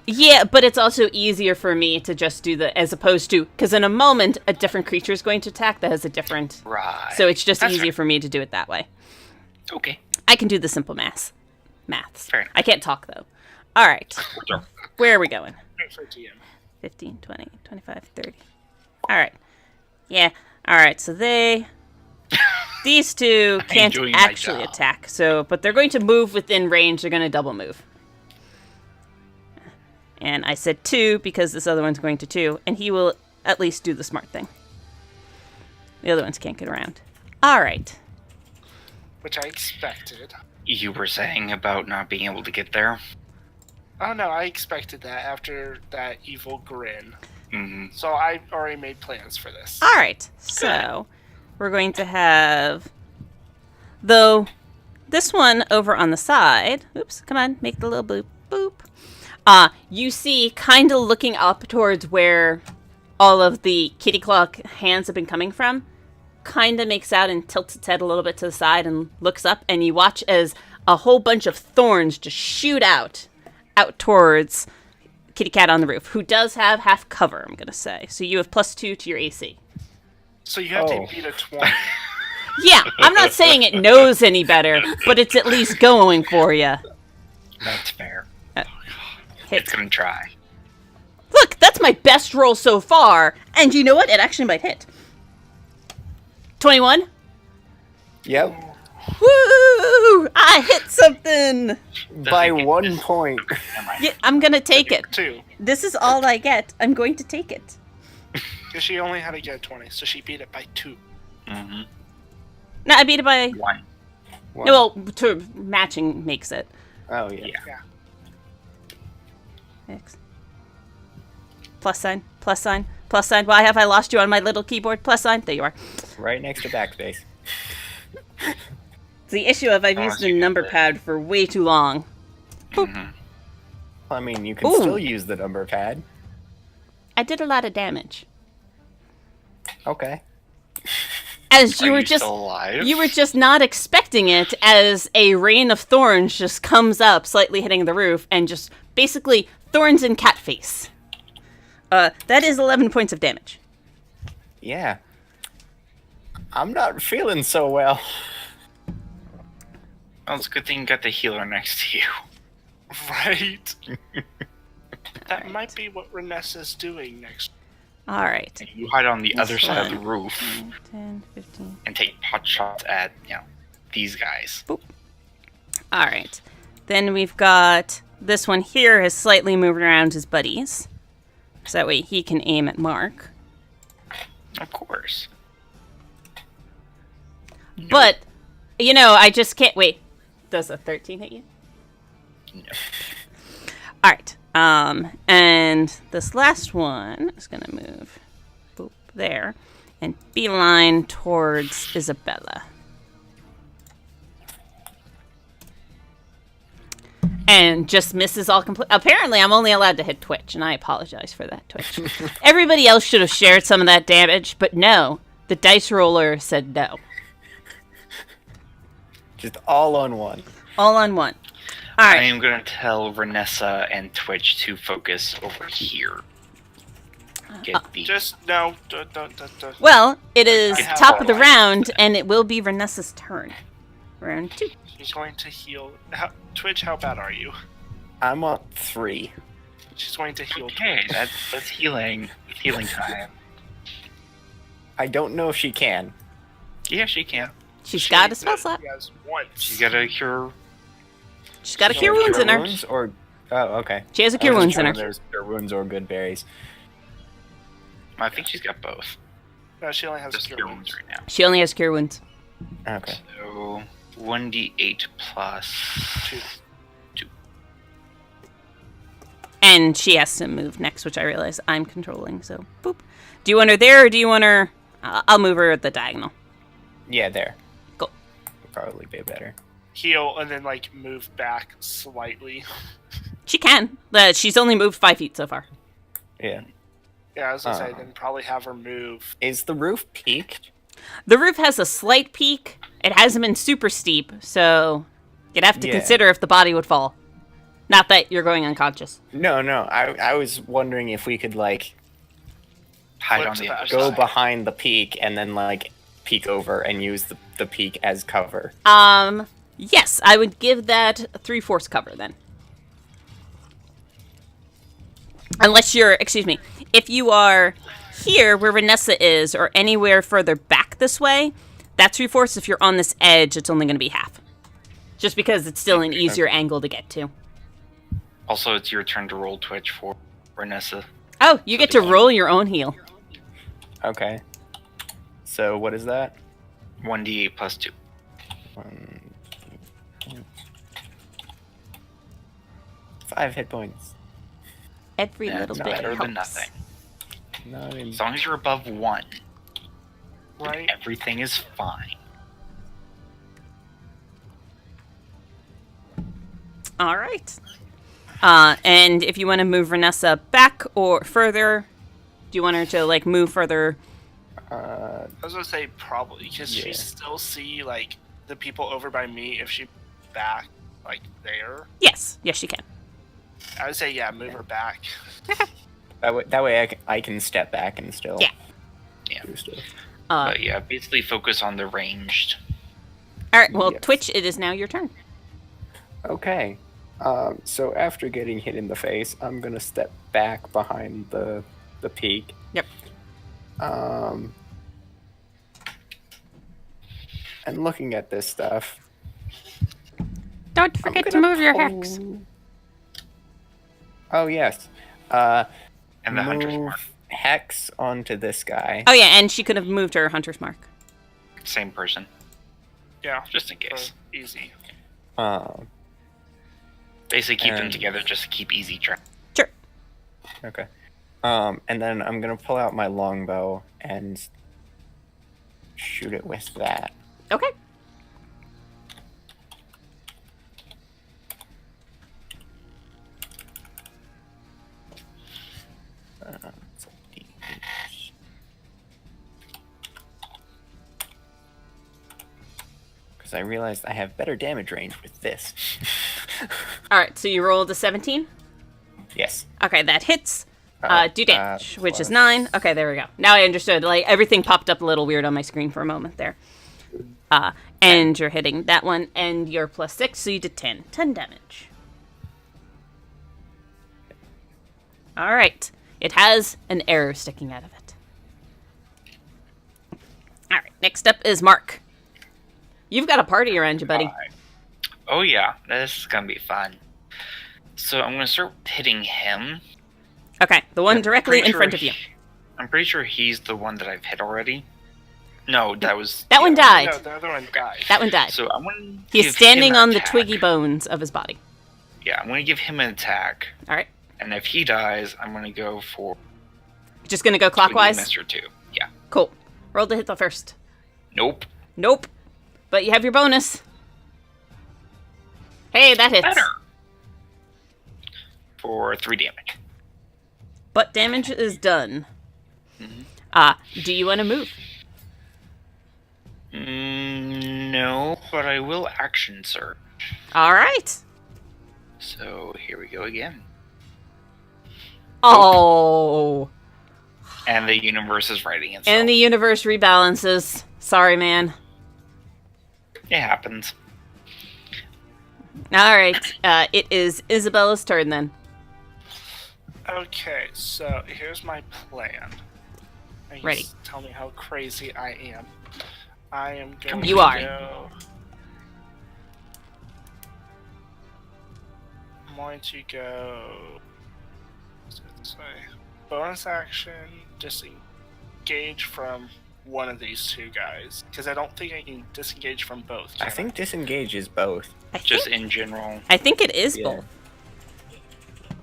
Yeah, but it's also easier for me to just do the... As opposed to... Because in a moment, a different creature is going to attack that has a different... Right. So it's just That's easier fair. for me to do it that way. Okay. I can do the simple maths. Fair enough. I can't talk, though. All right. Where are we going? For GM. 15, 20, 25, 30. All right. Yeah. All right. So these two can't doing my actually job. attack. So, but they're going to move within range. They're going to double move. And I said 2 because this other one's going to 2, and he will at least do the smart thing. The other ones can't get around. All right. Which I expected. You were saying about not being able to get there? Oh no, I expected that after that evil grin. Mm-hmm. So I already made plans for this. All right. So we're going to have, though, this one over on the side. Oops, come on, make the little boop, boop. You see, kind of looking up towards where all of the kitty claw hands have been coming from, kind of makes out and tilts its head a little bit to the side and looks up, and you watch as a whole bunch of thorns just shoot out towards Kitty Cat on the roof, who does have half cover, I'm going to say. So you have +2 to your AC. So you have to beat a 20. Yeah, I'm not saying it knows any better, but it's at least going for you. That's fair. Hit. It's going to try. Look, that's my best roll so far. And you know what? It actually might hit. 21? Yep. Woo! I hit something! By 1 point. Yeah, I'm gonna take it. 2. This is all I get. I'm going to take it. Because she only had to get 20, so she beat it by 2. Mm-hmm. No, I beat it by... 1. No, well, matching makes it. Oh, yeah. Yeah. X. Plus sign, plus sign, plus sign. Why have I lost you on my little keyboard? Plus sign. There you are. Right next to backspace. It's the issue of I've used a number pad for way too long. Mm-hmm. I mean, you can Ooh. still use the number pad. I did a lot of damage. Okay. As you Are were you just still alive? you were just not expecting it as a rain of thorns just comes up, slightly hitting the roof, and just basically thorns in cat face. That is 11 points of damage. Yeah. I'm not feeling so well. Well, it's a good thing you got the healer next to you. Right. That might be what Renessa's doing next. All right. You hide on the This other side of the one. roof 10, 15. and take pot shots at, these guys. All right. Then we've got this one here has slightly moved around his buddies. So that way he can aim at Mark. Of course. But, I just can't... Wait. Does a 13 hit you? No. All right. And this last one is going to move boop, there and beeline towards Isabella. And just misses all complete. Apparently, I'm only allowed to hit Twitch, and I apologize for that, Twitch. Everybody else should have shared some of that damage, but no. The dice roller said no. Just all on one. All on one. All I right. am going to tell Renessa and Twitch to focus over here. Get the... Just no. Well, it is I have top of the all round, and it will be Renessa's turn. Round 2. She's going to heal. Twitch, how bad are you? I'm on 3. She's going to heal. Okay, that's healing. It's healing time. I don't know if she can. Yeah, she can. She's got a spell slot. She has once. She's got a cure. She's got a cure wounds in her. Wounds or... Oh, okay. She has a cure I wasn't wounds in sure her. if there's cure wounds or good berries. I think she's got both. No, she only has Just cure cure wounds. wounds right now. She only has cure wounds. Okay. So 1d8 plus 2. And she has to move next, which I realize I'm controlling, so boop. Do you want her there, or do you want her... I'll move her at the diagonal. Yeah, there. Cool. Would probably be better. Heal and then move back slightly. She can. She's only moved 5 feet so far. Yeah. Yeah, I was gonna say then probably have her move. Is the roof peaked? The roof has a slight peak. It hasn't been super steep, so you'd have to consider if the body would fall. Not that you're going unconscious. No. I was wondering if we could, Hide Flip on to the the other other go side. behind the peak and then, peek over and use the peak as cover. Yes, I would give that 3/4 cover then. Unless you're, if you are here where Renessa is or anywhere further back this way, that's 3/4. If you're on this edge, it's only going to be half. Just because it's still an easier angle to get to. Also, it's your turn to roll Twitch for Renessa. Oh, you get to roll your own heal. Okay. So what is that? 1d8 plus 2. 5 hit points. Every Yeah, little it's bit better helps. than nothing. Not in... As long as you're above 1, Right? everything is fine. All right. And if you want to move Renessa back or further, you want her to, like, move further? I was going to say probably, because she still see, like, the people over by me if she back, like, there. Yes, she can. I would say, move her back. That way I can step back and still do stuff. But basically focus on the ranged. Alright, well, Twitch, it is now your turn. Okay. So after getting hit in the face, I'm going to step back behind the peak. Yep. And looking at this stuff. Don't forget to move your hex. Oh, yes. And the Hunter's Mark. Hex onto this guy. Oh, yeah, and she could have moved her Hunter's Mark. Same person. Yeah. Just in case. Easy. Basically keep them together just to keep easy track. Sure. Okay. And then I'm going to pull out my longbow and shoot it with that. Okay. Because I realized I have better damage range with this. Alright, so you rolled a 17? Yes. Okay, that hits. Do damage, which is 9. Okay, there we go. Now I understood. Like, everything popped up a little weird on my screen for a moment there. And you're hitting that one, and you're plus 6, so you did 10. 10 damage. Alright. It has an arrow sticking out of it. Alright, next up is Mark. You've got a party around you, buddy. Oh yeah, this is gonna be fun. So I'm gonna start hitting him. Okay, the one directly in front of you. I'm pretty sure he's the one that I've hit already. No, that was... That one died. No, the other one died. That one died. So I'm gonna He's standing on the twiggy bones of his body. Yeah, I'm gonna give him an attack. Alright. And if he dies, I'm gonna go for... Just gonna go clockwise? Mr. 2. Yeah. Cool. Roll to hit the first. Nope. Nope. But you have your bonus. Hey, that hits. Better. For 3 damage. But damage is done. Mm-hmm. Do you want to move? No, but I will action search. Alright. So, here we go again. Oh. And the universe is writing itself. And the universe rebalances. Sorry, man. It happens. Alright. It is Isabella's turn then. Okay, so here's my plan. Ready. Tell me how crazy I am. I am going You to are. go... I'm going to go... Let's go this way. Bonus action, disengage from one of these two guys. Because I don't think I can disengage from both. I think disengage is both. Just in general. I think it is both.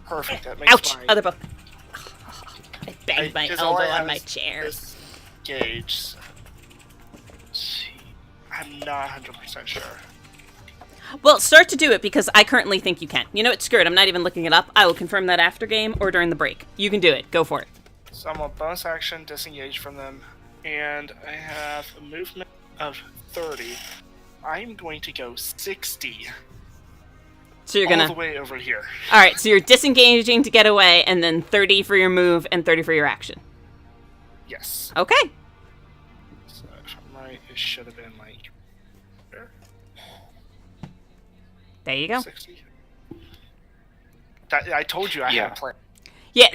Perfect, that makes Ouch! my... Other both. I banged my elbow on my chair. Disengage. I'm not 100% sure. Well, start to do it because I currently think you can. You know what? Screw it. I'm not even looking it up. I will confirm that after game or during the break. You can do it. Go for it. So I'm a bonus action, disengage from them, and I have a movement of 30. I'm going to go 60. So you're gonna all the way over here. All right. So you're disengaging to get away, and then 30 for your move and 30 for your action. Yes. Okay. So if I'm right, it should have been like there you go. 60. I told you I had a plan. Yeah,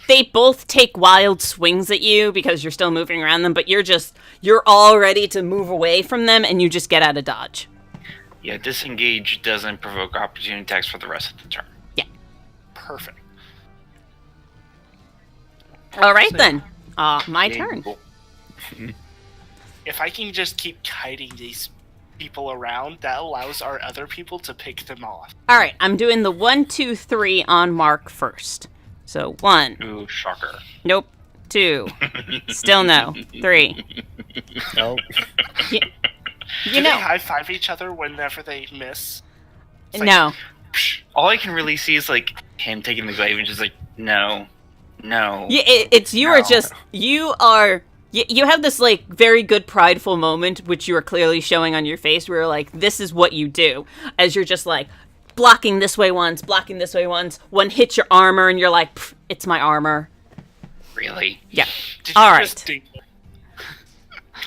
they both take wild swings at you because you're still moving around them, but you're all ready to move away from them, and you just get out of dodge. Yeah, disengage doesn't provoke opportunity attacks for the rest of the turn. Yeah. Perfect. All right then. My turn. Cool. If I can just keep kiting these people around, that allows our other people to pick them off. All right, I'm doing the 1, 2, 3 on Mark first. So 1. Ooh, shocker. Nope. 2. Still no. 3. Nope. Do they high-five each other whenever they miss? No. All I can really see is like him taking the glaive and just like, no. No. Yeah, it's you No. are just you are. You have this like very good prideful moment, which you are clearly showing on your face, where you're like, this is what you do, as you're just like blocking this way once, blocking this way once. One hits your armor, and you're like, it's my armor. Really? Yeah. Did All you right. just dig-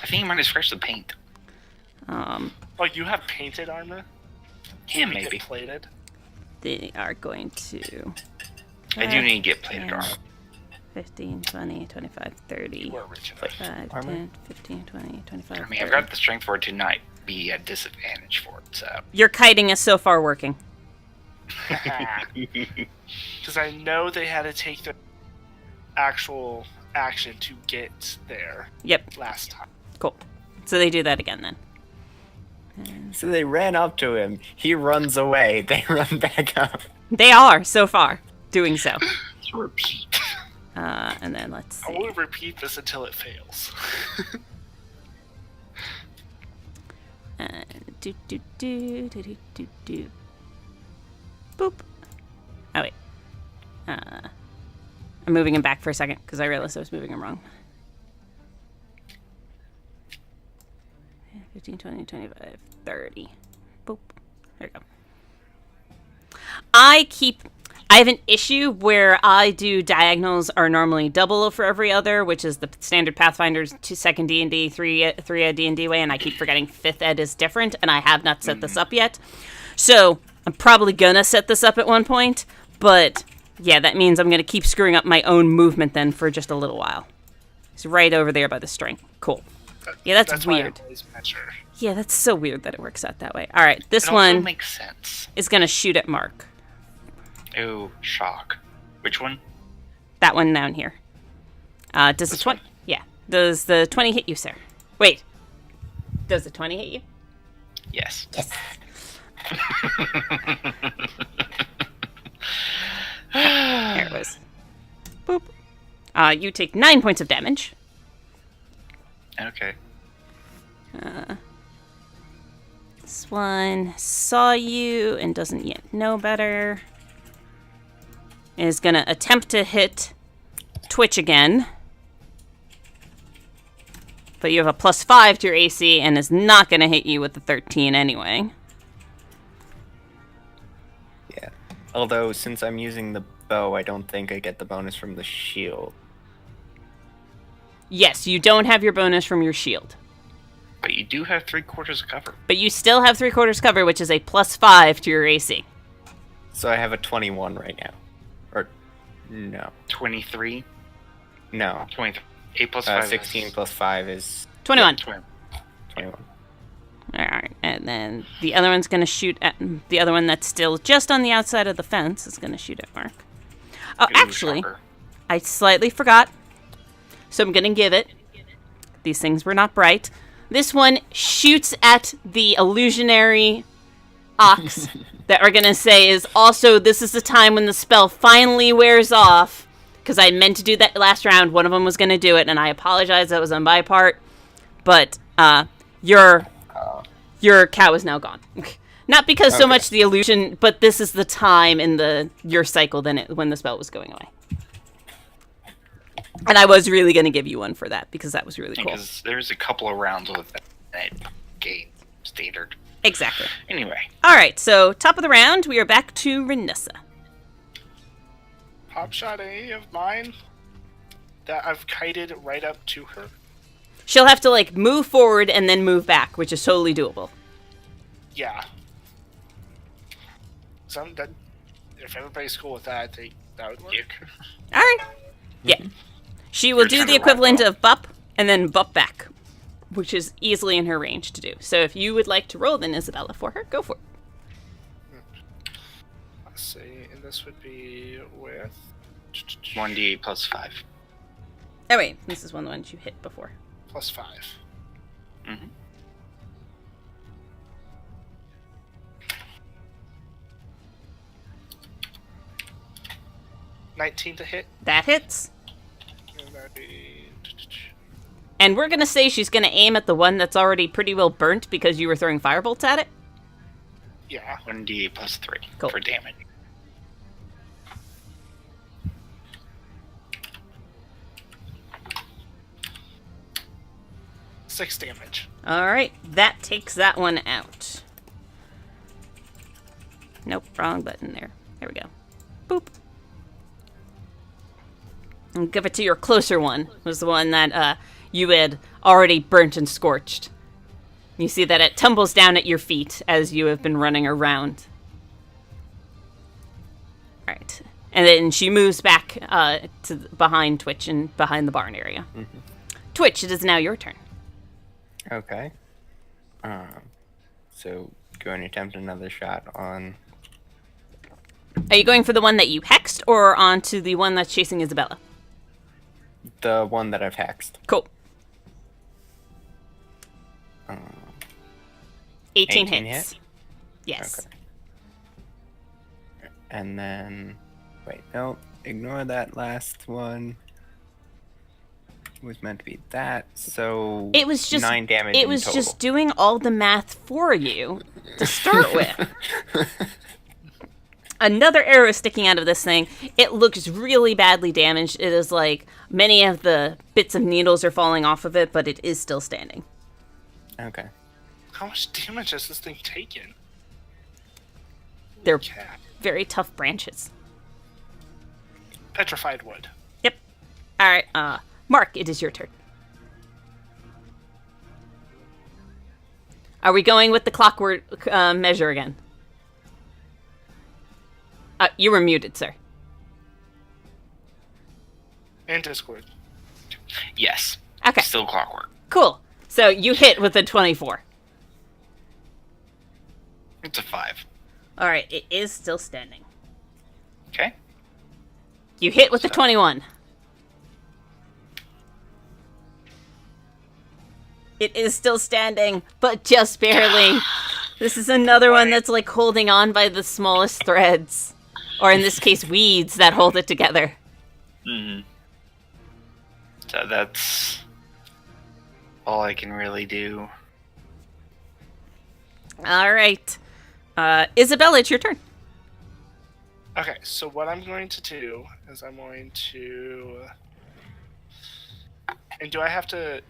I think you might have scratched the paint. Oh, you have painted armor? Yeah, Make maybe. it plated? They are going to. I do need to get plated armor. 15, 20, 25, 30, You were rich enough. 5, Armor? 10, 15, 20, 25, I mean, 30. I've got the strength for it to not be a disadvantage for it, so. Your kiting is so far working. Because I know they had to take the actual action to get there Yep, last time. cool. So they do that again then. So they ran up to him. He runs away. They run back up. They are, so far, doing so. Let's repeat. And then let's I see. will repeat this until it fails. Do. Boop. Oh, wait. I'm moving him back for a second, because I realized I was moving him wrong. 15, 20, 25, 30. Boop. There we go. I have an issue where I do diagonals are normally double for every other, which is the standard Pathfinder's 2nd D&D, 3 ed D&D way, and I keep forgetting 5th ed is different, and I have not set this up yet. So I'm probably gonna set this up at one point, but yeah, that means I'm gonna keep screwing up my own movement then for just a little while. It's right over there by the string. Cool. Yeah, that's weird. Why I always measure. Yeah, that's so weird that it works out that way. All right, this It also one makes sense. is gonna shoot at Mark. Oh, shock. Which one? That one down here. Does the This 20? one? Yeah. Does the 20 hit you, sir? Wait. Does the 20 hit you? Yes. Yes. There it was. Boop. You take 9 points of damage. Okay. This one saw you and doesn't yet know better. Is gonna attempt to hit Twitch again. But you have a +5 to your AC and is not gonna hit you with the 13 anyway. Yeah. Although, since I'm using the bow, I don't think I get the bonus from the shield. Yes, you don't have your bonus from your shield. But you do have 3/4 of cover. But you still have 3/4 cover, which is a +5 to your AC. So I have a 21 right now. Or, no. 23? No. 23. 8 plus 5 16 plus 5 is 21. 21. Alright, and then the other one's going to shoot at... The other one that's still just on the outside of the fence is going to shoot at Mark. Oh, Ooh, actually, shocker. I slightly forgot. So I'm going to give it. These things were not bright. This one shoots at the illusionary ox that we're going to say is also, this is the time when the spell finally wears off. Because I meant to do that last round. One of them was going to do it, and I apologize. That was on my part. But your cow is now gone. Not because so much the illusion, but this is the time in your cycle when the spell was going away. And I was really going to give you one for that, because that was really cool. Because there's a couple of rounds with that gate standard. Exactly. Anyway. All right, so top of the round, we are back to Renessa. Pop shot any of mine that I've kited right up to her. She'll have to, move forward and then move back, which is totally doable. Yeah. If everybody's cool with that, I think that would work. All right. Yeah. She will do the equivalent of bup and then bup back, which is easily in her range to do. So if you would like to roll then, Isabella, for her, go for it. Let's see, and this would be with 1d8 plus 5. Oh, wait. This is one of the ones you hit before. +5. Mm-hmm. $19 to hit. That hits. And that'd be... And we're going to say she's going to aim at the one that's already pretty well burnt because you were throwing firebolts at it. Yeah. 1d8 plus 3 Cool. for damage. 6 damage. All right, that takes that one out. Nope, wrong button there. There we go. Boop. And give it to your closer one. It was the one that you had already burnt and scorched. You see that it tumbles down at your feet as you have been running around. All right. And then she moves back to behind Twitch and behind the barn area. Mm-hmm. Twitch, it is now your turn. Okay. So go and attempt another shot on... Are you going for the one that you hexed or onto the one that's chasing Isabella? The one that I've hexed. Cool. 18 hits. Hit? Yes. Okay. And then... Wait, no. Ignore that last one. It was meant to be that, so... It was just 9 damage It in was total. just doing all the math for you to start with. Another arrow sticking out of this thing. It looks really badly damaged. It is like many of the bits of needles are falling off of it, but it is still standing. Okay. How much damage has this thing taken? They're very tough branches. Petrified wood. Yep. All right, Mark, it is your turn. Are we going with the clockwork measure again? You were muted, sir. And Discord. Yes. Okay. Still clockwork. Cool. So you hit with a 24. It's a 5. All right, it is still standing. Okay. You hit with a 21. It is still standing, but just barely. This is another one that's like holding on by the smallest threads. Or in this case, weeds that hold it together. Mm-hmm. So that's all I can really do. All right. Isabella, it's your turn. Okay, so what I'm going to do is I'm going to... And do I have to...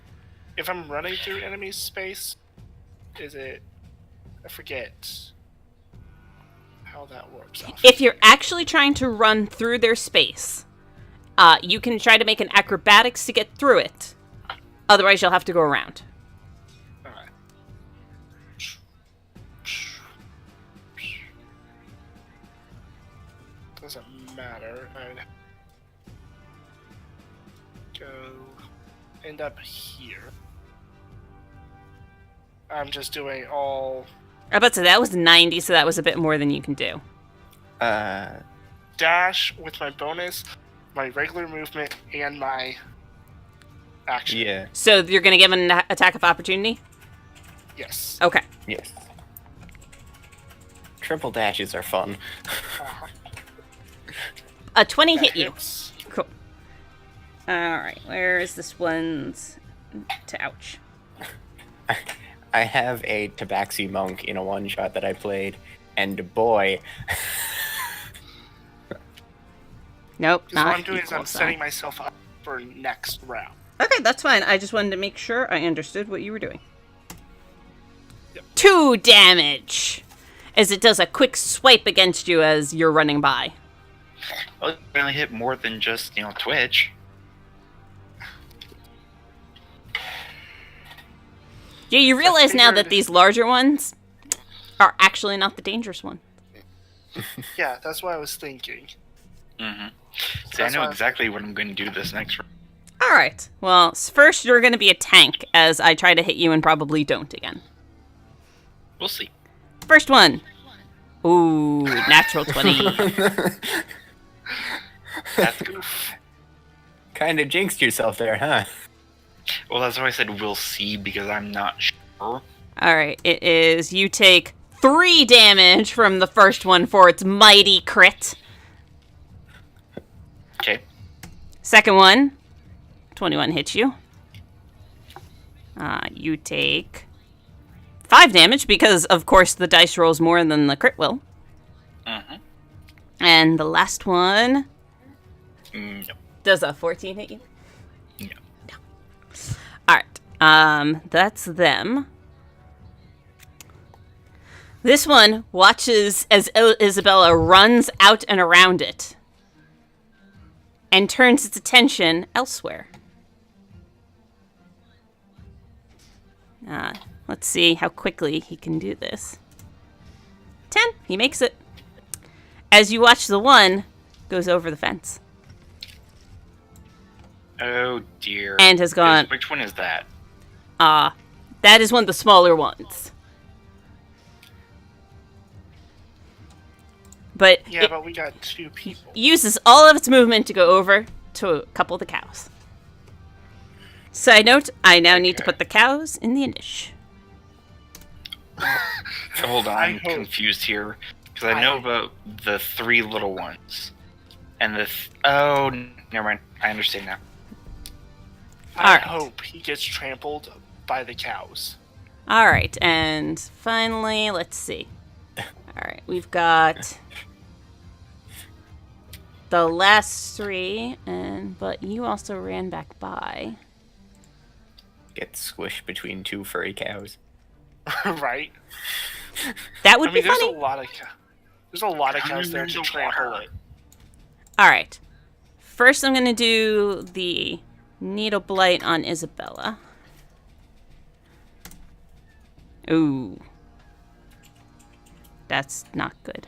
If I'm running through enemy space, is it... I forget how that works. If you're actually trying to run through their space, you can try to make an acrobatics to get through it. Otherwise, you'll have to go around. Alright. Doesn't matter. I'd go end up here. I'm just doing all... I was about to say, that was 90, so that was a bit more than you can do. Dash with my bonus, my regular movement, and my action. Yeah. So you're going to give an attack of opportunity? Yes. Okay. Yes. Triple dashes are fun. A 20 That hit you. hits. Cool. Alright, where is this one's... to ouch. I have a Tabaxi monk in a one-shot that I played, and boy... Nope, Because what not I'm doing is equal, I'm so. setting myself up for next round. Okay, that's fine. I just wanted to make sure I understood what you were doing. Yep. 2 damage! As it does a quick swipe against you as you're running by. Well, you really hit more than just, Twitch. Yeah, you realize now that these larger ones are actually not the dangerous one. Yeah, that's what I was thinking. Mm-hmm. So See, I that's know why- exactly what I'm going to do this next round. Alright, well, first you're going to be a tank as I try to hit you and probably don't again. We'll see. First one. Ooh, natural 20. That's goof. Kind of jinxed yourself there, huh? Well, that's why I said we'll see, because I'm not sure. Alright, it is, you take 3 damage from the first one for its mighty crit. Okay. Second one, 21 hits you. You take 5 damage because, of course, the dice rolls more than the crit will. Mm-hmm. And the last one... No. Does a 14 hit you? No. Alright. That's them. This one watches as Isabella runs out and around it and turns its attention elsewhere. Let's see how quickly he can do this. 10. He makes it. As you watch, the one goes over the fence. Oh, dear. And has gone... Which one is that? That is one of the smaller ones. But but we got 2 people. Uses all of its movement to go over to a couple of the cows. Side note, I now need to put the cows in the dish. Hold on, I'm confused here. Because I know about the 3 little ones. And the... oh, never mind. I understand now. I hope he gets trampled by the cows. Alright, and finally, let's see. Alright, we've got... the last 3, but you also ran back by. Get squished between 2 furry cows. Right? That would be funny. There's a lot of cows there to trample it. Alright. First I'm going to do the Needle Blight on Isabella. Ooh. That's not good.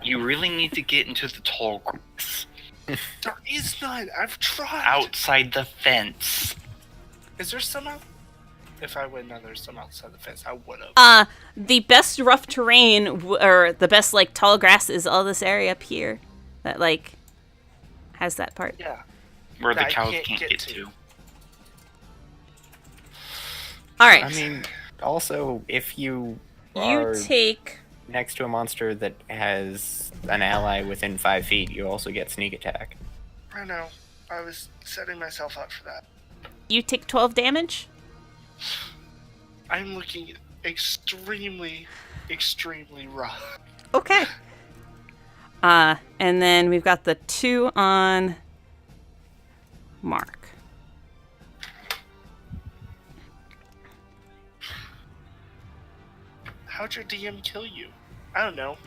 You really need to get into the tall grass. There is none. I've tried. Outside the fence. Is there some out? If I would know there's some outside the fence, I would have. The best rough terrain, or the best, tall grass is all this area up here. That, has that part. Yeah. Where the cows can't get to. Alright. I mean, also, if you take... next to a monster that has an ally within 5 feet, you also get sneak attack. I know. I was setting myself up for that. You take 12 damage? I'm looking extremely, extremely rough. Okay. And then we've got the 2 on Mark. How'd your DM kill you? I don't know.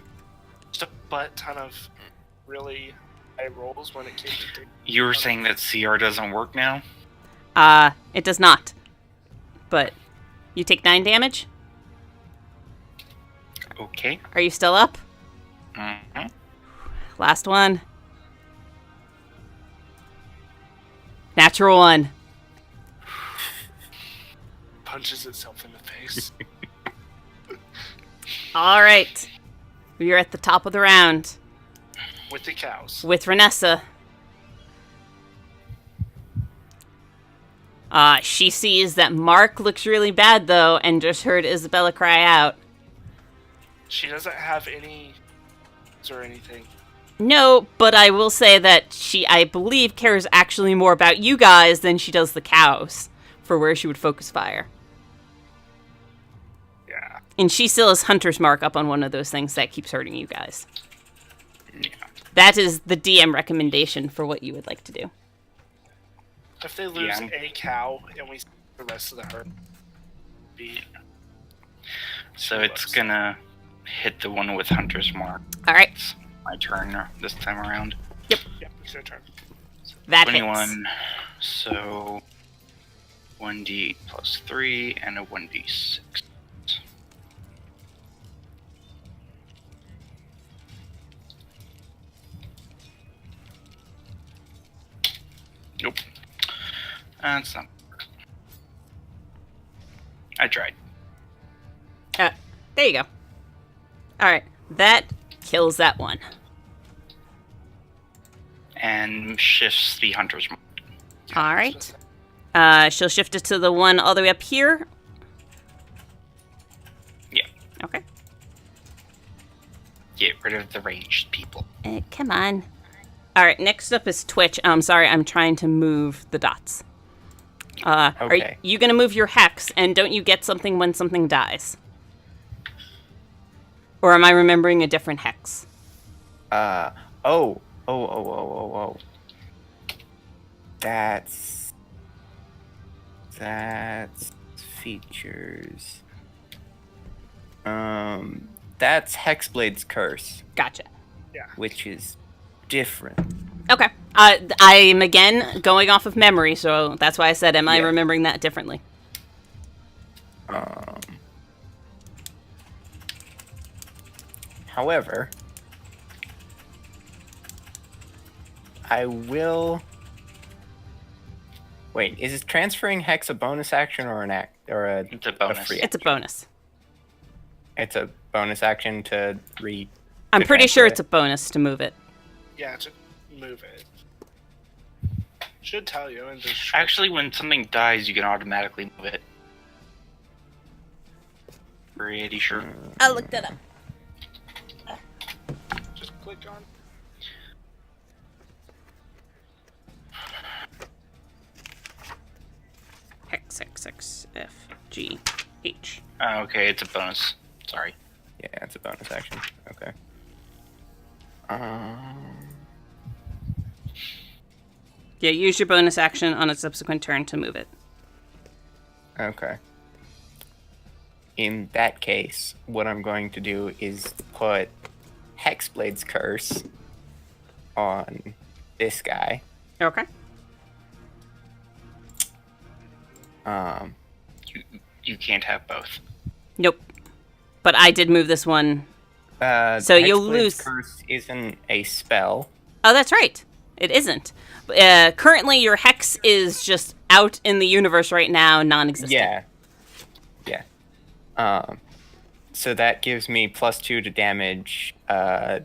Just a butt ton of really high rolls when it came to... You were saying that CR doesn't work now? It does not. But you take 9 damage? Okay. Are you still up? Mm-hmm. Last one. Natural 1. Punches itself in the face. All right. We are at the top of the round. With the cows. With Renessa. She sees that Mark looks really bad, though, and just heard Isabella cry out. She doesn't have any... or anything. No, but I will say that she, I believe, cares actually more about you guys than she does the cows for where she would focus fire. Yeah. And she still has Hunter's Mark up on one of those things that keeps hurting you guys. Yeah. That is the DM recommendation for what you would like to do. If they lose a cow and we the rest of the herd, so it's gonna hit the one with Hunter's Mark. All right. It's my turn this time around. Yep, it's your turn. That 21. hits. So 1d8 plus 3 and a 1d6. Nope. That's not. I tried. There you go. All right. That kills that one. And shifts the Hunter's Mark. All right. She'll shift it to the one all the way up here. Yeah. Okay. Get rid of the ranged people. Come on. All right. Next up is Twitch. I'm sorry. I'm trying to move the dots. Okay. Are you going to move your hex, and don't you get something when something dies? Or am I remembering a different hex? Oh. That's features. That's Hexblade's Curse. Gotcha. Yeah. Which is different. Okay. I'm again going off of memory, so that's why I said, am I remembering that differently? However, I will. Wait, is transferring Hex a bonus action or an act or a? It's a bonus. Free it's a bonus. It's a bonus action to read. I'm pretty sure it's a bonus to move it. Yeah, to move it. Should tell you. In this Actually, when something dies, you can automatically move it. Pretty sure. I'll look that up. Just click on. Hex, X, X, F, G, H. Okay, it's a bonus. Sorry. Yeah, it's a bonus action. Okay. Yeah, use your bonus action on a subsequent turn to move it. Okay. In that case, what I'm going to do is put Hexblade's Curse on this guy. Okay. You can't have both. Nope. But I did move this one. So you'll lose. Curse isn't a spell. Oh, that's right. It isn't. Currently, your hex is just out in the universe right now, non-existent. Yeah. So that gives me +2 to damage. I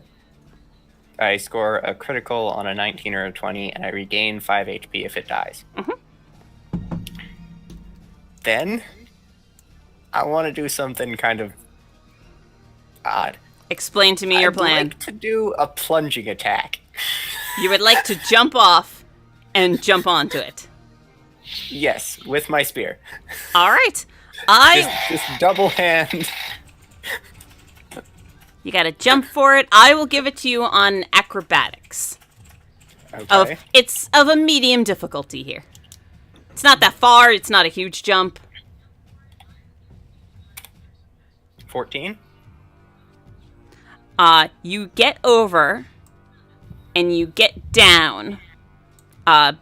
score a critical on a 19 or a 20, and I regain 5 HP if it dies. Mm-hmm. Then, I want to do something kind of odd. Explain to me your plan. I'd like to do a plunging attack. You would like to jump off and jump onto it. Yes, with my spear. All right. Just double hand. You gotta jump for it. I will give it to you on acrobatics. Okay. It's of a medium difficulty here. It's not that far. It's not a huge jump. 14? You get over and you get down.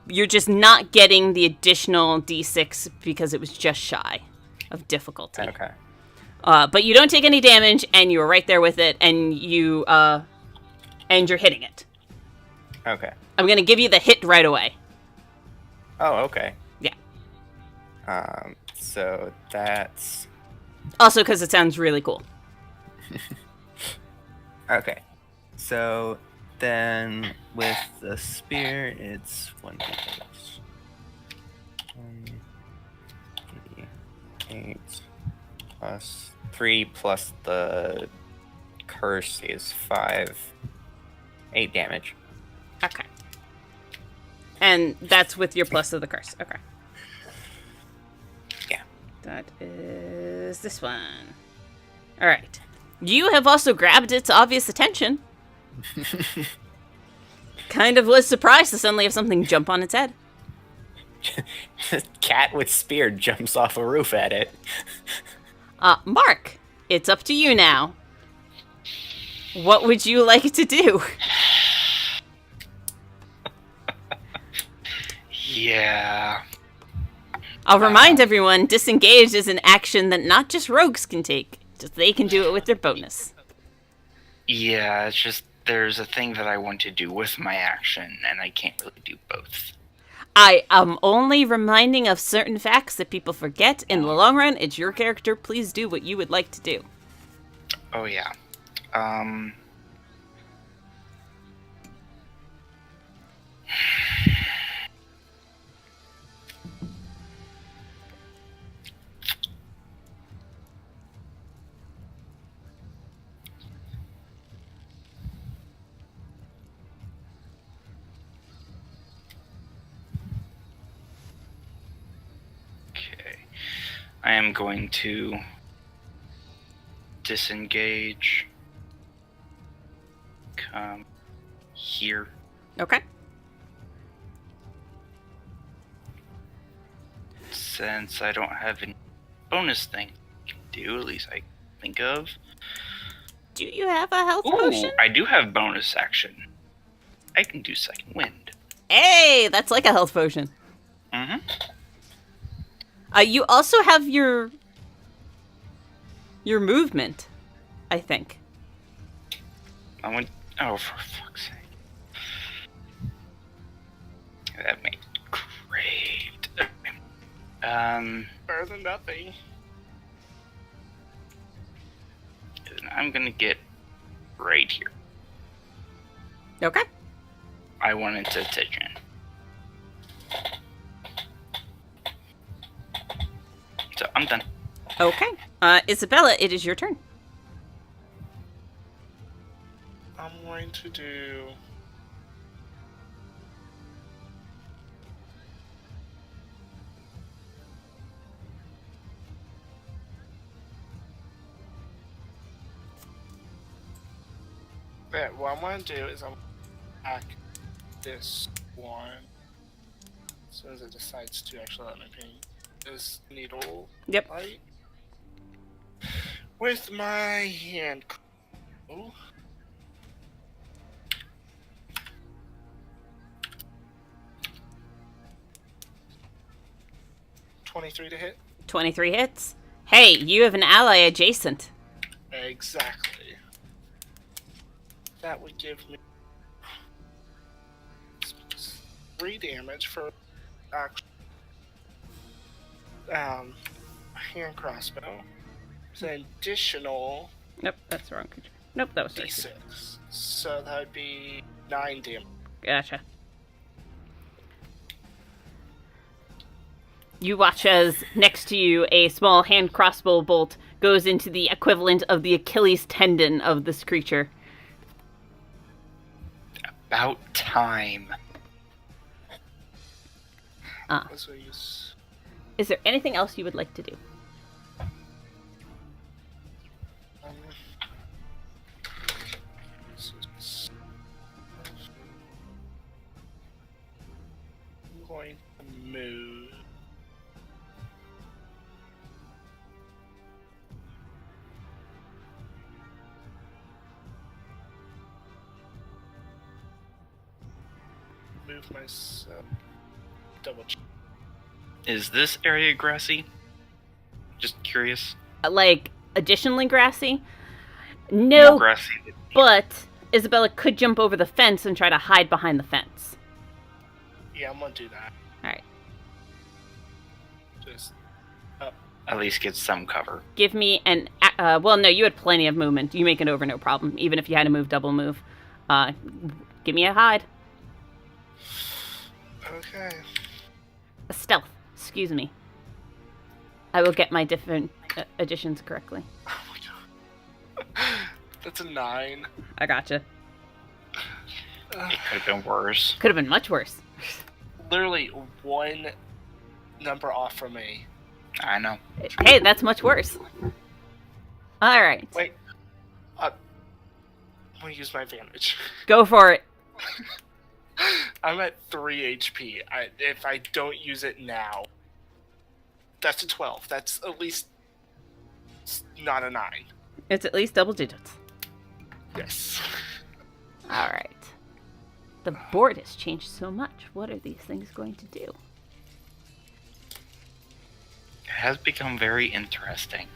You're just not getting the additional d6 because it was just shy of difficulty. Okay. But you don't take any damage, and you're right there with it, and you're hitting it. Okay. I'm gonna give you the hit right away. Oh, okay. Yeah. So that's... Also, because it sounds really cool. Okay. So then with the spear, it's 1d8 plus 3 plus the curse is 5. 8 damage. Okay. And that's with your plus of the curse. Okay. Yeah. That is this one. All right. You have also grabbed its obvious attention. Kind of was surprised to suddenly have something jump on its head. Cat with spear jumps off a roof at it. Mark, it's up to you now. What would you like to do? Yeah. I'll remind everyone, disengage is an action that not just rogues can take. Just they can do it with their bonus. Yeah, it's just there's a thing that I want to do with my action, and I can't really do both. I am only reminding of certain facts that people forget. In the long run, it's your character. Please do what you would like to do. Oh, yeah. I am going to disengage. Come here. Okay. since I don't have any bonus thing I can do, at least I think of. Do you have a health potion? I do have bonus action. I can do second wind. Hey, that's like a health potion. Mm-hmm. You also have your movement, I think. Oh, for fuck's sake. That made great. Better than nothing. I'm gonna get right here. Okay. I went into attention. So I'm done. Okay. Isabella, it is your turn. I'm going to do... Yeah, what I'm going to do is I'm going to hack this one. As soon as it decides to actually let me paint this needle light. With my hand. Oh. 23 to hit. 23 hits. Hey, you have an ally adjacent. Exactly. That would give me 3 damage for actual hand crossbow. It's an additional. Nope, that's the wrong creature. Nope, that was D6. So that would be 9 damage. Gotcha. You watch as next to you a small hand crossbow bolt goes into the equivalent of the Achilles tendon of this creature. About time. Is there anything else you would like to do? I'm going to move. Move myself. Double check. Is this area grassy? Just curious. Like, additionally grassy? No, more grassy than but Isabella could jump over the fence and try to hide behind the fence. Yeah, I'm gonna do that. Alright. Just at least get some cover. Give me an... well, no, you had plenty of movement. You make it over no problem, even if you had to move double move. Give me a hide. Okay. A stealth. Excuse me. I will get my different additions correctly. Oh my god. That's a 9. I gotcha. It could have been worse. Could have been much worse. Literally 1 number off from me. I know. Hey, that's much worse. Alright. Wait. I'm gonna use my advantage. Go for it. I'm at 3 HP. If I don't use it now, that's a 12. That's at least not a 9. It's at least double digits. Yes. Alright. The board has changed so much. What are these things going to do? It has become very interesting.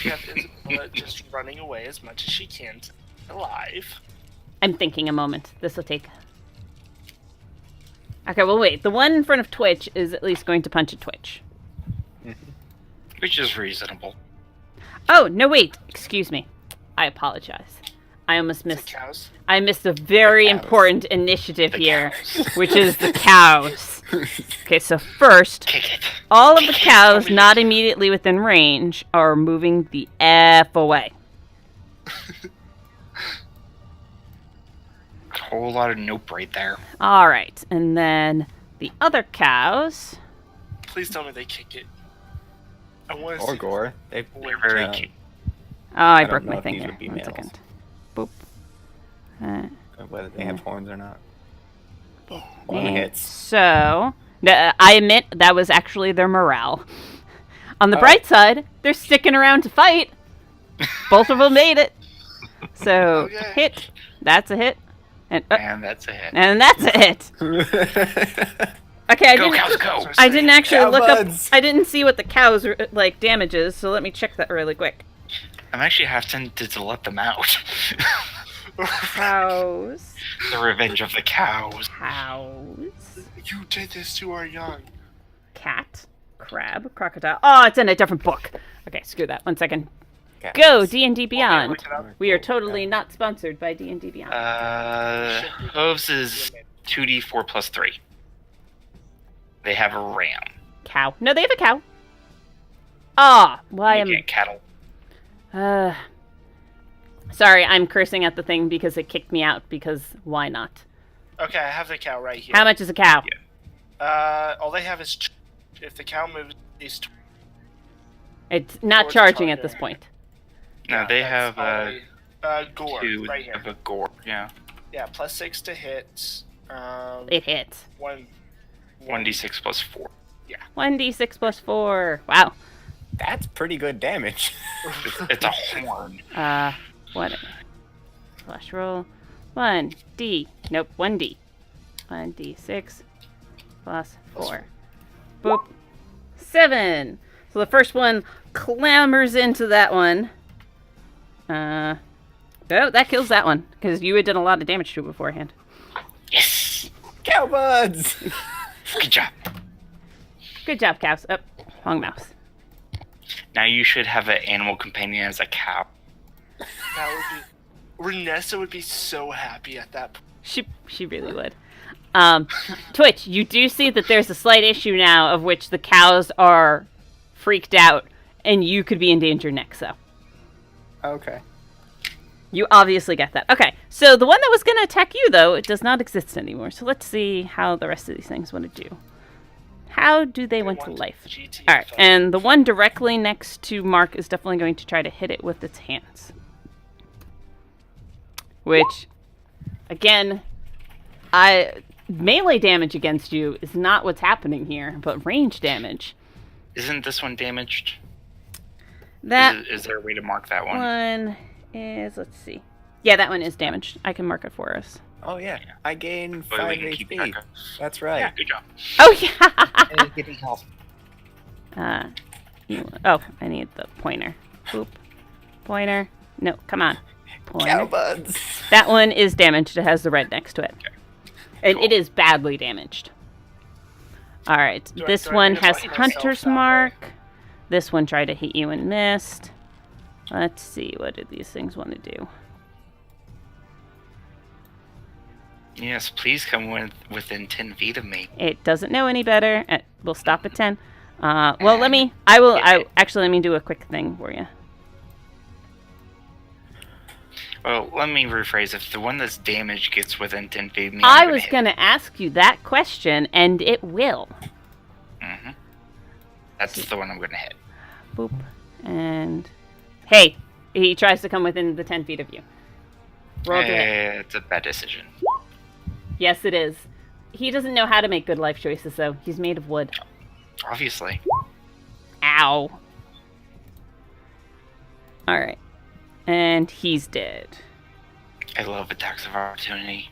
You have Isabella just running away as much as she can to stay alive. I'm thinking a moment. This will take... Okay, well wait. The one in front of Twitch is at least going to punch at Twitch. Which is reasonable. Oh, no wait. Excuse me. I apologize. I almost missed... Cows? I missed a very important initiative here, which is the cows. Okay, so first, Kick it. all of the cows not immediately within range are moving the F away. A whole lot of nope right there. Alright, and then the other cows... Please tell me they kick it. I want to Or see. gore. They're very cute. Oh, I don't broke know my if thing these there. would be 1 males. second. Boop. Whether they have horns or not. And One hits. so, I admit that was actually their morale. On the bright side, they're sticking around to fight. Both of them made it. So, hit. That's a hit. And that's a hit. And that's a hit. Okay, I didn't actually look up. I didn't see what the cows like damage is, so let me check that really quick. I'm actually half tempted to let them out. Cows. The revenge of the cows. Cows. You did this to our young. Cat. Crab. Crocodile. Oh, it's in a different book. Okay, screw that. 1 second. Cats. Go, D&D Beyond. We are totally not sponsored by D&D Beyond. Hooves is 2d4 plus 3. They have a ram. Cow. No, they have a cow. Ah, why am... You get cattle. Sorry, I'm cursing at the thing because it kicked me out, because why not? Okay, I have the cow right here. How much is a cow? Yeah. All they have is... If the cow moves, it's... It's not charging at this point. No, they have gore 2 right here. of a gore, yeah. Yeah, plus 6 to hit. It hits. 1d6 plus 4. Yeah. 1d6 plus 4. Wow. That's pretty good damage. It's a horn. What? Flash roll. 1d. Nope, 1d. 1d6 plus 4. Boop. 7. So the first one clambers into that one. Oh, that kills that one, because you had done a lot of damage to it beforehand. Yes! Cowbuds! Good job. Good job, cows. Oh, wrong mouse. Now you should have an animal companion as a cow. That would be... Renessa would be so happy at that point. She really would. Twitch, you do see that there's a slight issue now of which the cows are freaked out, and you could be in danger next, so. Okay. You obviously get that. Okay, so the one that was going to attack you, though, it does not exist anymore. So let's see how the rest of these things want to do. How do they want to life? All right, and the one directly next to Mark is definitely going to try to hit it with its hands. Which, again, melee damage against you is not what's happening here, but range damage. Isn't this one damaged? Is there a way to mark that one? One is, let's see. Yeah, that one is damaged. I can mark it for us. Oh, yeah. I gain 5 HP. That's right. Yeah, good job. Oh, yeah! Hey, getting help. I need the pointer. Boop. Pointer. No, come on. Pointer. Cowbuds! That one is damaged. It has the red next to it. Okay. And Cool. it is badly damaged. Alright, this one has Hunter's Mark. This one tried to hit you and missed. Let's see, what do these things want to do? Yes, please come within 10 feet of me. It doesn't know any better. We'll stop at 10. Well, let me do a quick thing for you. Well, let me rephrase. If the one that's damaged gets within 10 feet of me, I was going to ask you that question, and it will. Mm-hmm. That's the one I'm going to hit. Boop. And... Hey, he tries to come within the 10 feet of you. Roll to hit. It's a bad decision. Yes, it is. He doesn't know how to make good life choices, though. He's made of wood. Obviously. Ow. Alright. And he's dead. I love attacks of opportunity.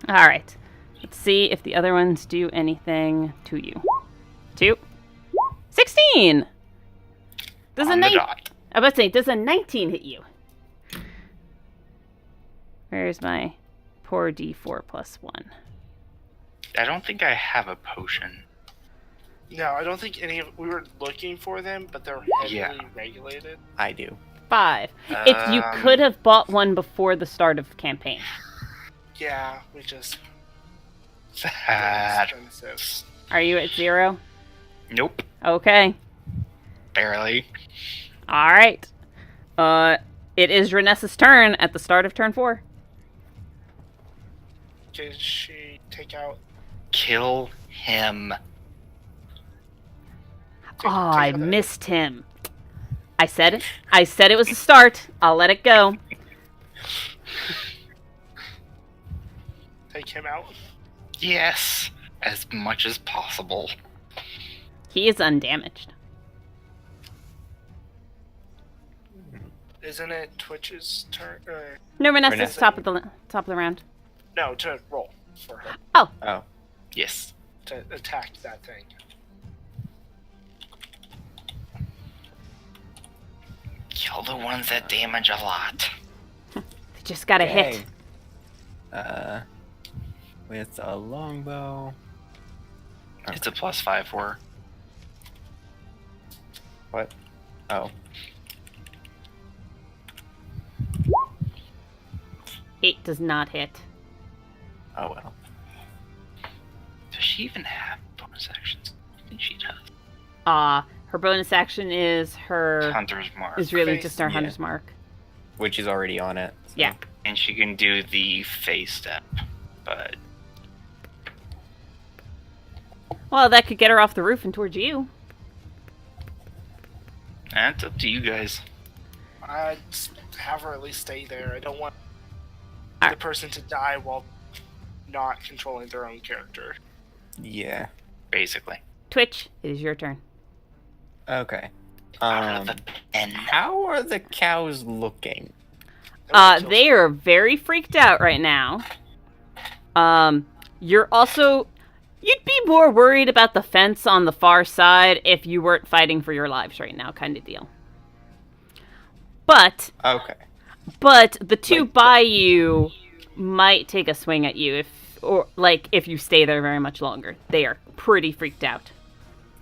Alright. Let's see if the other ones do anything to you. 2. 16! Does a 19... I was about to say, does a 19 hit you? Where's my poor D4 plus 1? I don't think I have a potion. No, I don't think any of... We were looking for them, but they're heavily regulated. I do. 5. If you could have bought one before the start of campaign. Yeah, we just... Are you at 0? Nope. Okay. Barely. Alright. It is Renessa's turn at the start of turn 4. Did she take out... Kill him. I missed him. I said it. I said it was a start. I'll let it go. Take him out? Yes. as much as possible. He is undamaged. Isn't it Twitch's turn? No, Vanessa's top of the round. No, to roll for her. Oh. Yes. To attack that thing. Kill the ones that damage a lot. They just got a hit. With a longbow. It's a +5 for her. What? Oh. 8 does not hit. Oh well. Does she even have bonus actions? I think she does. Her bonus action is her Hunter's Mark. Is really just our Hunter's Mark. Which is already on it. So. Yeah. And she can do the face step, but... Well, that could get her off the roof and towards you. That's up to you guys. I'd have her at least stay there. I don't want the person to die while not controlling their own character. Yeah. Basically. Twitch, it is your turn. Okay. And how are the cows looking? They are very freaked out right now. You'd be more worried about the fence on the far side if you weren't fighting for your lives right now, kind of deal. But the two by you might take a swing at you if you stay there very much longer. They are pretty freaked out.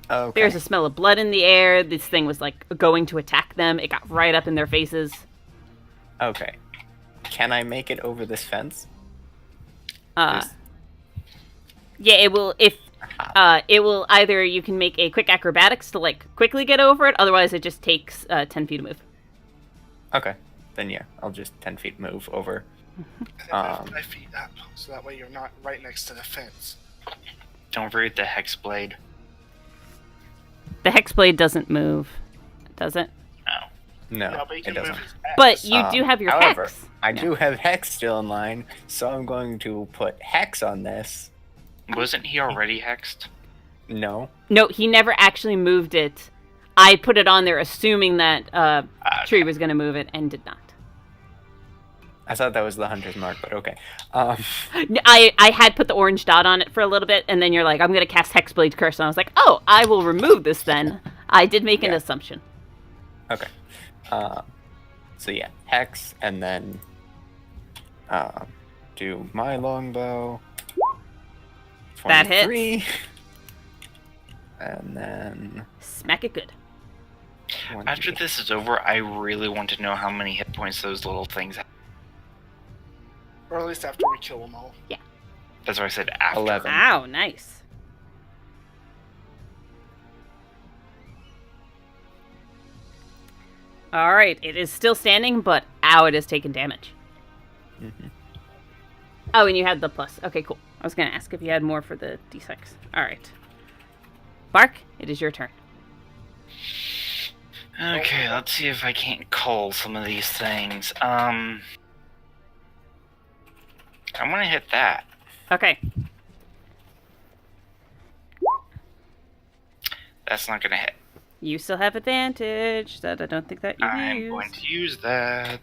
Okay. There's a smell of blood in the air. This thing was going to attack them. It got right up in their faces. Okay. Can I make it over this fence? Yeah, it will. It will either you can make a quick acrobatics to quickly get over it. Otherwise, it just takes 10 feet to move. Okay, then yeah, I'll just 10 feet move over. 5 feet up, so that way you're not right next to the fence. don't forget the Hexblade. The Hexblade doesn't move, does it? No, but it doesn't. But you do have your however, Hex. I do have Hex still in line, so I'm going to put Hex on this. Wasn't he already hexed? No. No, he never actually moved it. I put it on there assuming that Tree was going to move it and did not. I thought that was the Hunter's Mark, but okay. I had put the orange dot on it for a little bit, and then you're like, I'm going to cast Hexblade Curse. And I was like, oh, I will remove this then. I did make an assumption. Okay. So yeah, Hex, and then do my longbow. 23. That hits. And then... Smack it good. After this is over, I really want to know how many hit points those little things have. Or at least after we kill them all. Yeah. That's what I said, after. 11. Wow, nice. Alright, it is still standing, but it is taking damage. Mm-hmm. Oh, and you had the plus. Okay, cool. I was going to ask if you had more for the d6. Alright. Bark, it is your turn. Okay, let's see if I can't cull some of these things. I want to hit that. Okay. That's not going to hit. You still have advantage that I don't think that you I'm use. going to use that.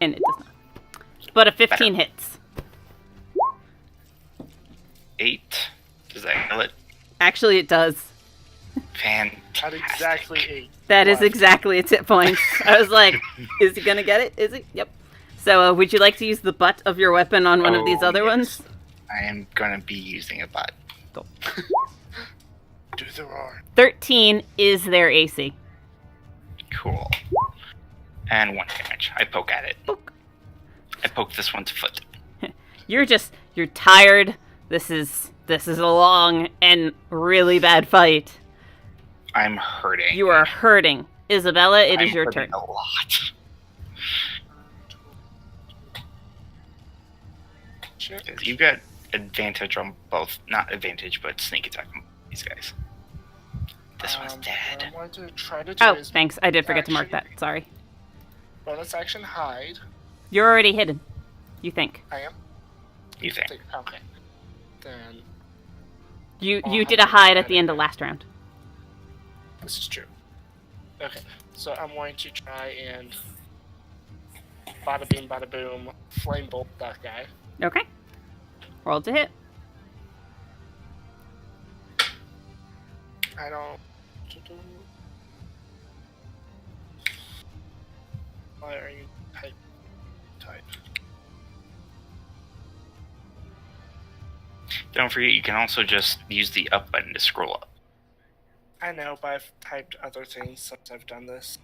And it does not. But a 15 hits. 8. Does that kill it? Actually, it does. Fantastic. At exactly 8. That is exactly its hit points. I was like, is he going to get it? Is he? Yep. So, would you like to use the butt of your weapon on one of these other ones? I am going to be using a butt. Cool. Do the roar. 13 is their AC. Cool. And 1 damage. I poke at it. Poke. I poke this one's foot. You're tired. This is a long and really bad fight. I'm hurting. You are hurting. Isabella, it is your hurting turn. A lot. Sure. You've got advantage on both. Not advantage, but sneak attack on these guys. This one's dead. I want to try to do Oh, is thanks. I did forget to mark that. Sorry. bonus action hide. You're already hidden. You think. I am? You think? Okay. Then You did a hide at the end of last round. This is true. Okay, so I'm going to try and bada bing, bada boom, flame bolt that guy. Okay. Roll to hit. I don't. Why are you type? Don't forget, you can also just use the up button to scroll up. I know, but I've typed other things since I've done this.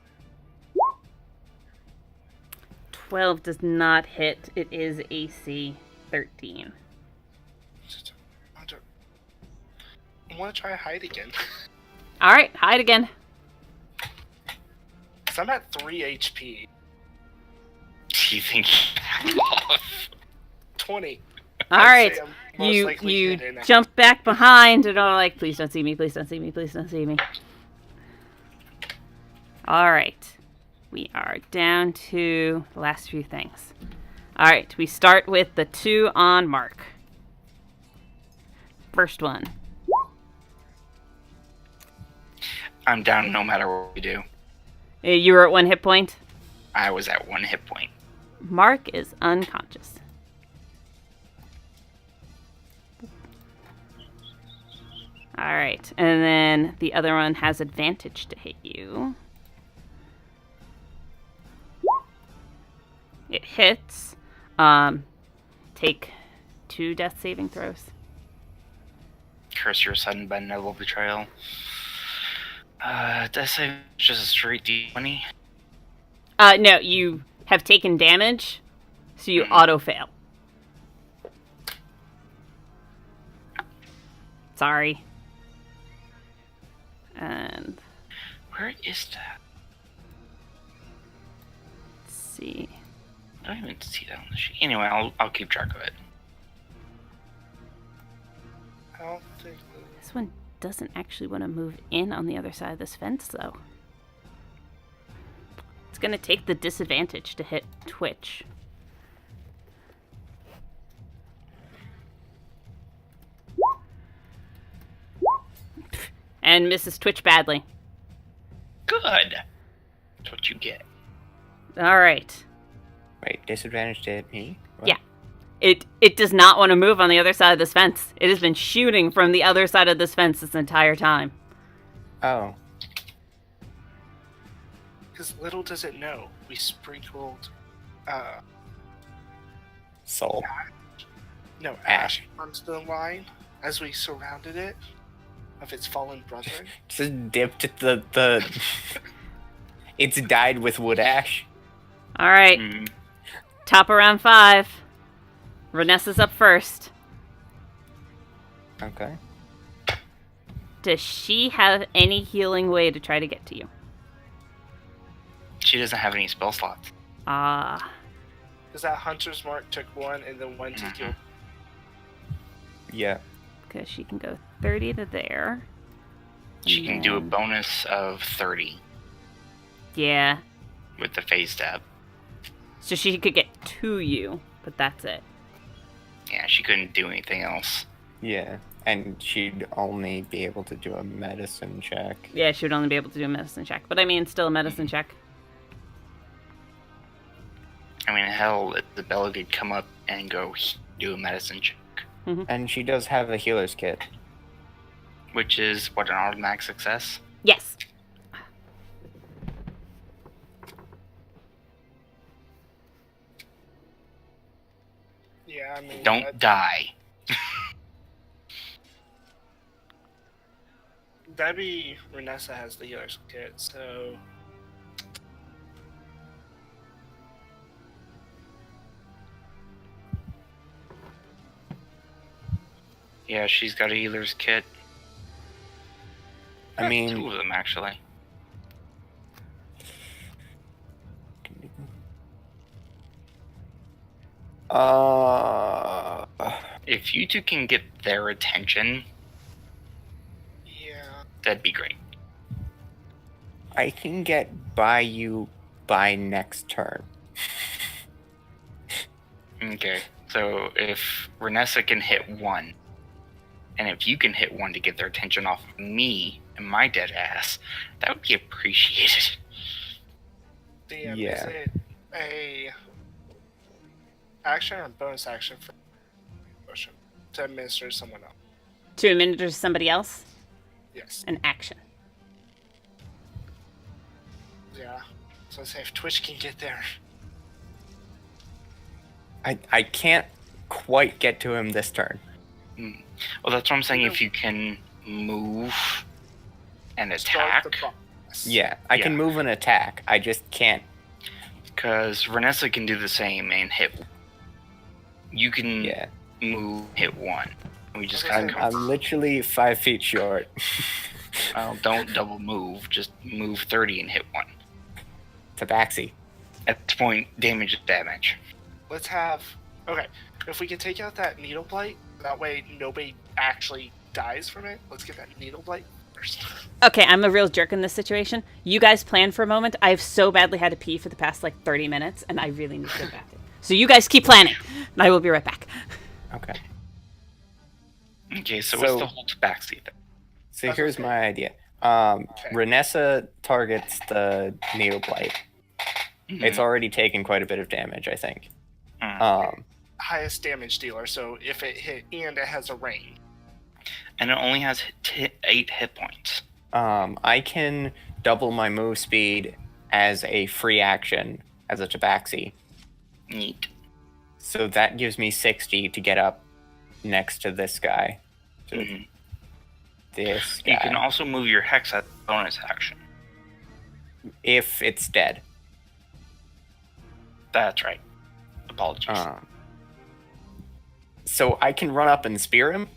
12 does not hit. It is AC 13. I want to try hide again. All right, hide again. So I'm at 3 HP. Do you think you back off? 20. All right, you jump back behind and are like, please don't see me, please don't see me, please don't see me. All right, we are down to the last few things. All right, we start with the 2 on Mark. First one. I'm down no matter what we do. You were at 1 hit point? I was at 1 hit point. Mark is unconscious. All right, and then the other one has advantage to hit you. It hits. Take 2 death saving throws. Curse your sudden benevolent betrayal. Death save just a straight D20. No, you have taken damage, so you auto-fail. Sorry. And... where is that? Let's see. I don't even see that on the sheet. Anyway, I'll keep track of it. I don't think... This one doesn't actually want to move in on the other side of this fence, though. It's going to take the disadvantage to hit Twitch. And misses Twitch badly. Good. That's what you get. All right. Wait, disadvantage to hit me? What? Yeah. It does not want to move on the other side of this fence. It has been shooting from the other side of this fence this entire time. Oh. Because little does it know, we sprinkled... Soul. Ash onto the line as we surrounded it of its fallen brethren. Just dipped the... It's dyed with wood ash. All right. Top of round 5. Vanessa's up first. Okay. Does she have any healing way to try to get to you? She doesn't have any spell slots. Ah. Because that Hunter's Mark took 1 and then 1 to heal. Yeah. Because she can go 30 to there. She can do a bonus of 30. Yeah. With the phase stab. So she could get to you, but that's it. Yeah, she couldn't do anything else. Yeah, and she'd only be able to do a medicine check. Yeah, she would only be able to do a medicine check. But I mean, still a medicine check. I mean, hell, the Bella could come up and go do a medicine check. Mm-hmm. And she does have a healer's kit. Which is, what, an automatic success? Yes. Yeah, I mean... Don't die. Debbie Renessa has the healer's kit, so... Yeah, she's got a healer's kit. I mean... 2 of them, actually. If you two can get their attention... Yeah. That'd be great. I can get by you by next turn. Okay, so if Renessa can hit 1, And if you can hit one to get their attention off of me and my dead ass, that would be appreciated. DM, Yeah. is it a action or bonus action for motion to administer to someone else? To administer to somebody else? Yes. An action. Yeah. So say if Twitch can get there. I can't quite get to him this turn. Well, that's what I'm saying. If you can move and Start attack. the process. Yeah, I can move and attack. I just can't. Because Vanessa can do the same and hit. You can move, hit one. We just gotta I'm literally 5 feet short. Well, don't double move. Just move 30 and hit one. Tabaxi. At this point, damage is damage. Let's have. Okay, if we can take out that needle blight, that way nobody actually dies from it. Let's get that needle blight first. Okay, I'm a real jerk in this situation. You guys plan for a moment. I've so badly had to pee for the past 30 minutes, and I really need to get back. So you guys keep planning, and I will be right back. Okay. Okay, so what's the whole tabaxi thing? So here's my idea. Renessa targets the needle blight. Mm-hmm. It's already taken quite a bit of damage, I think. Highest damage dealer, so if it hit and it has a range. And it only has 8 hit points. I can double my move speed as a free action as a tabaxi. Neat. So that gives me 60 to get up next to this guy. This guy. You can also move your hex as a bonus action. If it's dead. That's right. Apologies. So I can run up and spear him?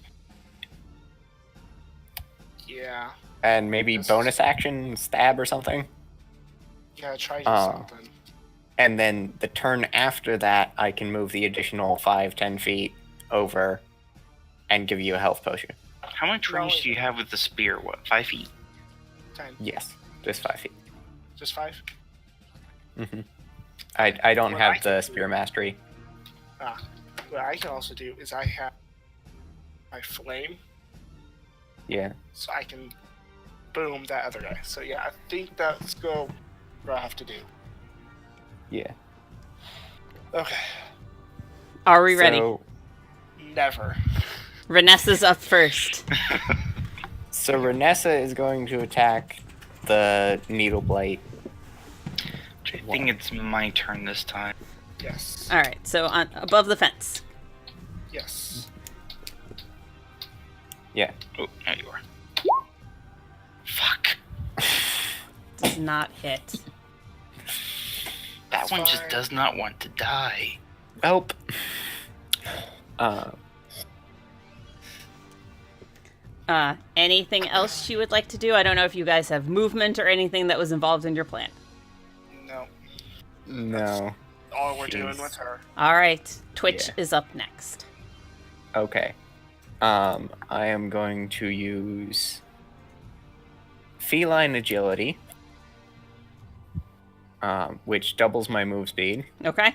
Yeah. And maybe bonus action stab or something? Yeah, try to do something. And then the turn after that, I can move the additional 5-10 feet over and give you a health potion. How much range do you have with the spear? What, 5 feet? 10. Yes, just 5 feet. Just 5? Mm-hmm. I don't have the spear mastery. What I can also do is I have my flame. Yeah. So I can boom that other guy. So yeah, I think that's what I have to do. Yeah. Okay. Are we ready? Never. Renessa's up first. So Renessa is going to attack the needle blight. I think it's my turn this time. Yes. All right, so above the fence. Yes. Yeah. Oh, now you are. Fuck. Does not hit. That one just does not want to die. Nope. Anything else you would like to do? I don't know if you guys have movement or anything that was involved in your plan. No. No. That's all we're doing with her. All right, Twitch is up next. Okay. I am going to use feline agility, which doubles my move speed. Okay.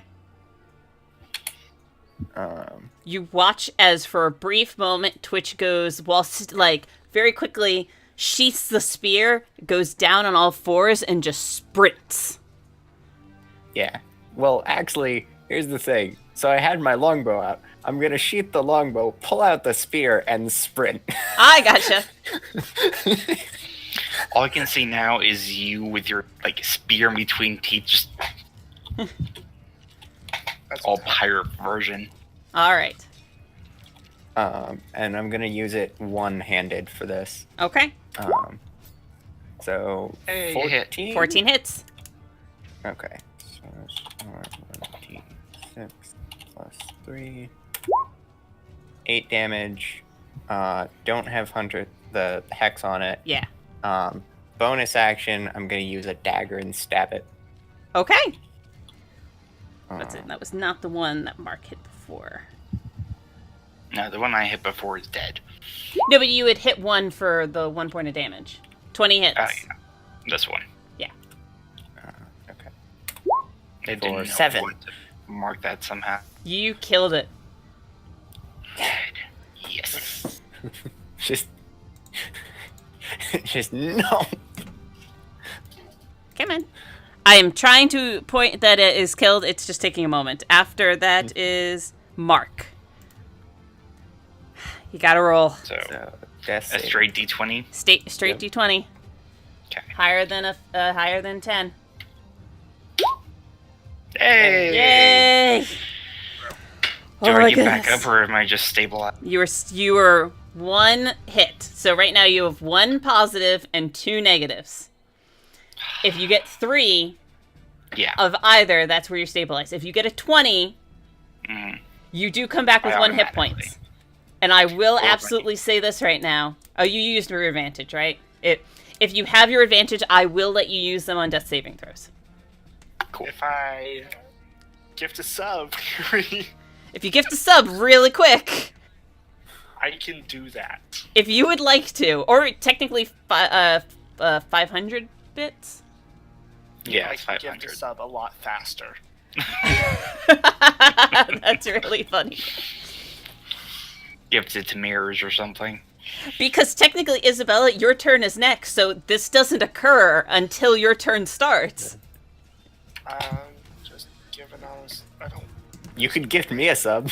You watch as for a brief moment Twitch goes, very quickly sheaths the spear, goes down on all fours, and just sprints. Yeah. Well, actually, here's the thing. So I had my longbow out. I'm going to sheath the longbow, pull out the spear, and sprint. I gotcha. All I can see now is you with your spear in between teeth, just That's all pirate version. All right. And I'm going to use it one-handed for this. Okay. So, Hey, 14? 14 hits. Okay. So, 1d6 plus 3. 8 damage. Don't have the hex on it. Yeah. Bonus action, I'm going to use a dagger and stab it. Okay. That's it. That was not the one that Mark hit before. No, the one I hit before is dead. No, but you would hit one for the 1 point of damage. 20 hits. Yeah. This one. Yeah. Okay. They didn't know 7. what to mark that somehow. You killed it. Yes. Just no. Come on. I am trying to point that it is killed. It's just taking a moment. After that is Mark. You gotta roll. So a straight D20. Straight D20. Okay. Higher than 10. Hey! Yay! Do I get back up, or am I just stabilized? You were 1 hit. So right now you have 1 positive and 2 negatives. If you get 3 of either, that's where you're stabilized. If you get a 20, you do come back with 1 hit point. And I will absolutely say this right now. Oh, you used your advantage, right? If you have your advantage, I will let you use them on death saving throws. Cool. If I gift a sub, if you gift a sub really quick, I can do that. If you would like to, or technically 500 bits. Yeah, I it's can 500. gift a sub a lot faster. That's really funny. Gift it to mirrors or something. Because technically, Isabella, your turn is next, so this doesn't occur until your turn starts. Just giving honest. I don't. You could gift me a sub.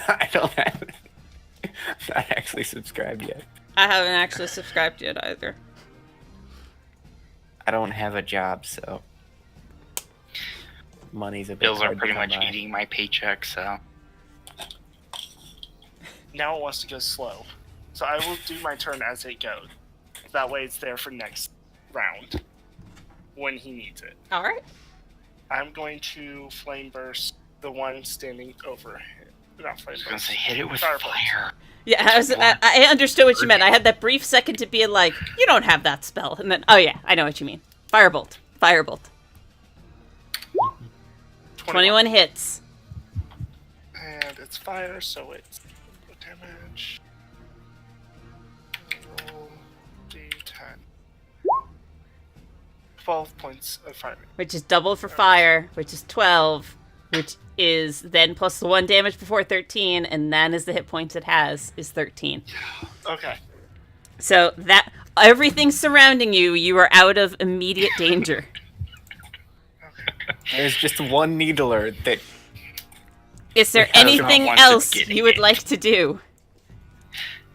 I don't have. Not actually subscribed yet. I haven't actually subscribed yet either. I don't have a job, so money's a bit Bills are hard to pretty come much by. eating my paycheck, so. Now it wants to go slow. So I will do my turn as it goes. That way it's there for next round. When he needs it. Alright. I'm going to flame burst the one standing over him. Not flame I was gonna burst. say, hit it with Firebolt. fire. Yeah, I understood what you meant. I had that brief second to be like, you don't have that spell. And then, oh yeah, I know what you mean. Firebolt. 21 hits. And it's fire, so it's damage. Roll D10. 12 points of fire. Which is double for fire, which is 12, which is then plus the 1 damage before 13, and that is the hit points it has, is 13. Okay. So that, everything surrounding you, you are out of immediate danger. There's just one needler that. Is there I don't anything want to else get you would it. like to do?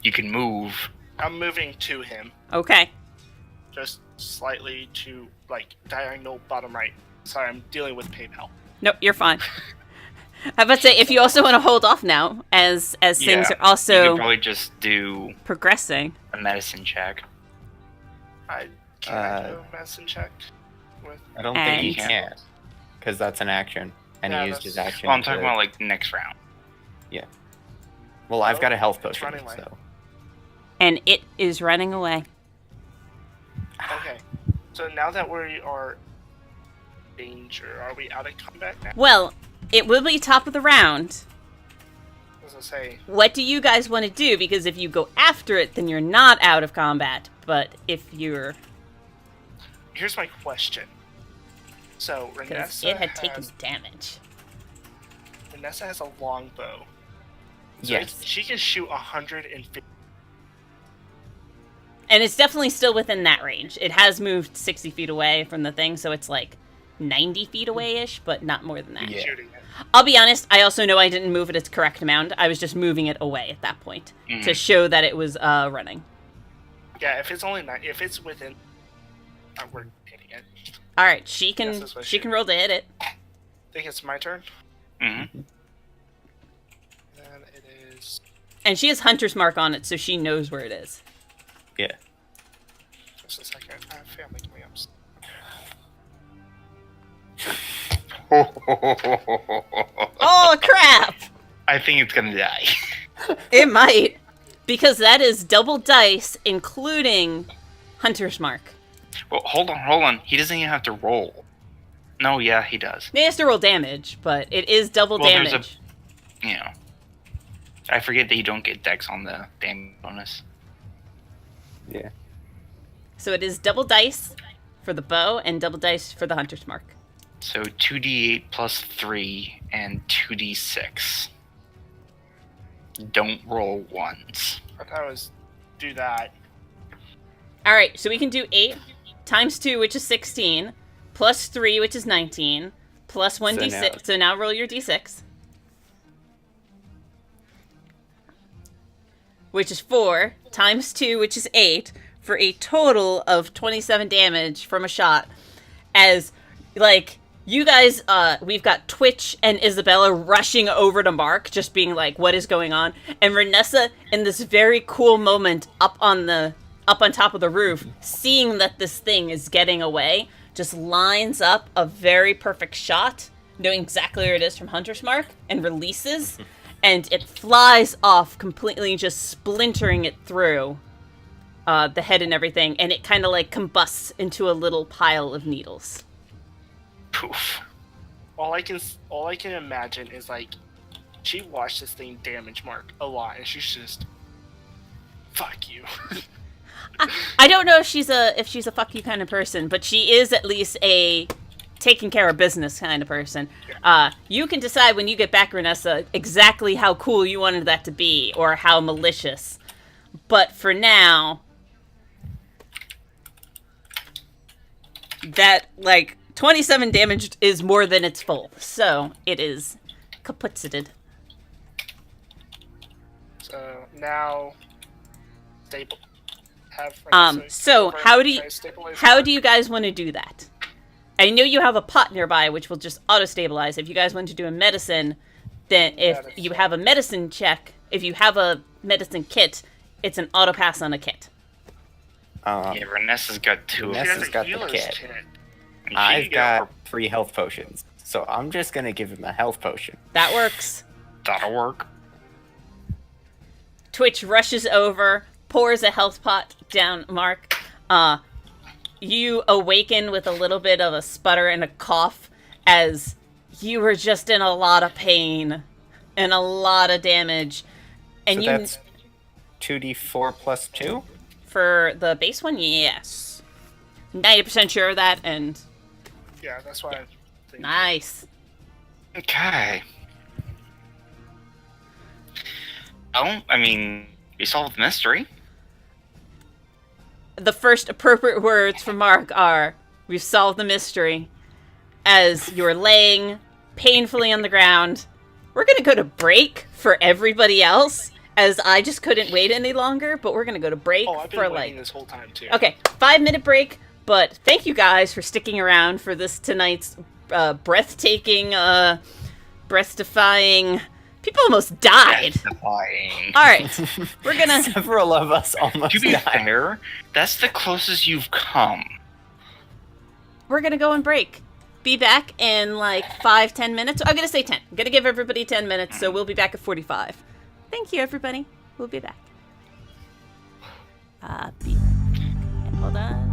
You can move. I'm moving to him. Okay. Just slightly to, diagonal bottom right. Sorry, I'm dealing with PayPal. No, you're fine. I was about to say, if you also want to hold off now, as things are You also could probably just do progressing. a medicine check. Can I do a medicine check? With... I don't think he And- can, because that's an action, and Yeah, he used his action. Well, I'm talking to- about, next round. Yeah. Well, I've got a health It's potion, running away. so. And it is running away. Okay. So now that we are in danger, are we out of combat now? Well, it will be top of the round. As I say, What do you guys want to do? Because if you go after it, then you're not out of combat. But if you're... here's my question. So, Because Renessa it had taken has, damage. Renessa has a long bow. So Yes. she can shoot 150. And it's definitely still within that range. It has moved 60 feet away from the thing, so it's 90 feet away-ish, but not more than that. Yeah. Shooting it. I'll be honest, I also know I didn't move it its correct amount. I was just moving it away at that point to show that it was running. Yeah, if it's only if it's within, we're hitting it. All right, she can Yes, that's what she she- can roll to hit it, I think it's my turn. Mm-hmm. Then it is. and she has Hunter's Mark on it, so she knows where it is. Yeah. Just a second. I have family coming up. Oh crap! I think it's gonna die. It might, because that is double dice, including Hunter's Mark. Well, hold on. He doesn't even have to roll. No, yeah, he does. He has to roll damage, but it is double Well, there's damage. I forget that you don't get dex on the damage bonus. Yeah. So it is double dice for the bow and double dice for the Hunter's Mark. So 2d8 plus 3 and 2d6. Don't roll ones. I thought it was do that. All right, so we can do 8 times 2, which is 16, plus 3, which is 19, plus 1 d6. So now roll your d6. Which is 4, times 2, which is 8, for a total of 27 damage from a shot. As, like, you guys, we've got Twitch and Isabella rushing over to Mark, just being like, what is going on? And Renessa, in this very cool moment up on top of the roof, seeing that this thing is getting away, just lines up a very perfect shot, knowing exactly where it is from Hunter's Mark, and releases, and it flies off, completely just splintering it through the head and everything, and it kind of like combusts into a little pile of needles. Poof. All I can imagine is like she watched this thing damage Mark a lot, and she's just fuck you. I don't know if she's a fuck you kind of person, but she is at least a taking care of business kind of person. You can decide when you get back, Renessa, exactly how cool you wanted that to be or how malicious. But for now, that, like, 27 damage is more than its full. So it is kaputzited. So now, stable. So how do you guys want to do that? I know you have a pot nearby, which will just auto-stabilize. If you guys want to do a medicine, then if you have a medicine check, if you have a medicine kit, it's an auto-pass on a kit. Yeah, Renessa's got 2 of them. Renessa's got the kit. I've got 3 health potions, so I'm just gonna give him a health potion. That works. That'll work. Twitch rushes over, pours a health pot down Mark. You awaken with a little bit of a sputter and a cough as you were just in a lot of pain and a lot of damage. And so that's 2d4 plus 2? For the base one, yes. 90% sure of that, and... Yeah, that's why I think... Nice. Okay. Oh, I mean, we solved the mystery. The first appropriate words from Mark are, we've solved the mystery, as you're laying painfully on the ground. We're going to go to break for everybody else, as I just couldn't wait any longer, but we're going to go to break I've been waiting this whole time, too. Okay, 5-minute break, but thank you guys for sticking around for this tonight's breathtaking, breath-defying... People almost died. Defying. All right, we're gonna... Several of us almost To be died. fair, that's the closest you've come. We're gonna go and break. Be back in like 5-10 minutes. I'm gonna say 10. I'm gonna give everybody 10 minutes, so we'll be back at 45. Thank you, everybody. We'll be back. Hold on.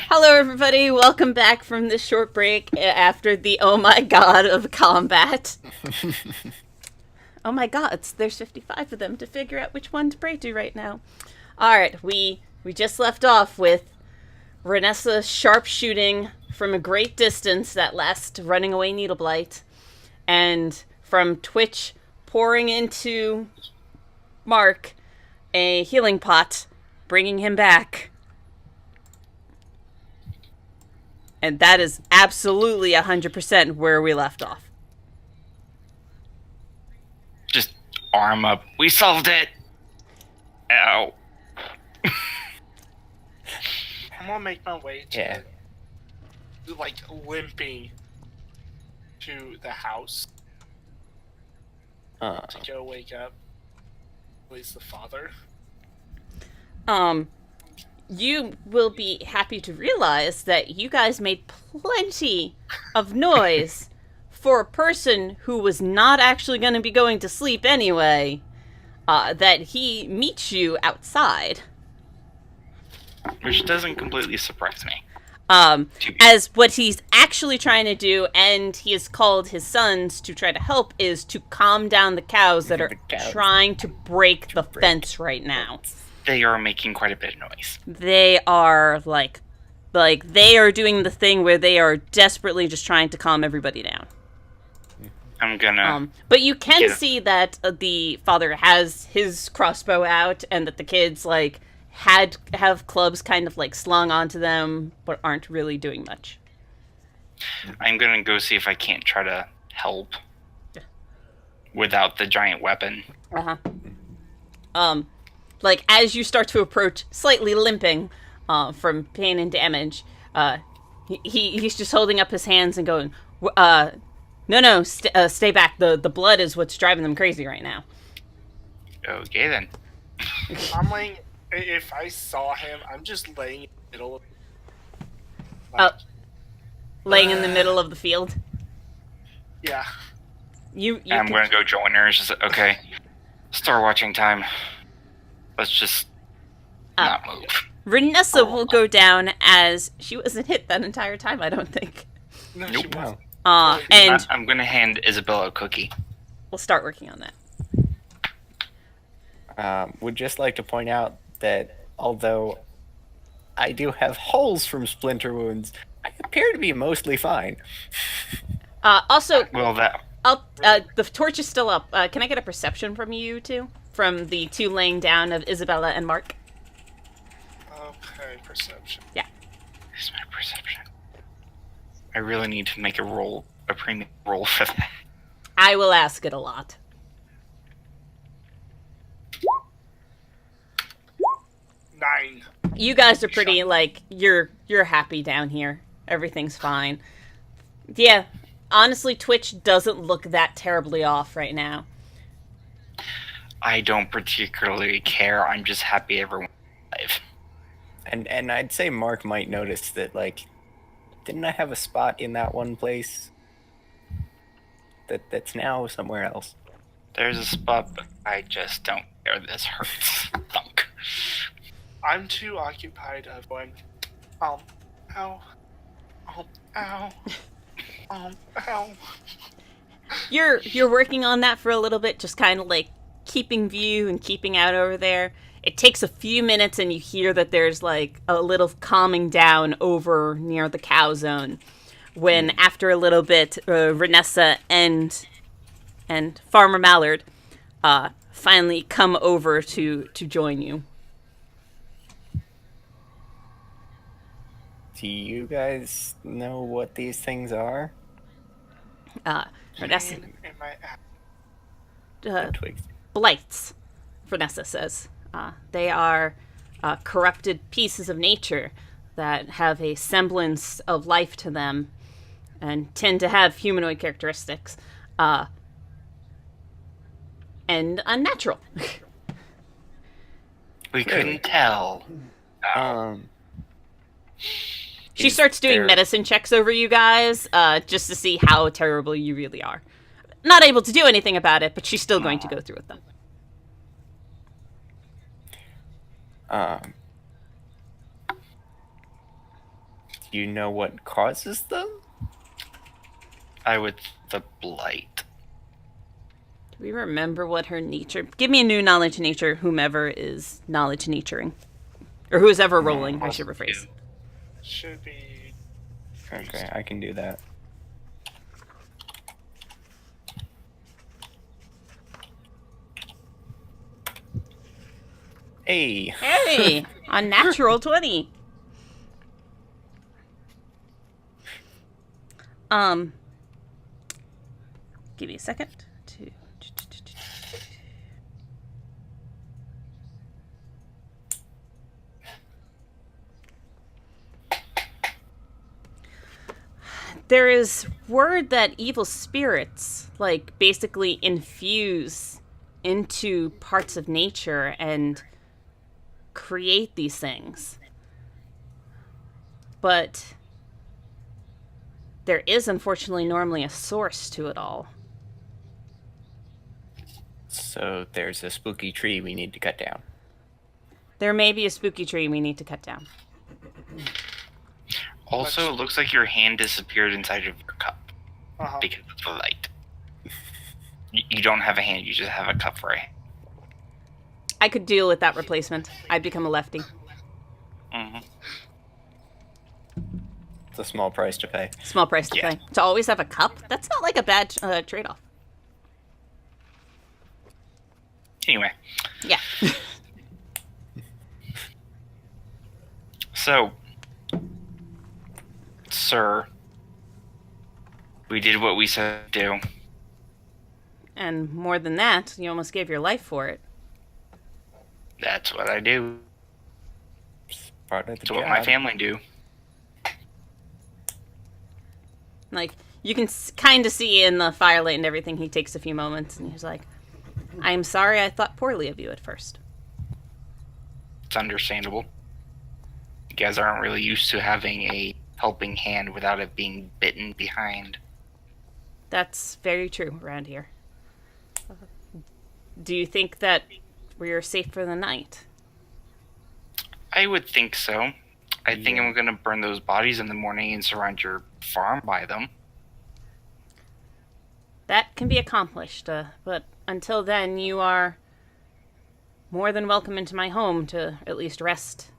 Hello, everybody. Welcome back from this short break after the oh my god of combat. Oh my god, there's 55 of them to figure out which one to pray to right now. Alright, we just left off with Renessa sharpshooting from a great distance that last running away needle blight, and from Twitch pouring into Mark a healing pot, bringing him back. And that is absolutely 100% where we left off. Just arm up. We solved it! Ow. I'm gonna make my way to, like, limping to the house to go wake up at least the father. You will be happy to realize that you guys made plenty of noise for a person who was not actually going to be going to sleep anyway, that he meets you outside. Which doesn't completely surprise me. As what he's actually trying to do, and he has called his sons to try to help, is to calm down the cows that are trying to break the fence right now. They are making quite a bit of noise. They are, like they are doing the thing where they are desperately just trying to calm everybody down. I'm gonna... but you can see that the father has his crossbow out, and that the kids, like, have clubs kind of, like, slung onto them, but aren't really doing much. I'm gonna go see if I can't try to help without the giant weapon. Like, as you start to approach, slightly limping from pain and damage, he's just holding up his hands and going, no, stay back. The blood is what's driving them crazy right now. Okay, then. I'm laying... If I saw him, I'm just laying in the middle of... Laying in the middle of the field? Yeah. I'm gonna go join her. It's just, okay, Star watching time. Let's just not move. Renessa will go down as she wasn't hit that entire time, I don't think. No, Nope. she wasn't. And I'm going to hand Isabella a cookie. we'll start working on that. Would just like to point out that although I do have holes from splinter wounds, I appear to be mostly fine. Also, Well, that... the torch is still up. Can I get a perception from you two? From the two laying down of Isabella and Mark? Okay, perception. Yeah. Here's my perception. I really need to make a premium roll for that. I will ask it a lot. 9. You guys are pretty, like, you're happy down here. Everything's fine. Yeah, honestly, Twitch doesn't look that terribly off right now. I don't particularly care. I'm just happy everyone's alive. And I'd say Mark might notice that, like, didn't I have a spot in that one place that's now somewhere else? There's a spot, but I just don't care. This hurts. Thunk. I'm too occupied of going, ow, ow, ow. You're working on that for a little bit, just kind of like keeping view and keeping out over there. It takes a few minutes and you hear that there's like a little calming down over near the cow zone. When after a little bit, Renessa and Farmer Mallard finally come over to join you. Do you guys know what these things are? Renessa, In my app. Twigs. blights, Renessa says. They are corrupted pieces of nature that have a semblance of life to them and tend to have humanoid characteristics. And unnatural. We couldn't tell. She starts doing there- medicine checks over you guys, just to see how terrible you really are. Not able to do anything about it, but she's still going to go through with them. Do you know what causes them? The blight. Do we remember what her nature... Give me a new knowledge nature, whomever is knowledge naturing. Or who is ever rolling, I should rephrase. Should be. Okay, I can do that. Hey! Hey! A natural 20! Give me a second. There is word that evil spirits, like, basically infuse into parts of nature and create these things. But there is, unfortunately, normally a source to it all. So there's a spooky tree we need to cut down. There may be a spooky tree we need to cut down. Also, it looks like your hand disappeared inside of your cup because of the light. You don't have a hand, you just have a cup for a hand. I could deal with that replacement. I'd become a lefty. Mm-hmm. It's a small price to pay. Small price to pay. To always have a cup? That's not like a bad trade-off. Anyway. Yeah. So, sir, we did what we said to do. And more than that, you almost gave your life for it. That's what I do. Part of the That's job. what my family do. Like, you can kind of see in the firelight and everything, he takes a few moments and he's like, I'm sorry I thought poorly of you at first. It's understandable. You guys aren't really used to having a helping hand without it being bitten behind. That's very true around here. Do you think that we're safe for the night? I would think so. I think I'm going to burn those bodies in the morning and surround your farm by them. That can be accomplished, but until then, you are more than welcome into my home to at least rest.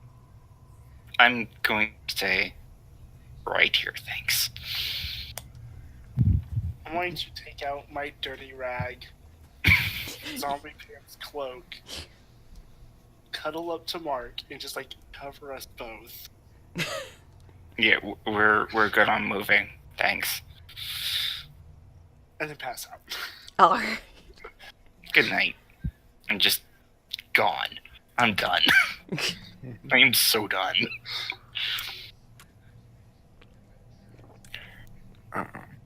I'm going to stay right here, thanks. I'm going to take out my dirty rag, zombie pants cloak, cuddle up to Mark, and just cover us both. Yeah, we're good on moving. Thanks. And then pass out. Oh. Good night. I'm just gone. I'm done. I am so done.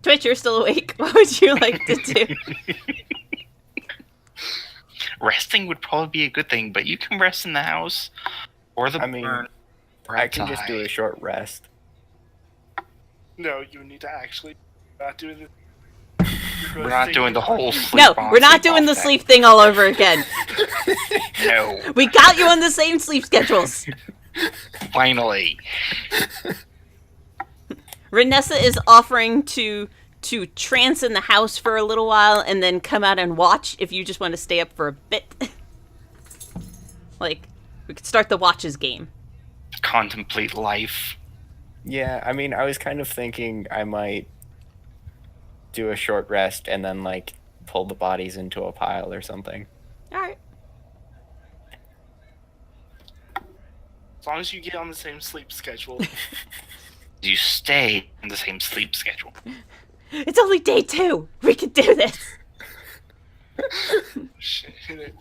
Twitch, you're still awake. What would you like to do? Resting would probably be a good thing, but you can rest in the house or the barn. I can just do a short rest. No, you need to actually not do this. We're not doing the whole sleep. No, we're not doing the sleep thing all over again. No. We got you on the same sleep schedules. Finally. Renessa is offering to trance in the house for a little while and then come out and watch if you just want to stay up for a bit. We could start the watches game. Contemplate life. Yeah, I mean, I was kind of thinking I might do a short rest and then, pull the bodies into a pile or something. Alright. As long as you get on the same sleep schedule. You stay on the same sleep schedule. It's only day 2. We can do this. Shit.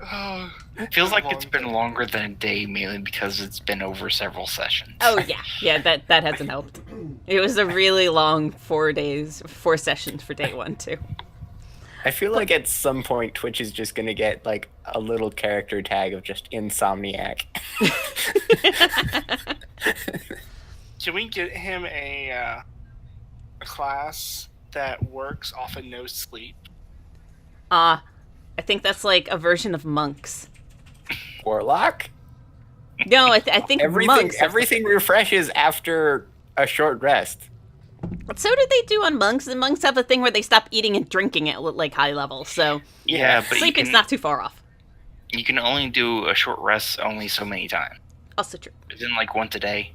Oh, Feels like it's been longer than a day, mainly because it's been over several sessions. Oh, yeah. Yeah, that hasn't helped. It was a really long 4 sessions for day 1, too. I feel like at some point Twitch is just gonna get a little character tag of just insomniac. Can we get him a class that works off of no sleep? I think that's a version of monks. Warlock? No, I think monks. Everything refreshes after a short rest. So did they do on monks, and monks have a thing where they stop eating and drinking at high levels, so yeah, but sleeping's not too far off. You can only do a short rest only so many times. Also true. Isn't once a day?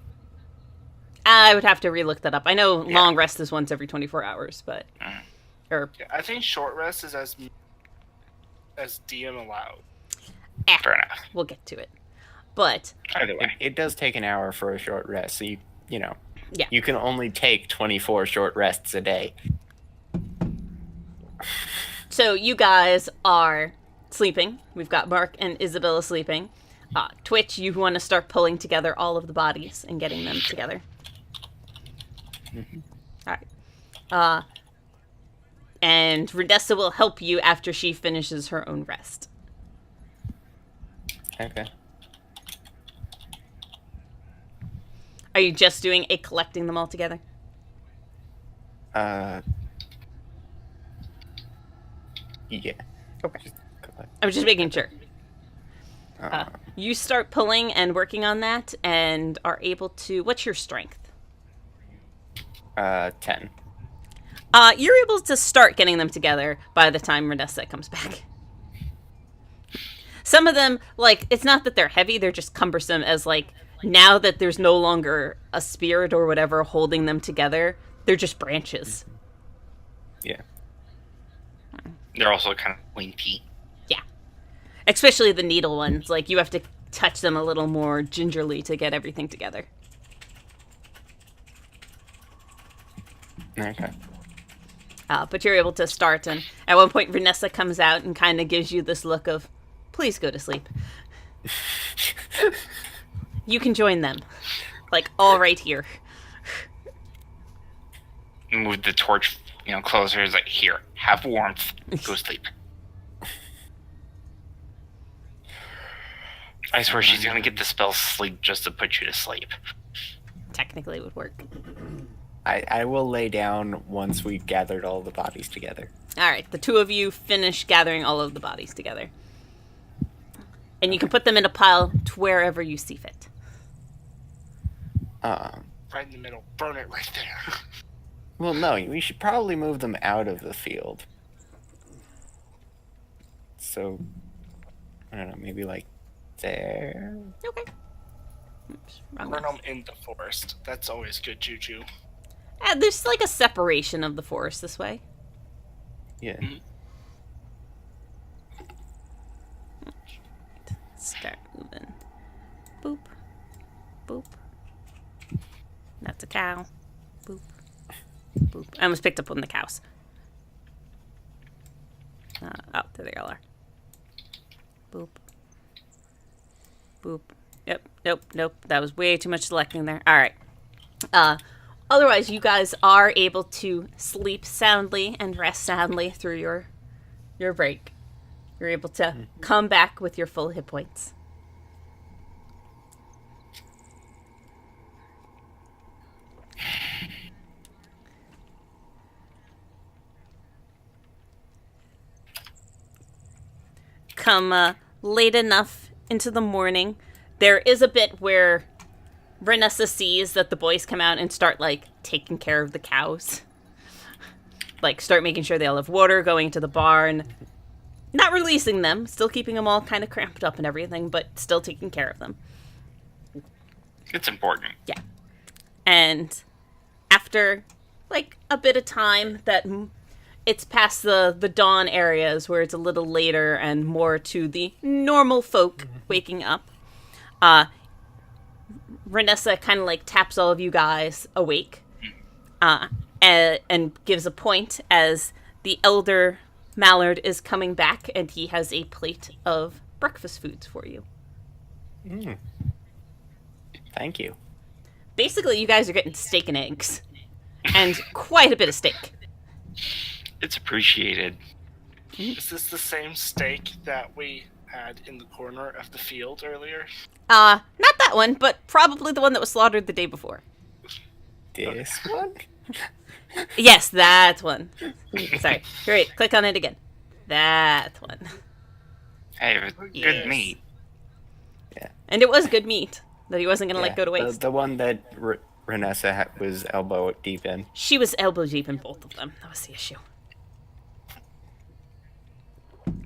I would have to relook that up. I know long rest is once every 24 hours, but I think short rest is as DM allowed. Fair enough. We'll get to it. But either way, it does take an hour for a short rest, so yeah. You can only take 24 short rests a day. So you guys are sleeping. We've got Mark and Isabella sleeping. Twitch, you want to start pulling together all of the bodies and getting them together. Mm-hmm. All right. And Redessa will help you after she finishes her own rest. Okay. Are you just doing a collecting them all together? Yeah. Okay. I was just making sure. You start pulling and working on that and are able to... What's your strength? 10. You're able to start getting them together by the time Renessa comes back. Some of them, it's not that they're heavy, they're just cumbersome as, now that there's no longer a spirit or whatever holding them together, they're just branches. Yeah. They're also kind of pointy. Yeah. Especially the needle ones. You have to touch them a little more gingerly to get everything together. Okay. But you're able to start, and at one point Renessa comes out and kind of gives you this look of, please go to sleep. You can join them. All right here. Move the torch, closer. It's here, have warmth. Go sleep. I swear she's gonna get the spell sleep just to put you to sleep. Technically it would work. I will lay down once we've gathered all the bodies together. Alright, the two of you finish gathering all of the bodies together. And you can put them in a pile to wherever you see fit. Right in the middle. Burn it right there. Well, no, we should probably move them out of the field. So, I don't know, maybe like there? Okay. Oops, wrong Burn mouse. them in the forest. That's always good juju. There's like a separation of the forest this way. Yeah. Mm-hmm. Start moving. Boop. Boop. That's a cow. Boop. Boop. I almost picked up one of the cows. Oh, there they all are. Boop. Boop. Yep. Nope. That was way too much selecting there. All right. Otherwise, you guys are able to sleep soundly and rest soundly through your break. You're able to come back with your full hit points. Come late enough into the morning, there is a bit where Vanessa sees that the boys come out and start, like, taking care of the cows. Like, start making sure they all have water, going to the barn. Not releasing them, still keeping them all kind of cramped up and everything, but still taking care of them. It's important. Yeah. And after, like, a bit of time that it's past the dawn areas where it's a little later and more to the normal folk waking up, Renessa kind of, like, taps all of you guys awake and gives a point as the elder Mallard is coming back, and he has a plate of breakfast foods for you. Thank you. Basically, you guys are getting steak and eggs. And quite a bit of steak. It's appreciated. Is this the same steak that we had in the corner of the field earlier? Not that one, but probably the one that was slaughtered the day before. This one? Yes, that one. Sorry. Great. Click on it again. That one. Hey, it was Yes. good meat. Yeah. And it was good meat that he wasn't going to let go to waste. The one that Renessa was elbow deep in. She was elbow deep in both of them. That was the issue.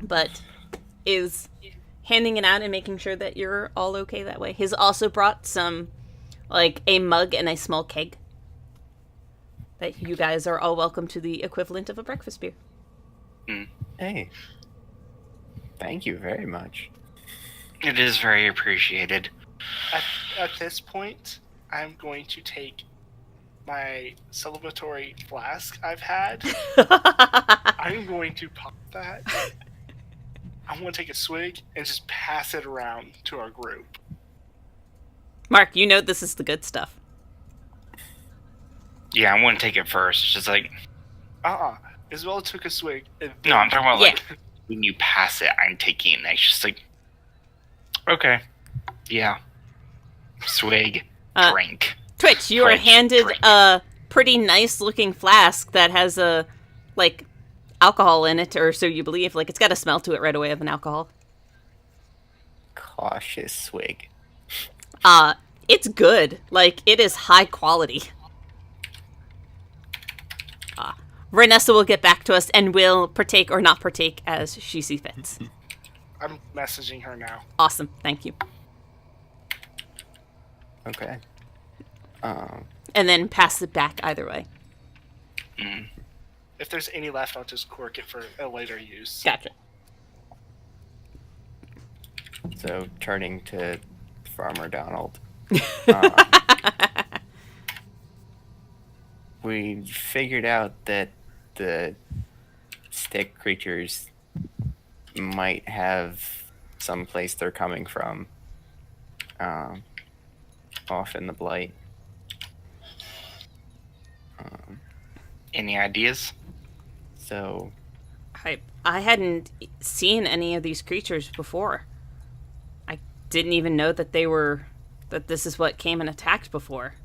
But is handing it out and making sure that you're all okay that way. He's also brought some, like, a mug and a small keg. That you guys are all welcome to the equivalent of a breakfast beer. Hey. Thank you very much. It is very appreciated. At this point, I'm going to take my celebratory flask I've had. I'm going to pop that. I'm going to take a swig and just pass it around to our group. Mark, you know this is the good stuff. Yeah, I want to take it first. It's just like... Isabella took a swig. No, I'm talking about, like, when you pass it, I'm taking it next. Just like... Okay. Yeah. Swig. Drink. Twitch, you are handed a pretty nice-looking flask that has alcohol in it, or so you believe. Like, it's got a smell to it right away of an alcohol. Cautious swig. It's good. Like, it is high quality. Renessa will get back to us and will partake or not partake as she sees fit. I'm messaging her now. Awesome. Thank you. Okay. And then pass it back either way. If there's any left, I'll just cork it for a later use. Gotcha. So, turning to Farmer Donald. We figured out that the stick creatures might have some place they're coming from off in the Blight. Any ideas? So... I hadn't seen any of these creatures before. I didn't even know that that this is what came and attacked before.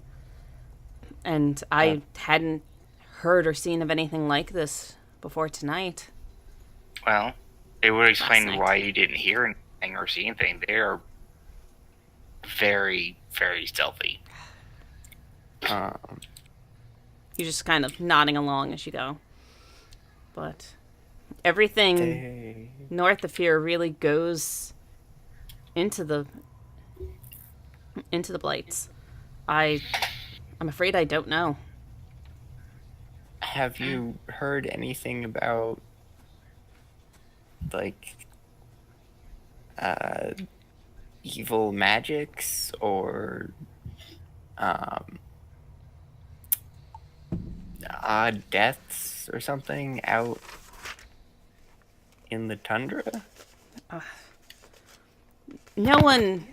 And I hadn't heard or seen of anything like this before tonight. Well, it would explain night. why you didn't hear anything or see anything. They are very, very stealthy. You're just kind of nodding along as you go. But everything north of here really goes into the blights. I'm afraid I don't know. Have you heard anything about like evil magics or odd deaths or something out in the tundra? No one.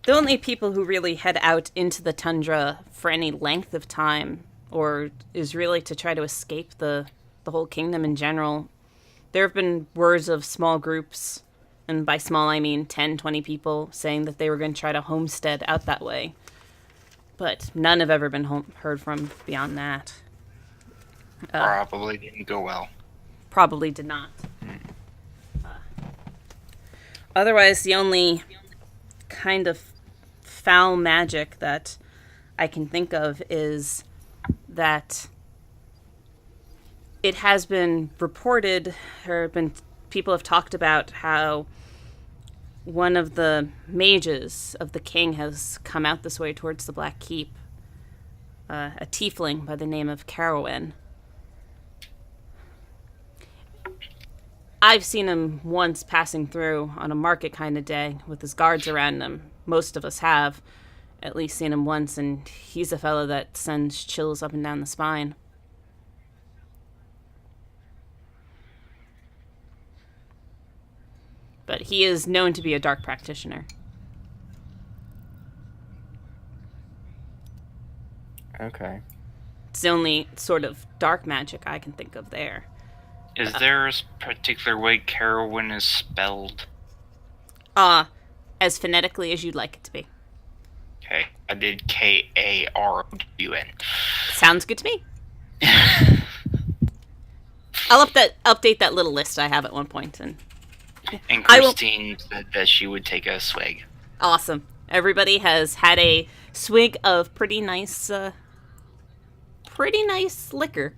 The only people who really head out into the tundra for any length of time, or is really to try to escape the whole kingdom in general. There have been words of small groups, and by small I mean 10, 20 people, saying that they were going to try to homestead out that way. But none have ever been heard from beyond that. Probably didn't go well. Probably did not. Otherwise, the only kind of foul magic that I can think of is that it has been reported, or people have talked about how one of the mages of the king has come out this way towards the Black Keep, a tiefling by the name of Carowin. I've seen him once passing through on a market kind of day with his guards around him. Most of us have at least seen him once, and he's a fellow that sends chills up and down the spine. But he is known to be a dark practitioner. Okay. It's the only sort of dark magic I can think of there. Is there a particular way Carowin is spelled? As phonetically as you'd like it to be. Okay, I did Karwun. Sounds good to me. I'll update that little list I have at one point, and Christine said that she would take a swig. Awesome. Everybody has had a swig of pretty nice liquor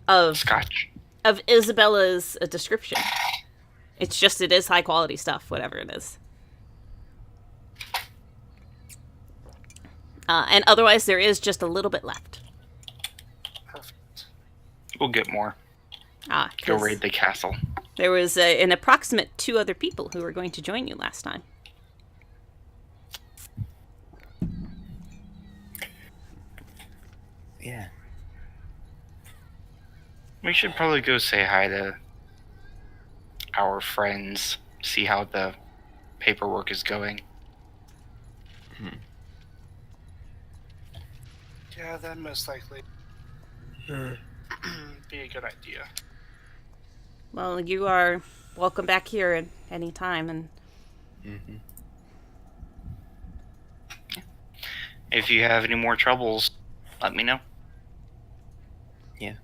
of Scotch. Of Isabella's description. It is high quality stuff, whatever it is. And otherwise, there is just a little bit left. Perfect. We'll get more. Go raid the castle. There was an approximate 2 other people who were going to join you last time. Yeah. We should probably go say hi to our friends, see how the paperwork is going. Yeah, that most likely be a good idea. Well, you are welcome back here at any time, and if you have any more troubles, let me know. Yeah.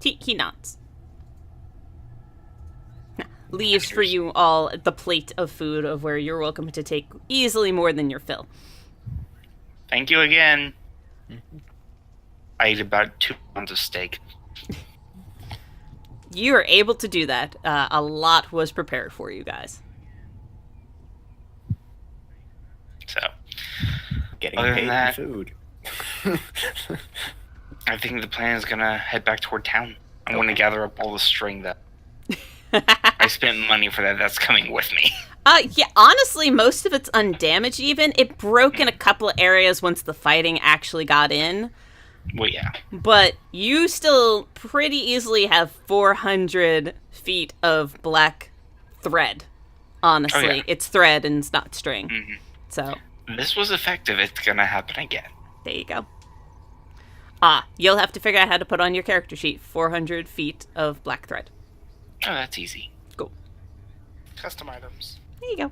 He nods. Leaves for you all the plate of food of where you're welcome to take easily more than your fill. Thank you again. I ate about 2 pounds of steak. You are able to do that. A lot was prepared for you guys. So, getting paid in food. I think the plan is gonna head back toward town. I'm gonna gather up all the string that I spent money for that. That's coming with me. Yeah, honestly, most of it's undamaged even. It broke in a couple of areas once the fighting actually got in. Well, yeah. But you still pretty easily have 400 feet of black thread. Honestly, Oh, yeah. It's thread and it's not string. Mm-hmm. So This was effective. It's gonna happen again. there you go. You'll have to figure out how to put on your character sheet 400 feet of black thread. Oh, that's easy. Cool. Custom items. There you go.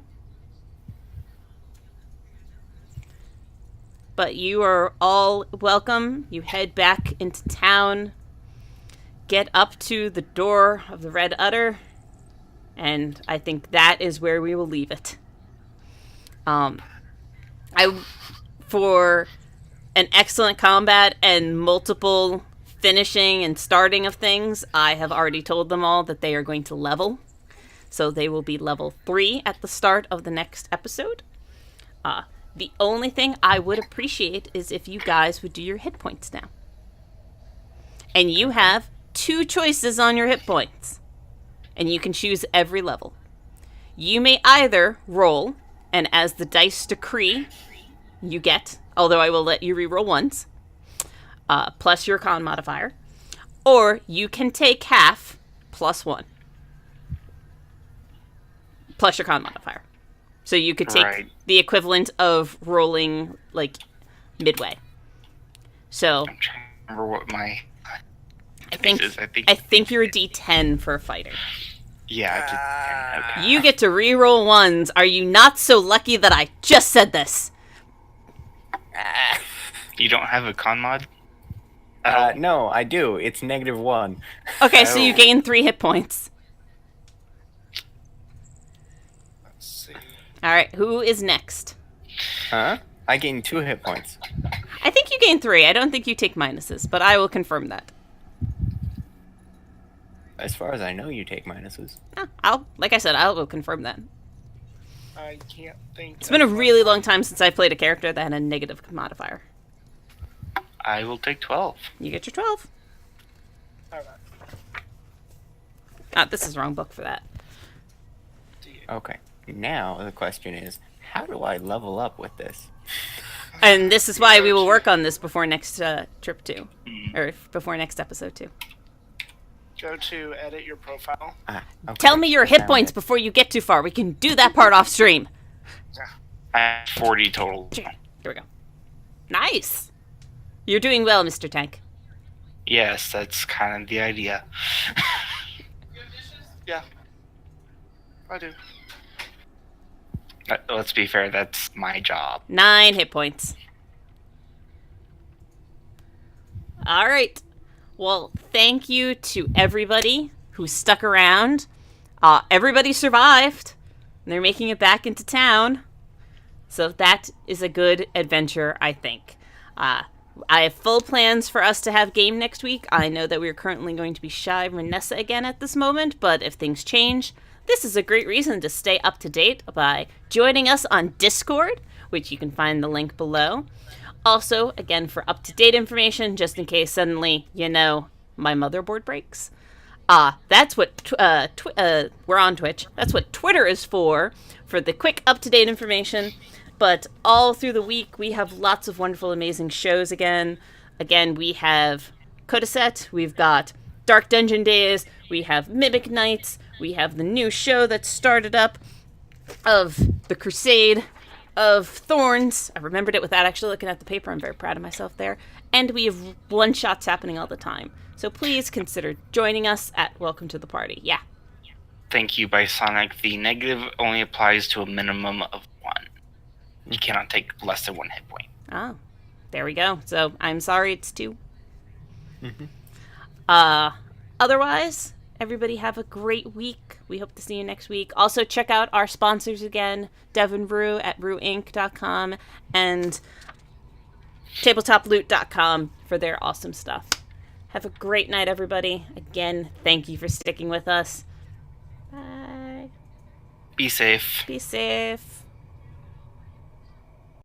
But you are all welcome. You head back into town, get up to the door of the Red Udder, And I think that is where we will leave it. For an excellent combat and multiple finishing and starting of things, I have already told them all that they are going to level. So they will be level 3 at the start of the next episode. The only thing I would appreciate is if you guys would do your hit points now. And you have 2 choices on your hit points. And you can choose every level. You may either roll, and as the dice decree, you get, although I will let you reroll once, plus your con modifier. Or you can take half, plus 1. Plus your con modifier. So you could take the equivalent of rolling, like, midway. So I'm trying to remember what my I think you're a D10 for a fighter. Yeah, okay. You get to reroll ones. Are you not so lucky that I just said this? You don't have a con mod? No, I do. It's -1. Okay, so you gain 3 hit points. Let's see. All right, who is next? Huh? I gained 2 hit points. I think you gain 3. I don't think you take minuses, but I will confirm that. As far as I know, you take minuses. Like I said, I will confirm that. I can't think. It's been a really long time since I played a character that had a negative modifier. I will take 12. You get your 12. All right. This is the wrong book for that. Okay. Now the question is, how do I level up with this? And this is why we will work on this before next trip too, or before next episode too. Go to edit your profile. Okay. Tell me your hit points before you get too far. We can do that part off stream. I have 40 total. Here we go. Nice. You're doing well, Mr. Tank. Yes, that's kind of the idea. Yeah, I do. Let's be fair, that's my job. 9 hit points. All right. Well, thank you to everybody who stuck around. Everybody survived. And they're making it back into town. So that is a good adventure, I think. I have full plans for us to have game next week. I know that we're currently going to be shy of Renessa again at this moment, but if things change, this is a great reason to stay up to date by joining us on Discord, which you can find the link below. Also, again, for up-to-date information, just in case suddenly, my motherboard breaks. That's what, we're on Twitch. That's what Twitter is for the quick up-to-date information. But all through the week, we have lots of wonderful, amazing shows again. Again, we have Codaset, we've got Dark Dungeon Days, we have Mimic Nights, we have the new show that started up of the Crusade of Thorns. I remembered it without actually looking at the paper. I'm very proud of myself there. And we have one-shots happening all the time. So please consider joining us at Welcome to the Party. Yeah. Thank you, Bisonic. The negative only applies to a minimum of 1. You cannot take less than 1 hit point. Oh, there we go. So I'm sorry, it's 2. Mm-hmm. Otherwise, everybody have a great week. We hope to see you next week. Also, check out our sponsors again, Devin Brew at brewinc.com and tabletoploot.com for their awesome stuff. Have a great night, everybody. Again, thank you for sticking with us. Bye. Be safe. Be safe.